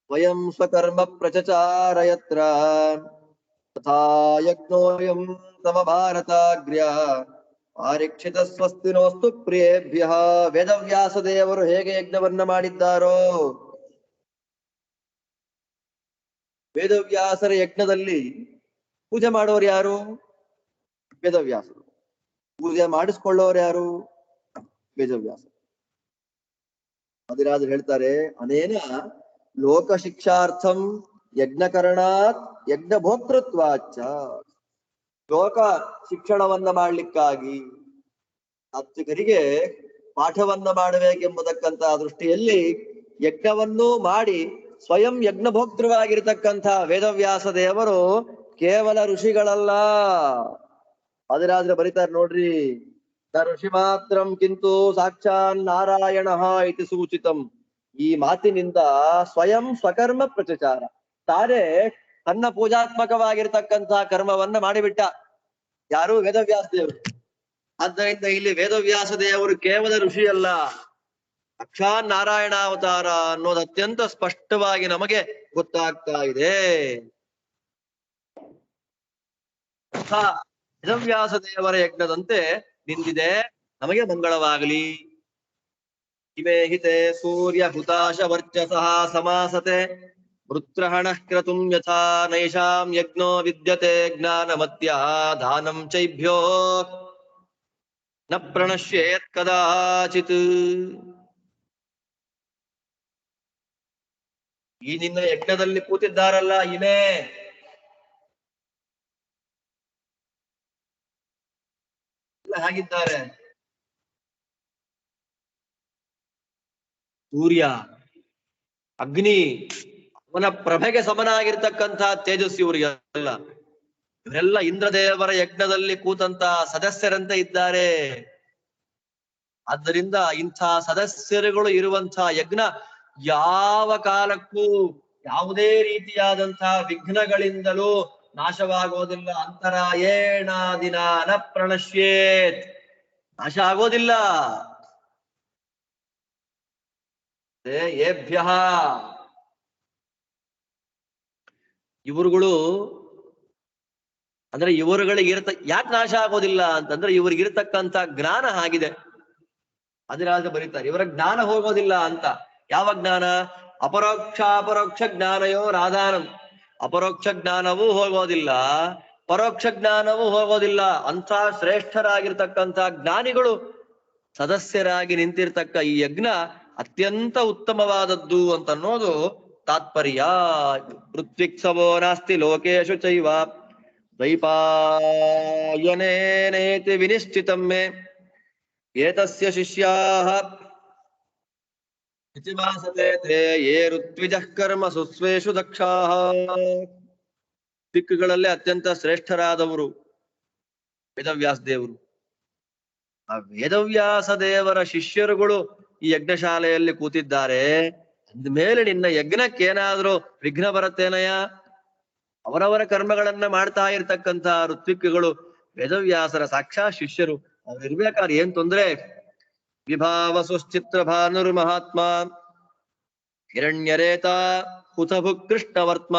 ಸ್ವಯಂ ಸ್ವಕರ್ಮ ಪ್ರಚಚಾರಯತ್ರ ತಥಾ ಯಜ್ಞೋಯಂ ತವ ಭಾರತಾಗ್ರ್ಯ ಪಾರೀಕ್ಷಿತ ಸ್ವಸ್ತಿನೋಸ್ತು ಪ್ರಿಯೇಭ್ಯಃ. ವೇದವ್ಯಾಸ ದೇವರು ಹೇಗೆ ಯಜ್ಞವನ್ನ ಮಾಡಿದ್ದಾರೋ, ವೇದವ್ಯಾಸರ ಯಜ್ಞದಲ್ಲಿ ಪೂಜೆ ಮಾಡೋರು ಯಾರು? ವೇದವ್ಯಾಸರು. ಪೂಜೆ ಮಾಡಿಸ್ಕೊಳ್ಳೋರು ಯಾರು? ವೇದವ್ಯಾಸ. ಅದಿರಾಜರು ಹೇಳ್ತಾರೆ, ಅನೇನ ಲೋಕ ಶಿಕ್ಷಾರ್ಥಂ ಯಜ್ಞಕರಣಾತ್ ಯಜ್ಞ ಭೋಕ್ತೃತ್ವಾಚ. ಲೋಕ ಶಿಕ್ಷಣವನ್ನ ಮಾಡ್ಲಿಕ್ಕಾಗಿ ಸಾತ್ವಿಕರಿಗೆ ಪಾಠವನ್ನ ಮಾಡಬೇಕೆಂಬುದಕ್ಕಂತ ದೃಷ್ಟಿಯಲ್ಲಿ ಯಜ್ಞವನ್ನು ಮಾಡಿ ಸ್ವಯಂ ಯಜ್ಞಭೋಕ್ತೃವಾಗಿರತಕ್ಕಂಥ ವೇದವ್ಯಾಸ ದೇವರು ಕೇವಲ ಋಷಿಗಳಲ್ಲ. ಅದಿರಾದ್ರೆ ಬರೀತಾರೆ ನೋಡ್ರಿ, ನ ಋಷಿ ಮಾತ್ರಂ ಕಿಂತು ಸಾಕ್ಷಾನ್ ನಾರಾಯಣ ಇತಿ ಸೂಚಿತಂ. ಈ ಮಾತಿನಿಂದ ಸ್ವಯಂ ಸ್ವಕರ್ಮ ಪ್ರಚಚಾರ, ತಾನೇ ತನ್ನ ಪೂಜಾತ್ಮಕವಾಗಿರ್ತಕ್ಕಂಥ ಕರ್ಮವನ್ನ ಮಾಡಿಬಿಟ್ಟ. ಯಾರು? ವೇದವ್ಯಾಸ ದೇವರು. ಆದ್ದರಿಂದ ಇಲ್ಲಿ ವೇದವ್ಯಾಸ ದೇವರು ಕೇವಲ ಋಷಿಯಲ್ಲ, ಸಾಕ್ಷಾತ್ ನಾರಾಯಣಾವತಾರ ಅನ್ನೋದು ಅತ್ಯಂತ ಸ್ಪಷ್ಟವಾಗಿ ನಮಗೆ ಗೊತ್ತಾಗ್ತಾ ಇದೆ. ವೇದವ್ಯಾಸ ದೇವರ ಯಜ್ಞದಂತೆ ನಿಂದಿದೆ, ನಮಗೆ ಮಂಗಳವಾಗಲಿ. ಇಮೇ ಹಿತೆ ಸೂರ್ಯ ಹುತಾಶ ವರ್ಚಸಃ ಸಮಾಸತೆ ವೃತ್ರಹಣಃ ಕ್ರತುಂ ಯಥಾ ನೈಷಾಂ ಯಜ್ಞೋ ವಿದ್ಯತೆ ಜ್ಞಾನಮತ್ಯ ದಾನಂ ಚೈಭ್ಯೋ ನ ಪ್ರಣಶ್ಯೇತ್ ಕದಾಚಿತ್. ಈ ನಿನ್ನ ಯಜ್ಞದಲ್ಲಿ ಕೂತಿದ್ದಾರಲ್ಲ ಇಮೇ, ಹಾಗಿದ್ದಾರೆ. ಸೂರ್ಯ, ಅಗ್ನಿ, ಅವನ ಪ್ರಭೆಗೆ ಸಮನಾಗಿರ್ತಕ್ಕಂಥ ತೇಜಸ್ವಿ ಇವರಿಗೆಲ್ಲ. ಇವರೆಲ್ಲ ಇಂದ್ರದೇವರ ಯಜ್ಞದಲ್ಲಿ ಕೂತಂತ ಸದಸ್ಯರಂತೆ ಇದ್ದಾರೆ. ಆದ್ದರಿಂದ ಇಂಥ ಸದಸ್ಯರುಗಳು ಇರುವಂತ ಯಜ್ಞ ಯಾವ ಕಾಲಕ್ಕೂ ಯಾವುದೇ ರೀತಿಯಾದಂತಹ ವಿಘ್ನಗಳಿಂದಲೂ ನಾಶವಾಗೋದಿಲ್ಲ. ಅಂತರಾಯೇಣ ನ ಪ್ರಣಶ್ಯೇತ್, ನಾಶ ಆಗೋದಿಲ್ಲ. ಏಭ್ಯಃ, ಇವರುಗಳು ಅಂದ್ರೆ ಇವರುಗಳಿಗೆ ಯಾಕೆ ನಾಶ ಆಗೋದಿಲ್ಲ ಅಂತಂದ್ರೆ ಇವ್ರಿಗಿರ್ತಕ್ಕಂಥ ಜ್ಞಾನ ಆಗಿದೆ. ಅದಿರಾಜ ಬರೀತಾರೆ, ಇವರ ಜ್ಞಾನ ಹೋಗೋದಿಲ್ಲ ಅಂತ. ಯಾವ ಜ್ಞಾನ? ಅಪರೋಕ್ಷ ಜ್ಞಾನಯೋ ರಾಧಾನಂ. ಅಪರೋಕ್ಷ ಜ್ಞಾನವೂ ಹೋಗೋದಿಲ್ಲ, ಪರೋಕ್ಷ ಜ್ಞಾನವೂ ಹೋಗೋದಿಲ್ಲ. ಅಂಥ ಶ್ರೇಷ್ಠರಾಗಿರ್ತಕ್ಕಂಥ ಜ್ಞಾನಿಗಳು ಸದಸ್ಯರಾಗಿ ನಿಂತಿರ್ತಕ್ಕ ಈ ಯಜ್ಞ ಅತ್ಯಂತ ಉತ್ತಮವಾದದ್ದು ಅಂತನ್ನೋದು ತಾತ್ಪರ್ಯ. ಋತ್ವಿಕ್ಸವೋ ನಾಸ್ತಿ ಲೋಕೇಶು ಚೈವ ದ್ವೈಪಾಯನೇನೇತಿ ವಿನಿಶ್ಚಿತಂ ಮೇ ಏತಸ್ಯ ಶಿಷ್ಯಾಃ ಇತಿಮಾಸತೆ ತೇ ಯೇ ಋತ್ವಿಜಃ ಕರ್ಮಸು ಸ್ವೇಷು ದಕ್ಷಾಃ. ದಿಕ್ಕುಗಳಲ್ಲೇ ಅತ್ಯಂತ ಶ್ರೇಷ್ಠರಾದವರು ವೇದವ್ಯಾಸ ದೇವರು. ಆ ವೇದವ್ಯಾಸ ದೇವರ ಶಿಷ್ಯರುಗಳು ಈ ಯಜ್ಞಶಾಲೆಯಲ್ಲಿ ಕೂತಿದ್ದಾರೆ ಅಂದ್ಮೇಲೆ ನಿನ್ನ ಯಜ್ಞಕ್ಕೇನಾದ್ರೂ ವಿಘ್ನ ಬರುತ್ತೇನಯ್ಯ? ಅವರವರ ಕರ್ಮಗಳನ್ನ ಮಾಡ್ತಾ ಇರ್ತಕ್ಕಂಥ ಋತ್ವಿಕ್ಗಳು ವೇದವ್ಯಾಸರ ಸಾಕ್ಷಾತ್ ಶಿಷ್ಯರು. ಅವ್ರು ಇರ್ಬೇಕಾದ್ರೆ ಏನ್ ತೊಂದ್ರೆ? ವಿಭಾವ ಸುಶ್ಚಿತ್ರ ಭಾನುರ್ ಮಹಾತ್ಮ ಹಿರಣ್ಯರೇತ ಹುತಭು ಕೃಷ್ಣವರ್ತ್ಮ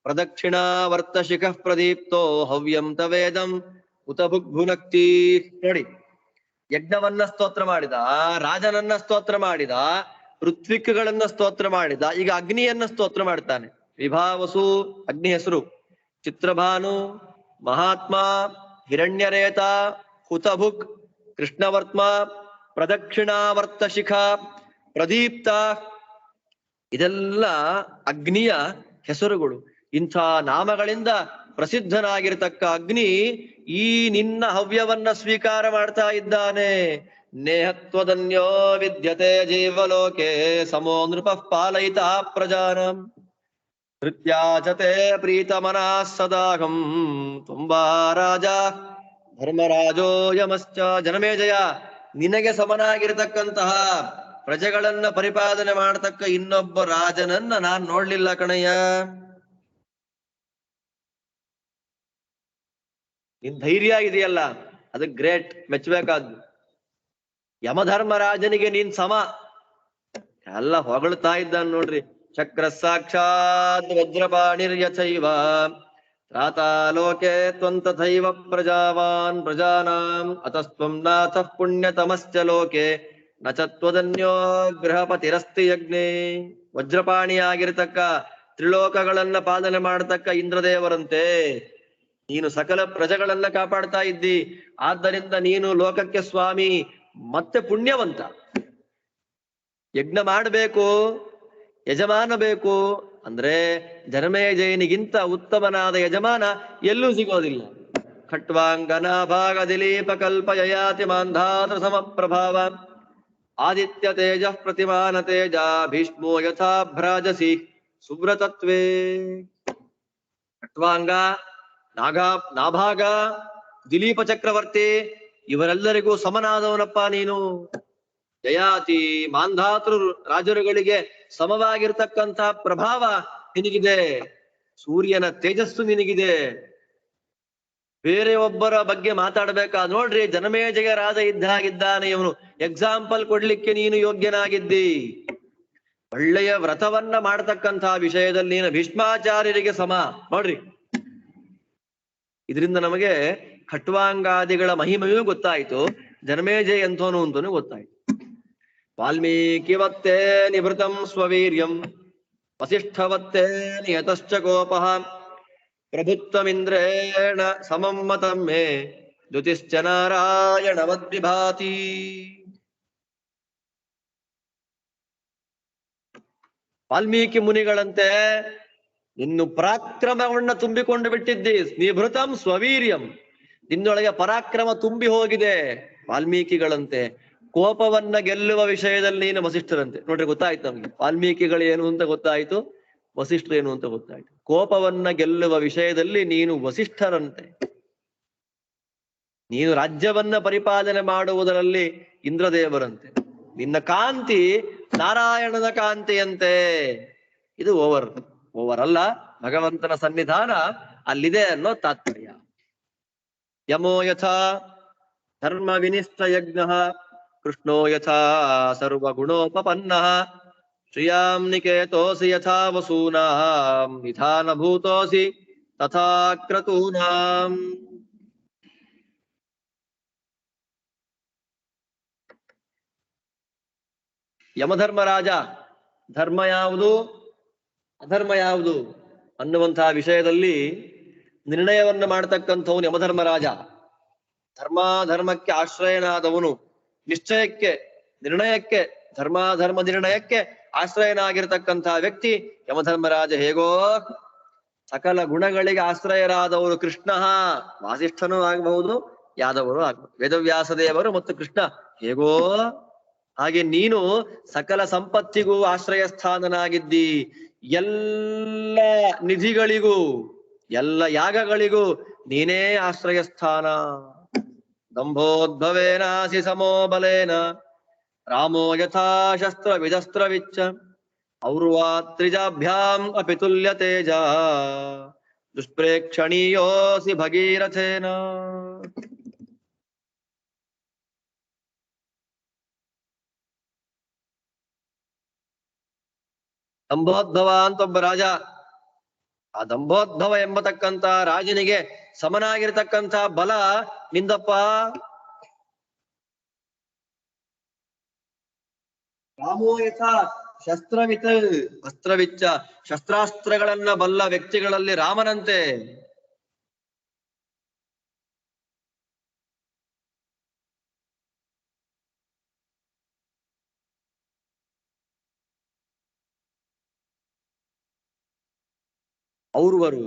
ಪ್ರದಕ್ಷಿಣಾ ವರ್ತ ಶಿಖಃ ಪ್ರದೀಪ್ತೋ ಹವ್ಯಂ ತವೇದಂ ಹುತಭುಗ್ಭುನಕ್ತಿ. ನೋಡಿ, ಯಜ್ಞವನ್ನ ಸ್ತೋತ್ರ ಮಾಡಿದ, ರಾಜನನ್ನ ಸ್ತೋತ್ರ ಮಾಡಿದ, ಋತ್ವಿಕ್ಗಳನ್ನ ಸ್ತೋತ್ರ ಮಾಡಿದ, ಈಗ ಅಗ್ನಿಯನ್ನ ಸ್ತೋತ್ರ ಮಾಡ್ತಾನೆ. ವಿಭಾವಸು ಅಗ್ನಿ ಹೆಸರು, ಚಿತ್ರಭಾನು, ಮಹಾತ್ಮ, ಹಿರಣ್ಯರೇತ, ಹುತಭುಕ್, ಕೃಷ್ಣವರ್ತ್ಮ, ಪ್ರದಕ್ಷಿಣಾವರ್ತ ಶಿಖ, ಪ್ರದೀಪ್ತ, ಇದೆಲ್ಲ ಅಗ್ನಿಯ ಹೆಸರುಗಳು. ಇಂಥ ನಾಮಗಳಿಂದ ಪ್ರಸಿದ್ಧನಾಗಿರ್ತಕ್ಕ ಅಗ್ನಿ ಈ ನಿನ್ನ ಹವ್ಯವನ್ನ ಸ್ವೀಕಾರ ಮಾಡ್ತಾ ಇದ್ದಾನೆ. ನೇಹತ್ವದನ್ಯೋ ವಿದ್ಯತೆ ಜೀವಲೋಕೆ ಸಮೋ ನೃಪ ಪಾಲಯಿತ ಪ್ರಜಾನಂ ನೃತ್ಯಾಚತೆ ಪ್ರೀತಮನಃ ಸದಾಹಂ ತುಂಬಾ ರಾಜ ಧರ್ಮರಾಜೋ ಯಮಶ್ಚ. ಜನಮೇಜಯ, ನಿನಗೆ ಸಮನಾಗಿರ್ತಕ್ಕಂತಹ ಪ್ರಜೆಗಳನ್ನ ಪರಿಪಾಲನೆ ಮಾಡತಕ್ಕ ಇನ್ನೊಬ್ಬ ರಾಜನನ್ನ ನಾನ್ ನೋಡ್ಲಿಲ್ಲ ಕಣಯ್ಯ. ನಿನ್ ಧೈರ್ಯ ಇದೆಯಲ್ಲ ಅದು ಗ್ರೇಟ್, ಮೆಚ್ಚಬೇಕಾದ್ದು. ಯಮಧರ್ಮರಾಜನಿಗೆ ನೀನ್ ಸಮ ಎಲ್ಲ ಹೊಗಳ್ತಾ ಇದ್ದಾನ ನೋಡ್ರಿ. ಚಕ್ರ ಸಾಕ್ಷಾತ್ ವಜ್ರಪಾಣಿರ್ಯಥೈವ ತ್ರಾತಾಲೋಕೆ ತ್ವಂತಥೈವ ಪ್ರಜಾವಾನ್ ಪ್ರಜಾನಾಂ ಅತಸ್ತ್ವಂ ನಾಥಃ ಪುಣ್ಯತಮಶ್ಚ ಲೋಕೆ ನಚತ್ವದನ್ಯೋ ಗೃಹಪತಿರಸ್ತಿ ಯಜ್ಞೆ. ವಜ್ರಪಾಣಿಯಾಗಿರ್ತಕ್ಕ ತ್ರಿಲೋಕಗಳನ್ನ ಪಾಲನೆ ಮಾಡತಕ್ಕ ಇಂದ್ರದೇವರಂತೆ ನೀನು ಸಕಲ ಪ್ರಜೆಗಳನ್ನ ಕಾಪಾಡ್ತಾ ಇದ್ದಿ. ಆದ್ದರಿಂದ ನೀನು ಲೋಕಕ್ಕೆ ಸ್ವಾಮಿ ಮತ್ತೆ ಪುಣ್ಯವಂತ. ಯಜ್ಞ ಮಾಡಬೇಕು, ಯಜಮಾನ ಬೇಕು ಅಂದ್ರೆ ಜನಮೇಜಯನಿಗಿಂತ ಉತ್ತಮನಾದ ಯಜಮಾನ ಎಲ್ಲೂ ಸಿಗೋದಿಲ್ಲ. ಖಟ್ವಾಂಗನ ಭಾಗ ದಿಲೀಪ ಕಲ್ಪ ಯಯಾತಿ ಮಾಂಧಾತ್ರ ಸಮಪ್ರಭಾವ ಆದಿತ್ಯ ತೇಜ ಪ್ರತಿಮಾನ ತೇಜ ಭೀಷ್ಮೋ ಯಥಾ ಭ್ರಾಜಸಿ ಸುವ್ರತತ್ವೇ. ಖಟ್ವಾಂಗ, ನಾಭಾಗ, ದಿಲೀಪ ಚಕ್ರವರ್ತಿ ಇವರೆಲ್ಲರಿಗೂ ಸಮನಾದವನಪ್ಪ ನೀನು. ಜಯಾತಿ ಮಾಂಧಾತೃ ರಾಜರುಗಳಿಗೆ ಸಮವಾಗಿರ್ತಕ್ಕಂಥ ಪ್ರಭಾವ ನಿನಗಿದೆ. ಸೂರ್ಯನ ತೇಜಸ್ಸು ನಿನಗಿದೆ. ಬೇರೆ ಒಬ್ಬರ ಬಗ್ಗೆ ಮಾತಾಡ್ಬೇಕಾದ್ ನೋಡ್ರಿ, ಜನಮೇಜಯ ರಾಜ ಇದ್ದಾಗಿದ್ದಾನೆ ಇವನು, ಎಕ್ಸಾಂಪಲ್ ಕೊಡ್ಲಿಕ್ಕೆ ನೀನು ಯೋಗ್ಯನಾಗಿದ್ದಿ. ಒಳ್ಳೆಯ ವ್ರತವನ್ನ ಮಾಡತಕ್ಕಂತಹ ವಿಷಯದಲ್ಲಿ ನೀನು ಭೀಷ್ಮಾಚಾರ್ಯರಿಗೆ ಸಮ ನೋಡ್ರಿ. ಇದರಿಂದ ನಮಗೆ ಖಟ್ವಾಂಗಾದಿಗಳ ಮಹಿಮೆಯೂ ಗೊತ್ತಾಯ್ತು, ಜನಮೇಜಯ ಎಂಥೋನು ಅಂತನೂ ಗೊತ್ತಾಯ್ತು. ವಾಲ್ಮೀಕಿವತ್ತೇ ನಿವೃತಂ ಸ್ವವೀರ್ಯಂ ವಸಿಷ್ಠವತ್ತೇ ನಿಯತಶ್ಚ ಕೋಪಃ ಪ್ರಭುತ್ವಮಿಂದ್ರೇಣ ಸಮಂ ಮತಂ ಮೇ ದ್ಯುತಿಶ್ಚ ನಾರಾಯಣವದ್ವಿಭಾತಿ. ವಾಲ್ಮೀಕಿ ಮುನಿಗಳಂತೆ ಇನ್ನು ಪರಾಕ್ರಮವನ್ನ ತುಂಬಿಕೊಂಡು ಬಿಟ್ಟಿದ್ದಿ. ನಿಭೃತಂ ಸ್ವವೀರ್ಯಂ, ನಿನ್ನೊಳಗೆ ಪರಾಕ್ರಮ ತುಂಬಿ ಹೋಗಿದೆ. ವಾಲ್ಮೀಕಿಗಳಂತೆ ಕೋಪವನ್ನ ಗೆಲ್ಲುವ ವಿಷಯದಲ್ಲಿ ನೀನು ವಸಿಷ್ಠರಂತೆ. ನೋಡ್ರಿ, ಗೊತ್ತಾಯ್ತು ನಮ್ಗೆ ವಾಲ್ಮೀಕಿಗಳು ಏನು ಅಂತ ಗೊತ್ತಾಯ್ತು, ವಸಿಷ್ಠರು ಏನು ಅಂತ ಗೊತ್ತಾಯ್ತು. ಕೋಪವನ್ನ ಗೆಲ್ಲುವ ವಿಷಯದಲ್ಲಿ ನೀನು ವಸಿಷ್ಠರಂತೆ. ನೀನು ರಾಜ್ಯವನ್ನ ಪರಿಪಾಲನೆ ಮಾಡುವುದರಲ್ಲಿ ಇಂದ್ರದೇವರಂತೆ. ನಿನ್ನ ಕಾಂತಿ ನಾರಾಯಣನ ಕಾಂತಿಯಂತೆ. ಇದು ಓವರ್ ಅಲ್ಲ, ಭಗವಂತನ ಸನ್ನಿಧಾನ ಅಲ್ಲಿದೆ ಅನ್ನೋ ತಾತ್ಪರ್ಯ. ಯಮೋ ಯಥಾ ಧರ್ಮ ವಿನಿಷ್ಟ ಯಜ್ಞ ಕೃಷ್ಣೋ ಯಥಾ ಸರ್ವಗುಣೋಪಪನ್ನಃ ಶ್ರಿಯಾಂ ನಿಕೇತೋಸಿ ಯಥಾ ವಸೂನಾಂ ನಿಧಾನಭೂತೋಸಿ ತಥಾ ಕ್ರತೂನಾಂ. ಯಮಧರ್ಮರಾಜ ಧರ್ಮ ಯಾವುದು ಅಧರ್ಮ ಯಾವುದು ಅನ್ನುವಂತಹ ವಿಷಯದಲ್ಲಿ ನಿರ್ಣಯವನ್ನು ಮಾಡತಕ್ಕಂಥವನು ಯಮಧರ್ಮರಾಜ. ಧರ್ಮಕ್ಕೆ ಆಶ್ರಯನಾದವನು, ನಿಶ್ಚಯಕ್ಕೆ ನಿರ್ಣಯಕ್ಕೆ ಧರ್ಮ ನಿರ್ಣಯಕ್ಕೆ ಆಶ್ರಯನಾಗಿರ್ತಕ್ಕಂತಹ ವ್ಯಕ್ತಿ ಯಮಧರ್ಮರಾಜ. ಹೇಗೋ ಸಕಲ ಗುಣಗಳಿಗೆ ಆಶ್ರಯರಾದವರು ಕೃಷ್ಣ, ವಾಸಿಷ್ಠನೂ ಆಗಬಹುದು, ಯಾದವರು ಆಗಬಹುದು, ವೇದವ್ಯಾಸ ದೇವರು ಮತ್ತು ಕೃಷ್ಣ ಹೇಗೋ ಹಾಗೆ ನೀನು ಸಕಲ ಸಂಪತ್ತಿಗೂ ಆಶ್ರಯ ಸ್ಥಾನನಾಗಿದ್ದಿ. ಎಲ್ಲ ನಿಧಿಗಳಿಗೂ ಎಲ್ಲ ಯಾಗಗಳಿಗೂ ನೀನೇ ಆಶ್ರಯ ಸ್ಥಾನ. ದಂಭೋದ್ಭವೇನಾಸಿ ಸಮೋ ಬಲೇನ ರಾಮೋ ಯಥಾ ಶಸ್ತ್ರ ವಿಧಸ್ತ್ರ ವಿಚ್ಚ ಔರ್ವಾತ್ರಿಜಾಭ್ಯಾಂ ಅಪಿ ತುಲ್ಯ ತೇಜ ದುಷ್ಪ್ರೇಕ್ಷಣೀಯೋಸಿ ಭಗೀರಥೇನ. ದಂಭೋದ್ಭವ ಅಂತ ಒಬ್ಬ ರಾಜ. ಆ ದಂಭೋದ್ಭವ ಎಂಬತಕ್ಕಂತ ರಾಜನಿಗೆ ಸಮನಾಗಿರ್ತಕ್ಕಂಥ ಬಲ ನಿಂದಪ್ಪ. ರಾಮೋ ಯಥಾ ಶಸ್ತ್ರವಿತ್ ಅಸ್ತ್ರವಿಚ್ಚ ಶಸ್ತ್ರಾಸ್ತ್ರಗಳನ್ನ ಬಲ್ಲ ವ್ಯಕ್ತಿಗಳಲ್ಲಿ ರಾಮನಂತೆ. ಔರ್ವರು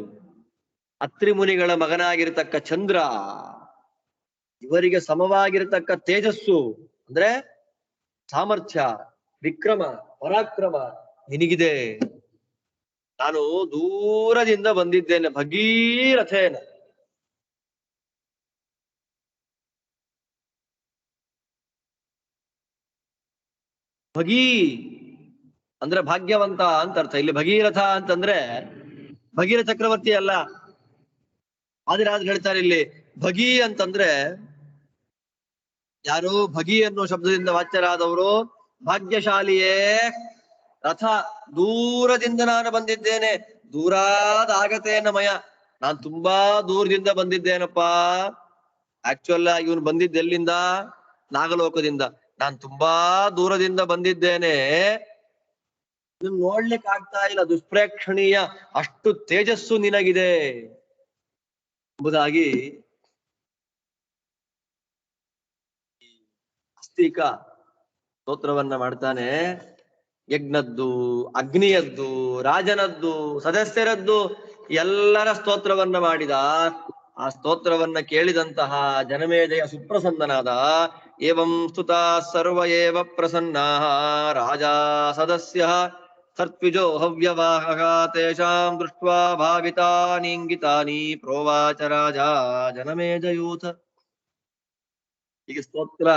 ಅತ್ರಿ ಮುನಿಗಳ ಮಗನಾಗಿರ್ತಕ್ಕ ಚಂದ್ರ, ಇವರಿಗೆ ಸಮವಾಗಿರತಕ್ಕ ತೇಜಸ್ಸು ಅಂದ್ರೆ ಸಾಮರ್ಥ್ಯ, ವಿಕ್ರಮ, ಪರಾಕ್ರಮ ನಿನಗಿದೆ. ನಾನು ದೂರದಿಂದ ಬಂದಿದ್ದೇನೆ ಭಗೀರಥೇನ. ಭಗೀ ಅಂದ್ರೆ ಭಾಗ್ಯವಂತ ಅಂತ ಅರ್ಥ. ಇಲ್ಲಿ ಭಗೀರಥ ಅಂತಂದ್ರೆ ಭಗೀರಥ ಚಕ್ರವರ್ತಿ ಅಲ್ಲ. ಆದಿರಾಜ್ ಹೇಳ್ತಾರೆ ಇಲ್ಲಿ ಭಗೀ ಅಂತಂದ್ರೆ ಯಾರು ಭಗೀ ಅನ್ನೋ ಶಬ್ದದಿಂದ ವಾಚ್ಯರಾದವರು ಭಾಗ್ಯಶಾಲಿಯೇ. ರಥ ದೂರದಿಂದ ನಾನು ಬಂದಿದ್ದೇನೆ, ದೂರಾದ ಆಗತೇನ ಮಯ. ನಾನ್ ತುಂಬಾ ದೂರದಿಂದ ಬಂದಿದ್ದೇನಪ್ಪಾ. ಆಕ್ಚುಯಲ್ ಆಗಿ ಇವನು ಬಂದಿದ್ದ ಎಲ್ಲಿಂದ? ನಾಗಲೋಕದಿಂದ. ನಾನ್ ತುಂಬಾ ದೂರದಿಂದ ಬಂದಿದ್ದೇನೆ, ನೋಡ್ಲಿಕ್ಕೆ ಆಗ್ತಾ ಇಲ್ಲ, ದುಷ್ಪ್ರೇಕ್ಷಣೀಯ, ಅಷ್ಟು ತೇಜಸ್ಸು ನಿನಗಿದೆ ಎಂಬುದಾಗಿ ಅಸ್ತಿಕ ಸ್ತೋತ್ರವನ್ನ ಮಾಡ್ತಾನೆ. ಯಜ್ಞದ್ದು, ಅಗ್ನಿಯದ್ದು, ರಾಜನದ್ದು, ಸದಸ್ಯರದ್ದು ಎಲ್ಲರ ಸ್ತೋತ್ರವನ್ನ ಮಾಡಿದ. ಆ ಸ್ತೋತ್ರವನ್ನ ಕೇಳಿದಂತಹ ಜನಮೇಜಯ ಸುಪ್ರಸನ್ನನಾದ. ಏವಂ ಸ್ತುತ ಸರ್ವ ಏವ ಪ್ರಸನ್ನಾ ರಾಜ ಸದಸ್ಯ ಸರ್ತ್ವಿಜೋ ಹವ್ಯವಾಹ ತೇಷಾಂ ದೃಷ್ಟ್ವಾ ಭಾವಿತಾನೀಂಗಿತಾನಿ ಪ್ರೋವಾಚ ರಾಜ ಜನಮೇಜಯೂಥ. ಹೀಗೆ ಸ್ತೋತ್ರ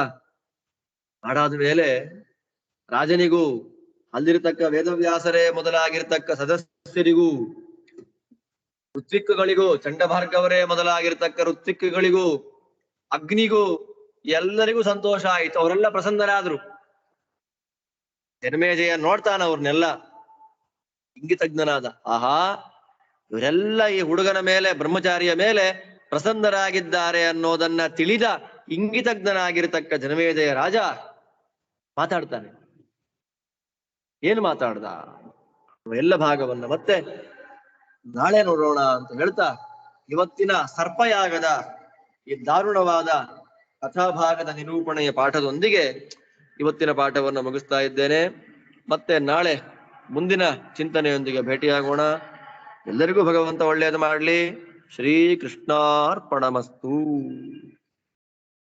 ಮಾಡಾದ ಮೇಲೆ ರಾಜನಿಗೂ ಅಲ್ಲಿರತಕ್ಕ ವೇದವ್ಯಾಸರೇ ಮೊದಲಾಗಿರ್ತಕ್ಕ ಸದಸ್ಯರಿಗೂ ಋತ್ವಿಕ್ಕುಗಳಿಗೂ ಚಂಡಭಾರ್ಗವರೇ ಮೊದಲಾಗಿರ್ತಕ್ಕ ಋತ್ವಿಕ್ಕುಗಳಿಗೂ ಅಗ್ನಿಗೂ ಎಲ್ಲರಿಗೂ ಸಂತೋಷ ಆಯಿತು. ಅವರೆಲ್ಲ ಪ್ರಸನ್ನರಾದ್ರು. ಜನಮೇಜಯ ನೋಡ್ತಾನ ಅವ್ರನ್ನೆಲ್ಲ, ಇಂಗಿತಜ್ಞನಾದ. ಆಹಾ, ಇವರೆಲ್ಲ ಈ ಹುಡುಗನ ಮೇಲೆ, ಬ್ರಹ್ಮಚಾರಿಯ ಮೇಲೆ ಪ್ರಸನ್ನರಾಗಿದ್ದಾರೆ ಅನ್ನೋದನ್ನ ತಿಳಿದ ಇಂಗಿತಜ್ಞನಾಗಿರ್ತಕ್ಕ ಜನಮೇಜಯ ರಾಜ ಮಾತಾಡ್ತಾನೆ. ಏನು ಮಾತಾಡ್ದ ಎಲ್ಲ ಭಾಗವನ್ನ ಮತ್ತೆ ನಾಳೆ ನೋಡೋಣ ಅಂತ ಹೇಳ್ತಾ, ಇವತ್ತಿನ ಸರ್ಪಯಾಗದ ಈ ದಾರುಣವಾದ ಕಥಾಭಾಗದ ನಿರೂಪಣೆಯ ಪಾಠದೊಂದಿಗೆ ಇವತ್ತಿನ ಪಾಠವನ್ನು ಮುಗಿಸ್ತಾ ಇದ್ದೇನೆ. ಮತ್ತೆ ನಾಳೆ ಮುಂದಿನ ಚಿಂತನೆಯೊಂದಿಗೆ ಭೇಟಿಯಾಗೋಣ. ಎಲ್ಲರಿಗೂ ಭಗವಂತ ಒಳ್ಳೆಯದು ಮಾಡಲಿ. ಶ್ರೀ ಕೃಷ್ಣಾರ್ಪಣಮಸ್ತು.